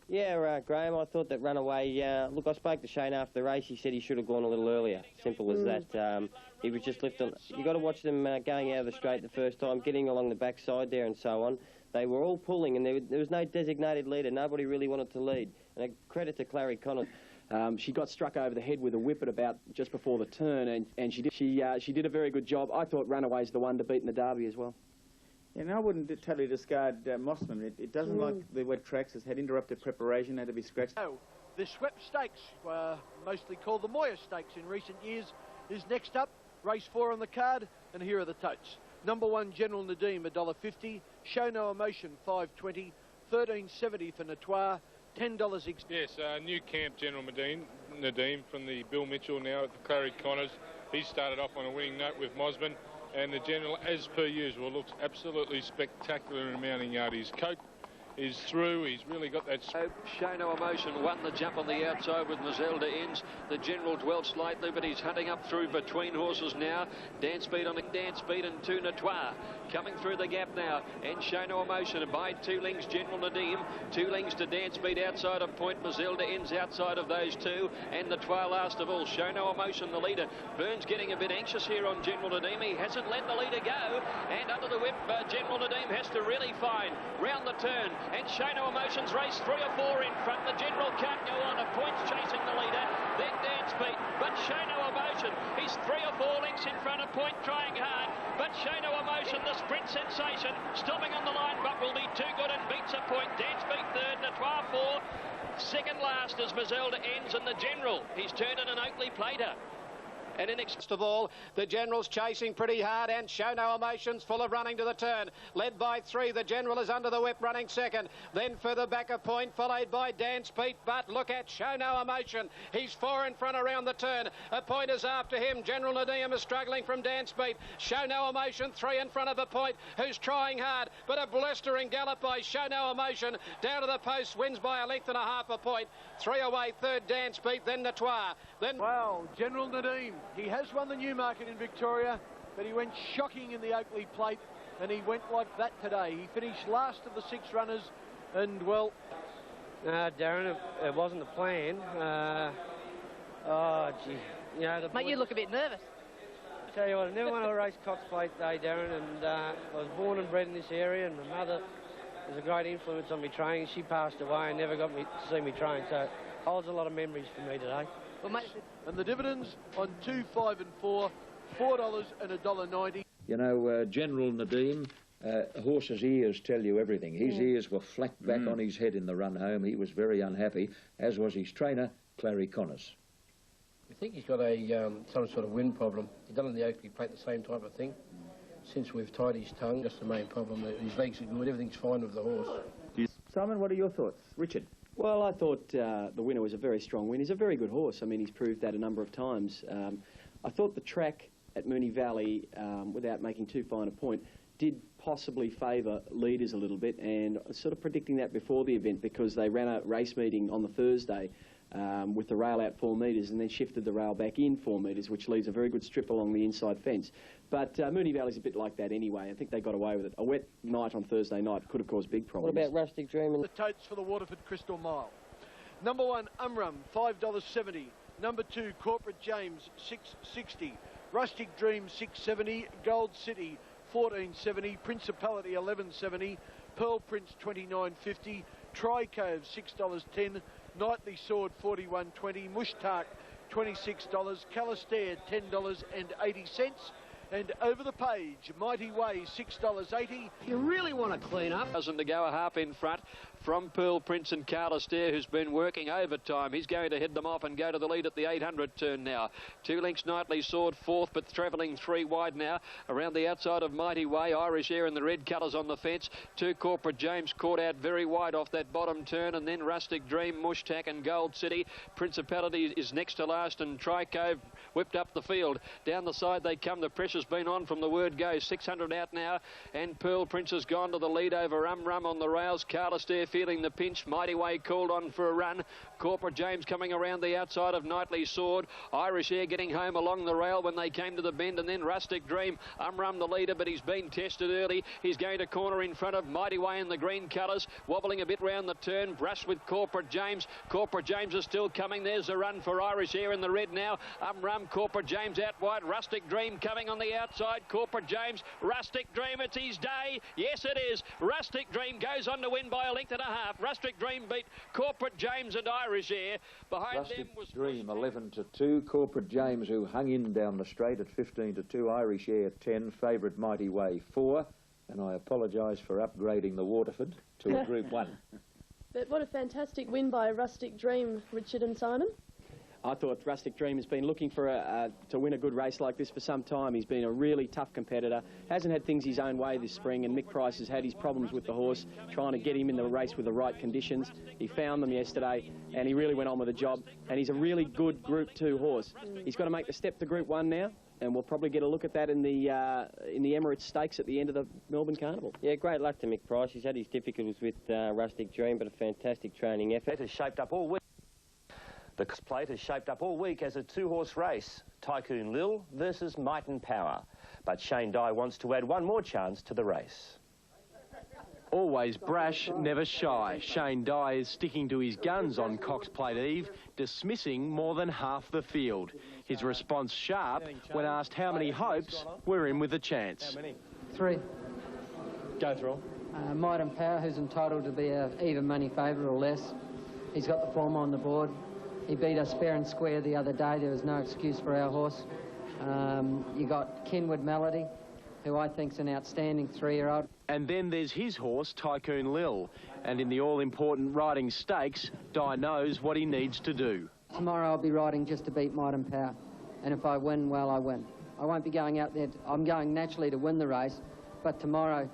Yeah, Graham, I thought that Runaway... look, I spoke to Shane after the race. He said he should have gone a little earlier. Simple as that. He was just lifting... You got to watch them going out of the straight the first time, getting along the backside there and so on. They were all pulling, and there was no designated leader. Nobody really wanted to lead. And a credit to Clary Connors.
She got struck over the head with a whip at about just before the turn, and she did a very good job. I thought Runaway's the one to beat in the Derby as well.
Yeah, and I wouldn't totally discard Mossman. It doesn't like the wet tracks. It's had interrupted preparation, had to be scratched.
Oh, the Swept Stakes, mostly called the Moyer Stakes in recent years, is next up. Race 4 on the card, and here are the totes. Number 1, General Nadim, $1.50. Show No Emotion, $5.20. $13.70 for Notoire. $10
Yes, new camp General Nadim from the Bill Mitchell now at the Clary Connors. He started off on a winning note with Mosman, and the General, as per usual, looks absolutely spectacular in a mounting yard. His coat is through. He's really got that...
Show No Emotion won the jump on the outside with Mazelda Ends. The General dwelt slightly, but he's hunting up through between horses now. Dance Speed on the dance speed and to Notoire. Coming through the gap now, and Show No Emotion by 2 lengths General Nadim, 2 lengths to Dance Speed outside of Point. Mazelda Ends outside of those 2, and Notoire last of all. Show No Emotion the leader. Burns getting a bit anxious here on General Nadim. He hasn't let the leader go, and under the whip General Nadim has to really find round the turn, and Show No Emotion's race 3 or 4 in front. The General can't go on. A Point's chasing the leader, then Dance Speed, but Show No Emotion, he's 3 or 4 lengths in front of Point, trying hard, but Show No Emotion, the sprint sensation, stopping on the line, but will be too good and beats a Point. Dance Speed 3rd, Notoire 4th, second last as Mazelda Ends, and the General, he's turned in an Oakley Plater. And in next of all, the General's chasing pretty hard, and Show No Emotion's full of running to the turn. Led by 3, the General is under the whip running second. Then further back a Point, followed by Dance Beat, but look at Show No Emotion. He's 4 in front around the turn. A Point is after him. General Nadim is struggling from Dance Beat. Show No Emotion 3 in front of a Point, who's trying hard, but a blistering gallop by Show No Emotion. Down to the post, wins by 1.5 lengths a Point. 3 away, 3rd Dance Beat, then Notoire. Then...
Wow, General Nadim. He has won the Newmarket in Victoria, but he went shocking in the Oakley Plate, and he went like that today. He finished last of the 6 runners, and, well...
Darren, it wasn't the plan. Oh, gee. You know,
Mate, you look a bit nervous.
I tell you what, I never won a race Cox Plate Day, Darren, and I was born and bred in this area, and my mother was a great influence on me training. She passed away and never got me to see me train, so it holds a lot of memories for me today.
Well, mate,
and the dividends on 2, 5 and 4, $4 and $1.90.
You know, General Nadim, horse's ears tell you everything. His ears were flat back on his head in the run home. He was very unhappy, as was his trainer, Clary Connors.
I think he's got a some sort of wind problem. He's done in the Oakley Plate the same type of thing. Since we've tied his tongue, that's the main problem. His legs are good, everything's fine with the horse.
Simon, what are your thoughts? Richard?
Well, I thought the winner was a very strong win. He's a very good horse. I mean, he's proved that a number of times. I thought the track at Moonee Valley, without making too fine a point, did possibly favour leaders a little bit, and I was sort of predicting that before the event because they ran a race meeting on the Thursday with the rail out 4 metres and then shifted the rail back in 4 metres, which leaves a very good strip along the inside fence. But Moonee Valley's a bit like that anyway. I think they got away with it. A wet night on Thursday night could have caused big problems.
What about Rustic Dream?
The totes for the Waterford Crystal Mile. Number 1, Umrum, $5.70. Number 2, Corporate James, $6.60. Rustic Dream, $6.70. Gold City, $14.70. Principality, $11.70. Pearl Prince, $29.50. Tri-Cove, $6.10. Nightly Sword, $41.20. Mushtark, $26. Calistair, $10.80. And over the page, Mighty Way, $6.80.
You really want to clean up. Doesn't to go a half in front from Pearl Prince and Carlistair, who's been working overtime. He's going to head them off and go to the lead at the 800 turn now. 2 lengths Nightly Sword, 4th, but travelling 3 wide now. Around the outside of Mighty Way, Irish Air in the red colours on the fence. 2 Corporate James caught out very wide off that bottom turn, and then Rustic Dream, Mushtak and Gold City. Principality is next to last, and Tri-Cove whipped up the field. Down the side they come, the pressure has been on from the word go. 600 out now, and Pearl Prince has gone to the lead over Rum on the rails. Carlos there feeling the pinch. Mighty Way called on for a run. Corporate James coming around the outside of Knightly Sword. Irish Air getting home along the rail when they came to the bend, and then Rustic Dream. Rum the leader, but he's been tested early. He's going to corner in front of Mighty Way in the green colours, wobbling a bit round the turn. Brush with Corporate James. Corporate James is still coming. There's a run for Irish Air in the red now. Rum, Corporate James out wide. Rustic Dream coming on the outside. Corporate James, Rustic Dream, it's his day. Yes, it is. Rustic Dream goes on to win by a length and a half. Rustic Dream beat Corporate James and Irish Air. Behind
Rustic
them was
Dream 11-2. Corporate James, who hung in down the straight at 15-2. Irish Air 10. Favourite Mighty Way 4. And I apologise for upgrading the Waterford to a Group 1.
But what a fantastic win by Rustic Dream, Richard and Simon.
I thought Rustic Dream has been looking for to win a good race like this for some time. He's been a really tough competitor, hasn't had things his own way this spring, and Mick Price has had his problems with the horse, trying to get him in the race with the right conditions. He found them yesterday, and he really went on with the job, and he's a really good Group 2 horse. He's got to make the step to Group 1 now, and we'll probably get a look at that in the Emirates Stakes at the end of the Melbourne Carnival.
Yeah, great luck to Mick Price. He's had his difficulties with Rustic Dream, but a fantastic training effort.
It has shaped up all week. The plate has shaped up all week as a two-horse race. Tycoon Lil versus Might and Power. But Shane Dye wants to add one more chance to the race.
Always brash, never shy. Shane Dye is sticking to his guns on Cox Plate Eve, dismissing more than half the field. His response sharp when asked how many hopes were in with a chance.
3.
Go through.
Might and Power, who's entitled to be a even money favourite or less. He's got the form on the board. He beat us fair and square the other day. There was no excuse for our horse. You got Kinwood Melody, who I think's an outstanding 3-year-old.
And then there's his horse, Tycoon Lil. And in the all-important riding stakes, Dye knows what he needs to do.
Tomorrow I'll be riding just to beat Might and Power. And if I win, well, I win. I won't be going out there. I'm going naturally to win the race. But tomorrow,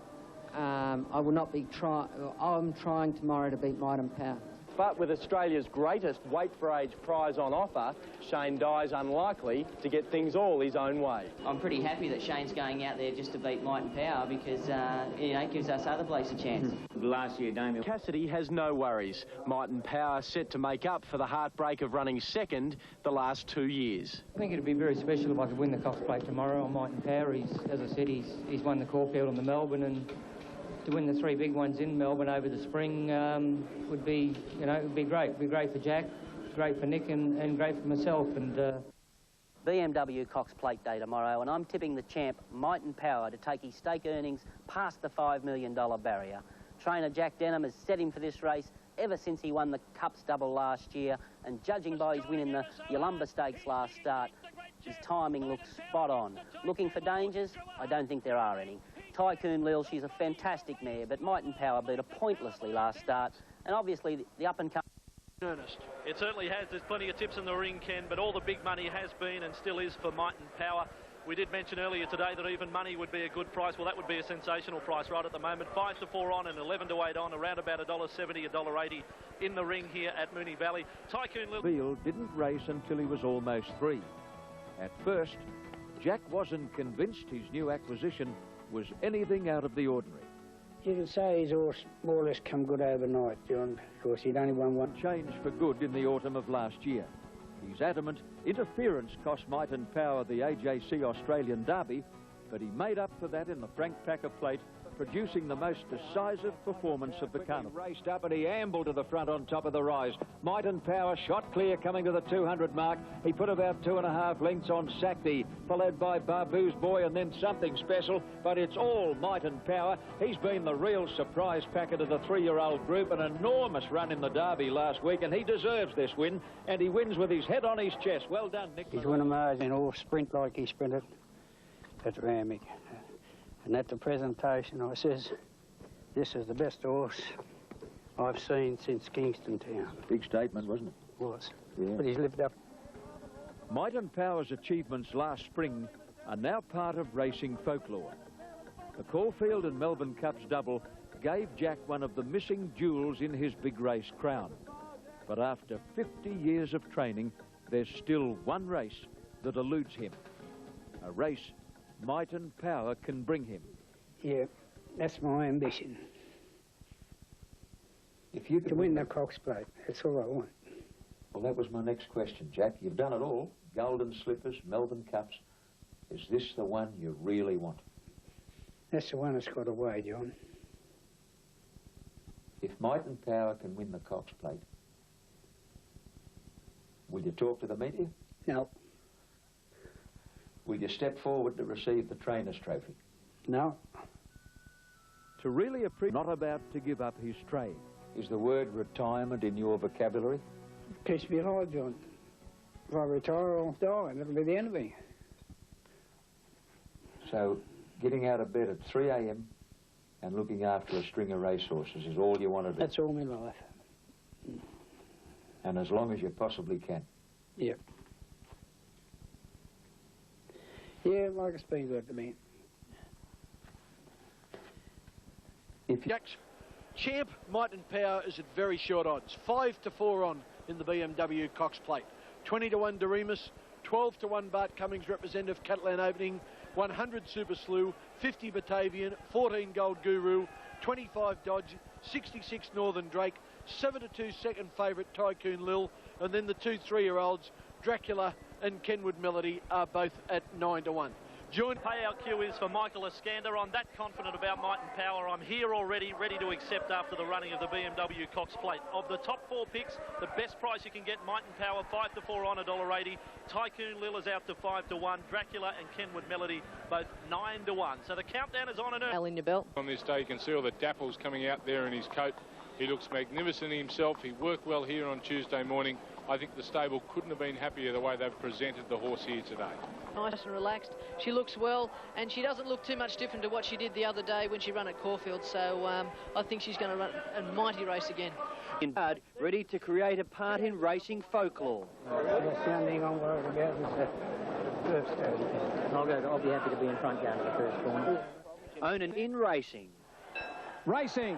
I will not be trying. I'm trying tomorrow to beat Might and Power.
But with Australia's greatest weight-for-age prize on offer, Shane Dye's unlikely to get things all his own way.
I'm pretty happy that Shane's going out there just to beat Might and Power because, it gives us other blokes a chance.
Last year, Damien Cassidy has no worries. Might and Power set to make up for the heartbreak of running second the last 2 years.
I think it'd be very special if I could win the Cox Plate tomorrow on Might and Power. As I said, he's won the Caulfield and the Melbourne, and to win the 3 big ones in Melbourne over the spring would be, would be great. It'd be great for Jack, great for Nick, and great for myself. And
BMW Cox Plate Day tomorrow, and I'm tipping the champ Might and Power to take his stake earnings past the $5 million barrier. Trainer Jack Denham has set him for this race ever since he won the Cups double last year, and judging by his win in the Yolumba Stakes last start, his timing looks spot on. Looking for dangers? I don't think there are any. Tycoon Lil, she's a fantastic mare, but Might and Power beat her pointlessly last start, and obviously the up-and-coming...
Ernest. It certainly has. There's plenty of tips in the ring, Ken, but all the big money has been and still is for Might and Power. We did mention earlier today that even money would be a good price. Well, that would be a sensational price right at the moment. 5-4 on and 11-8 on, around about $1.70, $1.80 in the ring here at Moonee Valley. Tycoon Lil...
Field didn't race until he was almost 3. At first, Jack wasn't convinced his new acquisition was anything out of the ordinary.
You could say his horse more or less come good overnight, John, because he'd only won one.
Changed for good in the autumn of last year. He's adamant interference cost Might and Power the AJC Australian Derby, but he made up for that in the Frank Packer Plate, producing the most decisive performance of the carnival. He raced up and he ambled to the front on top of the rise. Might and Power shot clear coming to the 200 mark. He put about 2.5 lengths on Sakti, followed by Babu's Boy and then Something Special, but it's all Might and Power. He's been the real surprise packet of the 3-year-old group, an enormous run in the Derby last week, and he deserves this win, and he wins with his head on his chest. Well done, Nick.
He's one of mine and all sprint like he sprinted at Ramick. And at the presentation, I says, this is the best horse I've seen since Kingston Town.
Big statement, wasn't it?
Was.
Yeah.
But he's lived up.
Might and Power's achievements last spring are now part of racing folklore. The Caulfield and Melbourne Cups double gave Jack one of the missing jewels in his big race crown. But after 50 years of training, there's still one race that eludes him. A race Might and Power can bring him.
Yeah, that's my ambition.
If you
to win the Cox Plate, that's all I want.
Well, that was my next question, Jack. You've done it all. Golden Slippers, Melbourne Cups. Is this the one you really want?
That's the one that's got away, John.
If Might and Power can win the Cox Plate, will you talk to the media?
No.
Will you step forward to receive the Trainers' Trophy?
No.
To really appreciate, not about to give up his trade.
Is the word retirement in your vocabulary?
Keeps me alive, John. If I retire, I'll die, and that'll be the end of me.
So, getting out of bed at 3 a.m. and looking after a string of racehorses is all you want to do?
That's all my life.
And as long as you possibly can?
Yep. Yeah, like it's been good to me.
Jack's champ, Might and Power, is at very short odds. 5-4 on in the BMW Cox Plate. 20-1 Doremus, 12-1 Bart Cummings representative Catalan Opening, 100 Super Slew, 50 Batavian, 14 Gold Guru, 25 Dodge, 66 Northern Drake, 7-2 second favourite Tycoon Lil, and then the 2 3-year-olds Dracula and Kenwood Melody are both at 9-1.
Payout cue is for Michael Iskander. I'm that confident about Might and Power. I'm here already, ready to accept after the running of the BMW Cox Plate. Of the top 4 picks, the best price you can get, Might and Power, 5-4 on $1.80. Tycoon Lil is out to 5-1. Dracula and Kenwood Melody, both 9-1. So the countdown is on and on.
In your belt.
On this day, you can see all the dapples coming out there in his coat. He looks magnificent himself. He worked well here on Tuesday morning. I think the stable couldn't have been happier the way they've presented the horse here today.
Nice and relaxed. She looks well, and she doesn't look too much different to what she did the other day when she ran at Caulfield. So I think she's going to run a mighty race again.
Ready to create a part in racing folklore.
That's the only thing I'm worried about is the first stage.
I'll be happy to be in front going to the first corner.
Onan in racing.
Racing.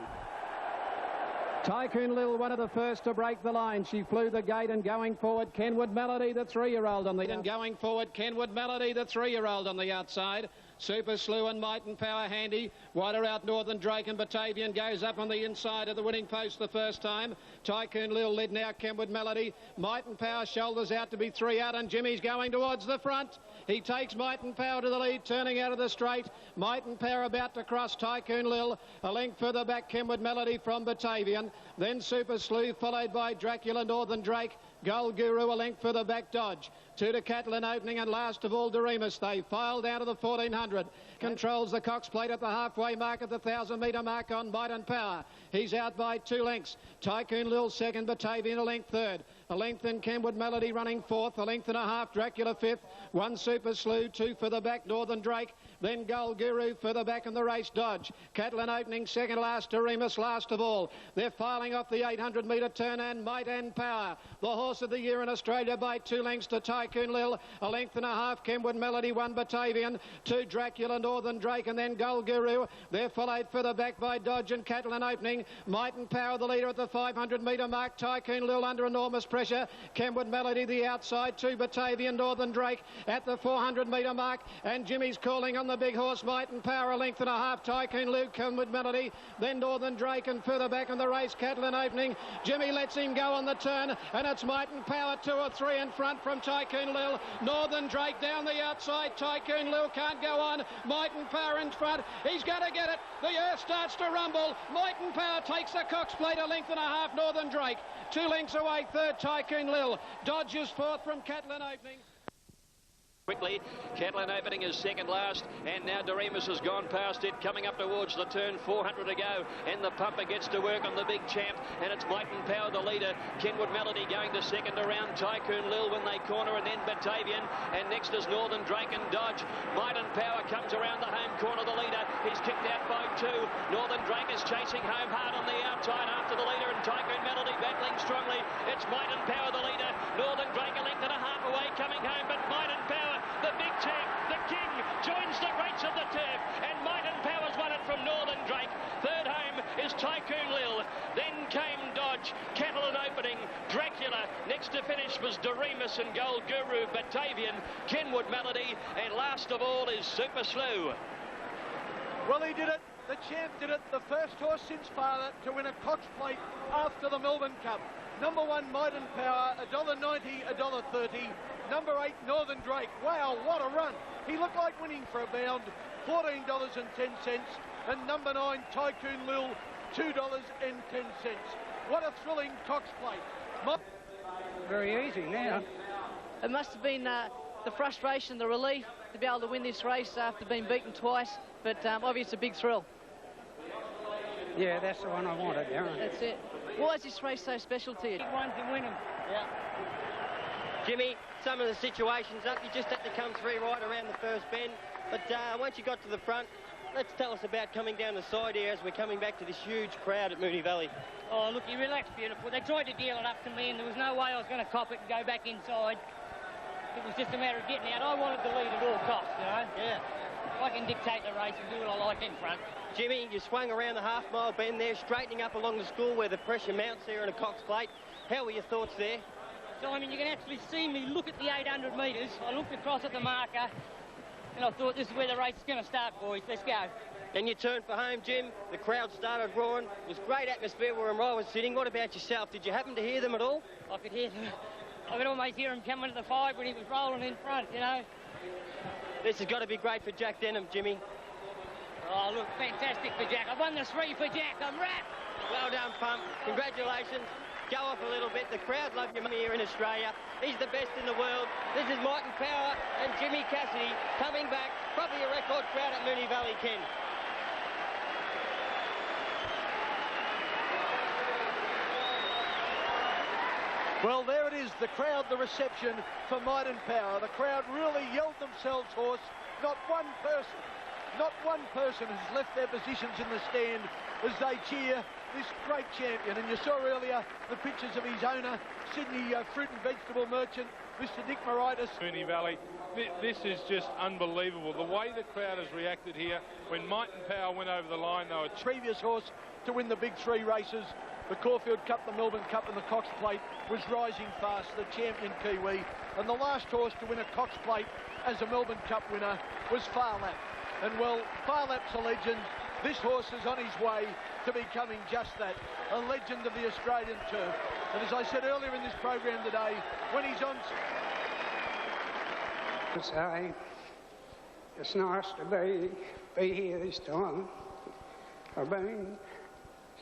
Tycoon Lil, one of the first to break the line. She flew the gate and going forward, Kenwood Melody, the 3-year-old on the... And going forward, Kenwood Melody, the 3-year-old on the outside. Super Slew and Might and Power handy. Wider out Northern Drake and Batavian goes up on the inside of the winning post the first time. Tycoon Lil led now, Kenwood Melody. Might and Power shoulders out to be 3 out, and Jimmy's going towards the front. He takes Might and Power to the lead, turning out of the straight. Might and Power about to cross Tycoon Lil. A length further back, Kenwood Melody from Batavian. Then Super Slew, followed by Dracula, Northern Drake. Gold Guru, a length further back, Dodge. 2 to Catalan Opening, and last of all, Doremus. They file down to the 1400. Controls the Cox Plate at the halfway mark at the 1,000-metre mark on Might and Power. He's out by 2 lengths. Tycoon Lil second, Batavian a length third. A length in Kenwood Melody running fourth. A length and a half, Dracula fifth. 1 Super Slew, 2 for the back, Northern Drake. Then Gold Guru further back in the race, Dodge. Catalan Opening second last, Doremus last of all. They're filing off the 800-metre turn, and Might and Power, the horse of the year in Australia, by 2 lengths to Tycoon Lil. A length and a half, Kenwood Melody, 1 Batavian, 2 Dracula, Northern Drake, and then Gold Guru. They're followed further back by Dodge and Catalan Opening. Might and Power, the leader at the 500-metre mark. Tycoon Lil under enormous pressure. Kenwood Melody, the outside, 2 Batavian, Northern Drake at the 400-metre mark. And Jimmy's calling on the big horse, Might and Power, a length and a half. Tycoon Lil, Kenwood Melody, then Northern Drake, and further back in the race, Catalan Opening. Jimmy lets him go on the turn, and it's Might and Power 2 or 3 in front from Tycoon Lil. Northern Drake down the outside. Tycoon Lil can't go on. Might and Power in front. He's going to get it. The earth starts to rumble. Might and Power takes the Cox Plate, a length and a half. Northern Drake 2 lengths away, third Tycoon Lil. Dodges fourth from Catalan Opening.
Quickly, Catalan Opening is second last, and now Doremus has gone past it, coming up towards the turn, 400 to go, and the pumper gets to work on the big champ, and it's Might and Power, the leader. Kenwood Melody going to second around Tycoon Lil when they corner, and then Batavian, and next is Northern Drake and Dodge. Might and Power comes around the home corner, the leader. He's kicked out by 2. Northern Drake is chasing home hard on the outside after the leader, and Tycoon Melody battling strongly. It's Might and Power, the leader. Northern Drake a length and a half away, coming home, but Might and Power, the big champ, the king, joins the race of the turf, and Might and Power's won it from Northern Drake. Third home is Tycoon Lil. Then came Dodge.
match. Cattle at opening, Dracula. Next to finish was Doremus and Gold Guru, Batavian, Kenwood Melody, and last of all is Super Slew.
Well, he did it. The champ did it. The first horse since father to win a Cox Plate after the Melbourne Cup. Number 1, Might and Power, $1.90, $1.30. Number 8, Northern Drake. Wow, what a run. He looked like winning for a bound, $14.10. And number 9, Tycoon Lil, $2.10. What a thrilling Cox Plate.
Very easy now.
It must have been the frustration, the relief to be able to win this race after being beaten twice, but obviously a big thrill.
Yeah, that's the one I wanted, Darren.
That's it. Why is this race so special to you?
Big ones and win them.
Yeah. Jimmy, some of the situations up, you just had to come through right around the first bend, but once you got to the front, let's tell us about coming down the side here as we're coming back to this huge crowd at Moonee Valley.
Oh, look, he relaxed beautiful. They tried to deal it up to me, and there was no way I was going to cop it and go back inside. It was just a matter of getting out. I wanted to lead at all costs, you know? Yeah. I can dictate the race and do what I like in front.
Jimmy, you swung around the half-mile bend there, straightening up along the school where the pressure mounts there in a Cox Plate. How were your thoughts there?
So, I mean, you can actually see me look at the 800 metres. I looked across at the marker, and I thought, this is where the race is going to start, boys. Let's go.
And you turned for home, Jim. The crowd started roaring. It was great atmosphere where I was sitting. What about yourself? Did you happen to hear them at all?
I could hear them. I could almost hear him coming to the 5 when he was rolling in front, you know.
This has got to be great for Jack Denham, Jimmy.
Oh, look, fantastic for Jack. I won the 3 for Jack. I'm wrapped.
Well done, Pump. Congratulations. Go off a little bit. The crowd love you here in Australia. He's the best in the world. This is Might and Power and Jimmy Cassidy coming back. Probably a record crowd at Moonee Valley, Ken.
Well, there it is, the crowd, the reception for Might and Power. The crowd really yelled themselves hoarse. Not one person has left their positions in the stand as they cheer this great champion. And you saw earlier the pictures of his owner, Sydney fruit and vegetable merchant, Mr. Dick Moritis.
Moonee Valley, this is just unbelievable. The way the crowd has reacted here when Might and Power went over the line, they were
previous horse to win the big 3 races. The Caulfield Cup, the Melbourne Cup and the Cox Plate was rising fast, the champion Kiwi. And the last horse to win a Cox Plate as a Melbourne Cup winner was Farlap. And well, Farlap's a legend. This horse is on his way to becoming just that, a legend of the Australian turf. And as I said earlier in this program today, when he's on...
Say, it's nice to be here this time. I've been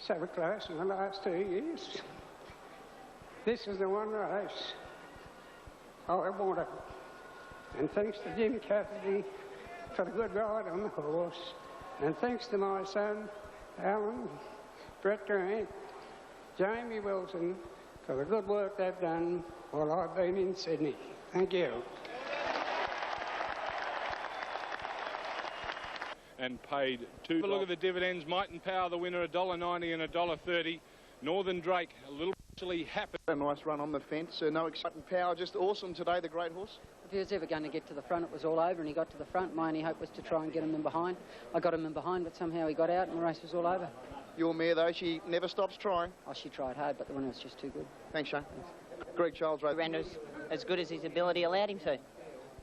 so close in the last 2 years. This is the one race I wanted. And thanks to Jim Cassidy for the good ride on the horse. And thanks to my son, Alan, Brett Grant, Jamie Wilson, for the good work they've done while I've been in Sydney. Thank you.
And paid $2. Look at the dividends. Might and Power, the winner, $1.90 and $1.30. Northern Drake, a little actually happy.
A nice run on the fence. No excitement. Power, just awesome today, the great horse.
If he was ever going to get to the front, it was all over, and he got to the front. My only hope was to try and get him in behind. I got him in behind, but somehow he got out, and the race was all over.
Your mare, though, she never stops trying.
Oh, she tried hard, but the winner was just too good.
Thanks, Shane. Greg Charles,
He ran as good as his ability allowed him to.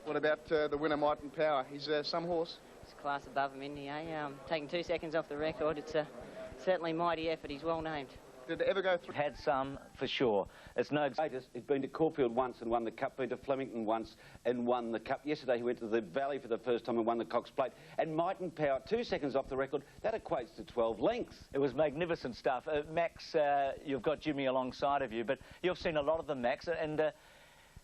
What about the winner, Might and Power? He's some horse.
It's a class above him, isn't he, eh? Taking 2 seconds off the record, it's a certainly mighty effort. He's well named.
Did it ever go through?
Had some, for sure. It's no greatest. He's been to Caulfield once and won the Cup, been to Flemington once and won the Cup. Yesterday he went to the Valley for the first time and won the Cox Plate. And Might and Power, 2 seconds off the record, that equates to 12 lengths.
It was magnificent stuff. Max, you've got Jimmy alongside of you, but you've seen a lot of them, Max, and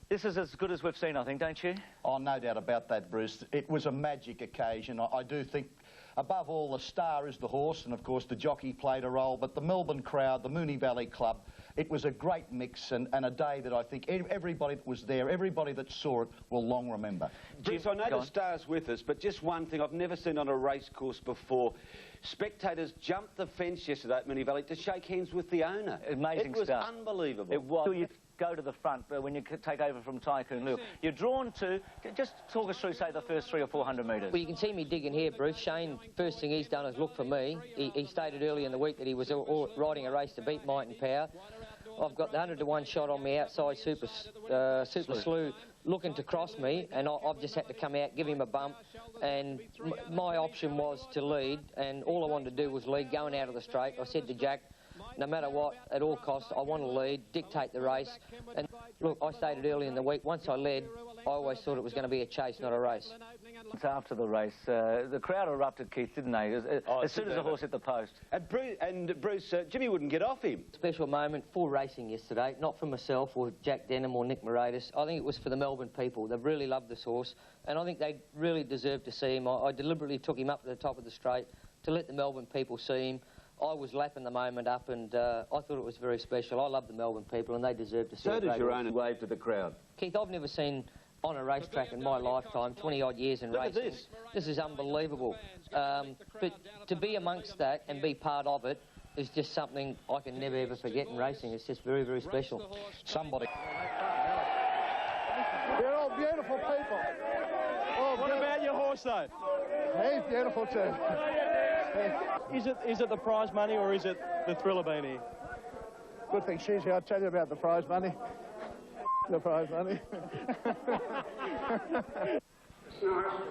this is as good as we've seen, I think, don't you?
Oh, no doubt about that, Bruce. It was a magic occasion. I do think, above all, the star is the horse, and of course the jockey played a role, but the Melbourne crowd, the Moonee Valley Club, it was a great mix and a day that I think everybody that was there, everybody that saw it, will long remember.
Bruce, I know the star's with us, but just one thing I've never seen on a race course before. Spectators jumped the fence yesterday at Moonee Valley to shake hands with the owner.
Amazing
stuff.
stuff.
It was unbelievable.
It was. You go to the front when you take over from Tycoon Lou. You're drawn to, just talk us through, say, the first 300 or 400 metres.
Well, you can see me digging here, Bruce. Shane, first thing he's done is look for me. He stated early in the week that he was riding a race to beat Might and Power. I've got the 100-to-1 shot on me outside Super Slew looking to cross me, and I've just had to come out, give him a bump, and my option was to lead, and all I wanted to do was lead going out of the straight. I said to Jack, no matter what, at all costs, I want to lead, dictate the race. And look, I stated early in the week, once I led, I always thought it was going to be a chase, not a race.
After the race, the crowd erupted, Keith, didn't they? As soon as the horse hit the post.
And Bruce, Jimmy wouldn't get off him.
Special moment for racing yesterday, not for myself or Jack Denham or Nick Moratis. I think it was for the Melbourne people. They've really loved this horse, and I think they really deserve to see him. I deliberately took him up to the top of the straight to let the Melbourne people see him. I was lapping the moment up, and I thought it was very special. I love the Melbourne people, and they deserve to see it.
So does your own wave to the crowd.
Keith, I've never seen on a racetrack in my lifetime, 20-odd years in racing. This is unbelievable. But to be amongst that and be part of it is just something I can never, ever forget in racing. It's just very, very special.
Somebody...
They're all beautiful people.
What about your horse, though?
He's beautiful, too.
Is it the prize money or is it the Thriller Beanie?
Good thing she's here. I'll tell you about the prize money. The prize money.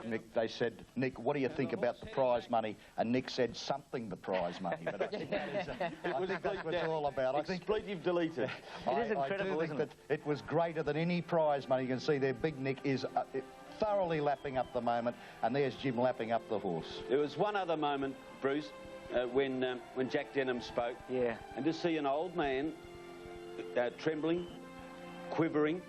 Nick, they said, Nick, what do you think about the prize money? And Nick said, something the prize money. But I think that's what it's all about. I think
you've deleted.
It is incredible,
isn't it? It was greater than any prize money. You can see there, Big Nick is thoroughly lapping up the moment, and there's Jim lapping up the horse.
There was one other moment, Bruce, when Jack Denham spoke.
Yeah.
And to see an old man trembling, quivering,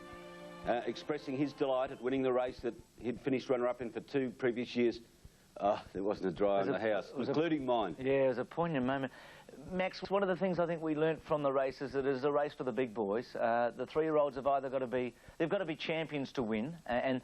expressing his delight at winning the race that he'd finished runner-up in for 2 previous years. Oh, there wasn't a dry in the house, including mine.
Yeah, it was a poignant moment. Max, one of the things I think we learnt from the race is that it is a race for the big boys. The 3-year-olds have either got to be, they've got to be champions to win, and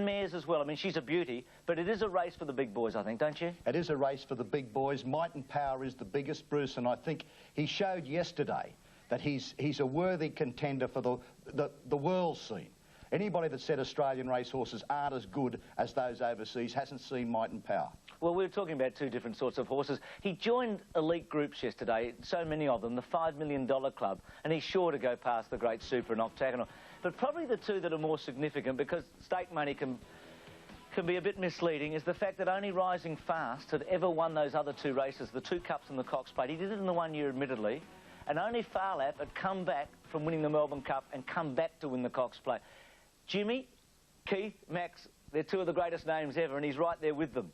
mares as well. I mean, she's a beauty, but it is a race for the big boys, I think, don't you?
It is a race for the big boys. Might and Power is the biggest, Bruce, and I think he showed yesterday that he's a worthy contender for the world scene. Anybody that said Australian racehorses aren't as good as those overseas hasn't seen Might and Power.
Well, we were talking about 2 different sorts of horses. He joined elite groups yesterday, so many of them, the $5 million club, and he's sure to go past the Great Super and Octagonal. But probably the 2 that are more significant, because stake money can be a bit misleading, is the fact that only Rising Fast had ever won those other 2 races, the 2 Cups and the Cox Plate. He did it in the 1 year, admittedly, and only Farlap had come back from winning the Melbourne Cup and come back to win the Cox Plate. Jimmy, Keith, Max, they're 2 of the greatest names ever, and he's right there with them.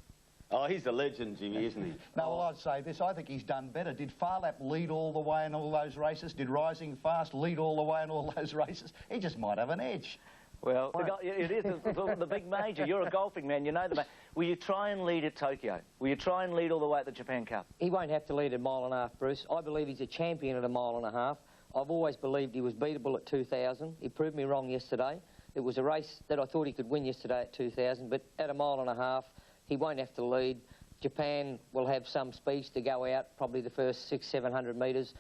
Oh, he's a legend, Jimmy, isn't he?
No, well, I'd say this. I think he's done better. Did Farlap lead all the way in all those races? Did Rising Fast lead all the way in all those races? He just might have an edge.
Well, it is the big major. You're a golfing man, you know the. Will you try and lead at Tokyo? Will you try and lead all the way at the Japan Cup?
He won't have to lead a 1.5 miles, Bruce. I believe he's a champion at a 1.5 miles. I've always believed he was beatable at 2,000. He proved me wrong yesterday. It was a race that I thought he could win yesterday at 2,000, but at a 1.5 miles, he won't have to lead. Japan will have some speeds to go out, probably the first 600-700 metres.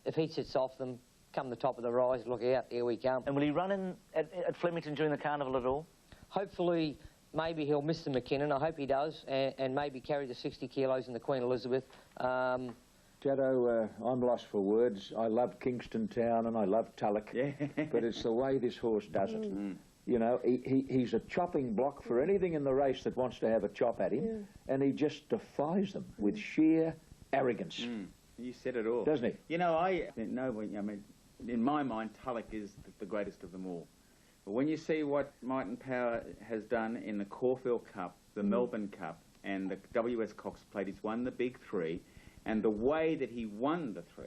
If he sits off them, come the top of the rise, look out, here we come.
And will he run in at Flemington during the carnival at all?
Hopefully, maybe he'll miss the McKinnon. I hope he does, and maybe carry the 60 kilos in the Queen Elizabeth.
Jaddo, I'm lost for words. I love Kingston Town and I love Tulloch, but it's the way this horse does it. You know, he's a chopping block for anything in the race that wants to have a chop at him, and he just defies them with sheer arrogance.
You said it all.
Doesn't he?
You know, I mean, in my mind, Tulloch is the greatest of them all. But when you see what Might and Power has done in the Caulfield Cup, the Melbourne Cup, and the WS Cox Plate, he's won the big 3, and the way that he won the 3,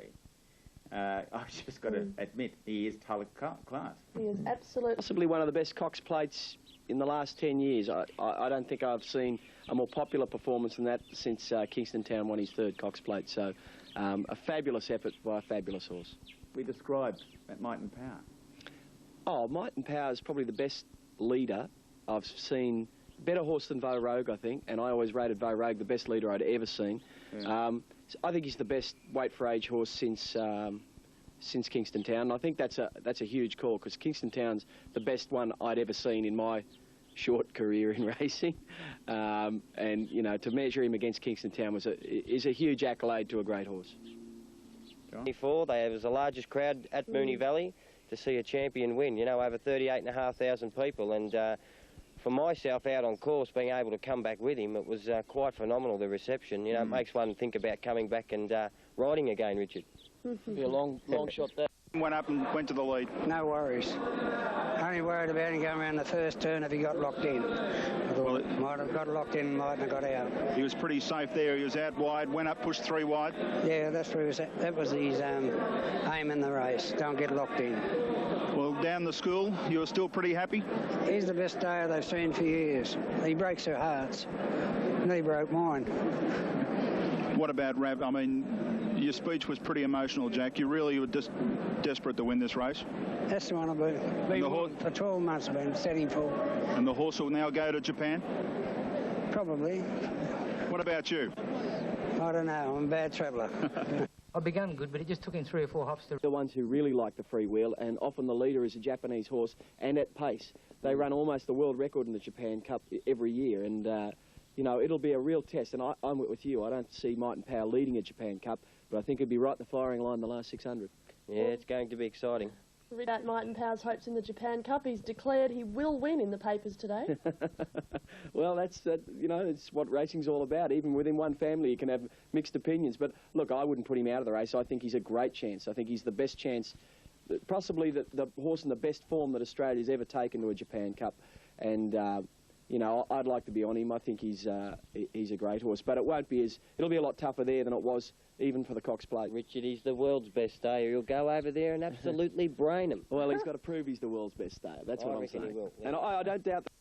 I've just got to admit, he is Tulloch class.
He is absolutely.
Possibly one of the best Cox Plates in the last 10 years. I don't think I've seen a more popular performance than that since Kingston Town won his 3rd Cox Plate. So a fabulous effort by a fabulous horse.
We described that Might and Power.
Oh, Might and Power is probably the best leader I've seen better horse than Vo Rogue, I think, and I always rated Vo Rogue the best leader I'd ever seen.
Yeah.
So I think he's the best weight for age horse since Kingston Town. And I think that's a huge call, because Kingston Town's the best one I'd ever seen in my short career in racing, and you know, to measure him against Kingston Town is a huge accolade to a great horse.
Before there was the largest crowd at Moonee Valley to see a champion win. You know, over 38,500 people, and for myself out on course, being able to come back with him, it was quite phenomenal, the reception. You know, it makes one think about coming back and riding again, Richard.
Be a long shot there.
Went up and went to the lead.
No worries. Only worried about him going around the first turn if he got locked in. I thought might have got locked in, mightn't have got out.
He was pretty safe there. He was out wide, went up, pushed 3 wide.
Yeah, that's where he was at. That was his aim in the race. Don't get locked in.
Well, down the school, you were still pretty happy?
He's the best stayer they've seen for years. He breaks their hearts, and he broke mine.
What about Rav? I mean, your speech was pretty emotional, Jack. You really were just desperate to win this race.
That's the one I've been for 12 months. I've been setting for.
And the horse will now go to Japan?
Probably.
What about you?
I don't know. I'm a bad traveller.
I began good, but it just took him 3 or 4 hops to...
The ones who really like the freewheel, and often the leader is a Japanese horse, and at pace. They run almost the world record in the Japan Cup every year, and you know, it'll be a real test. And I'm with you. I don't see Might and Power leading a Japan Cup, but I think it'd be right in the firing line the last 600.
Yeah, it's going to be exciting.
About Might and Power's hopes in the Japan Cup, he's declared he will win in the papers today.
Well, that's you know, it's what racing's all about. Even within one family, you can have mixed opinions. But look, I wouldn't put him out of the race. I think he's a great chance. I think he's the best chance, possibly the horse in the best form that Australia's ever taken to a Japan Cup. And you know, I'd like to be on him. I think he's a great horse, but it won't be it'll be a lot tougher there than it was even for the Cox Plate.
Richard, he's the world's best stayer. He'll go over there and absolutely brain him.
Well, he's got to prove he's the world's best stayer. That's what I'm saying.
He will, yeah.
And I don't doubt that.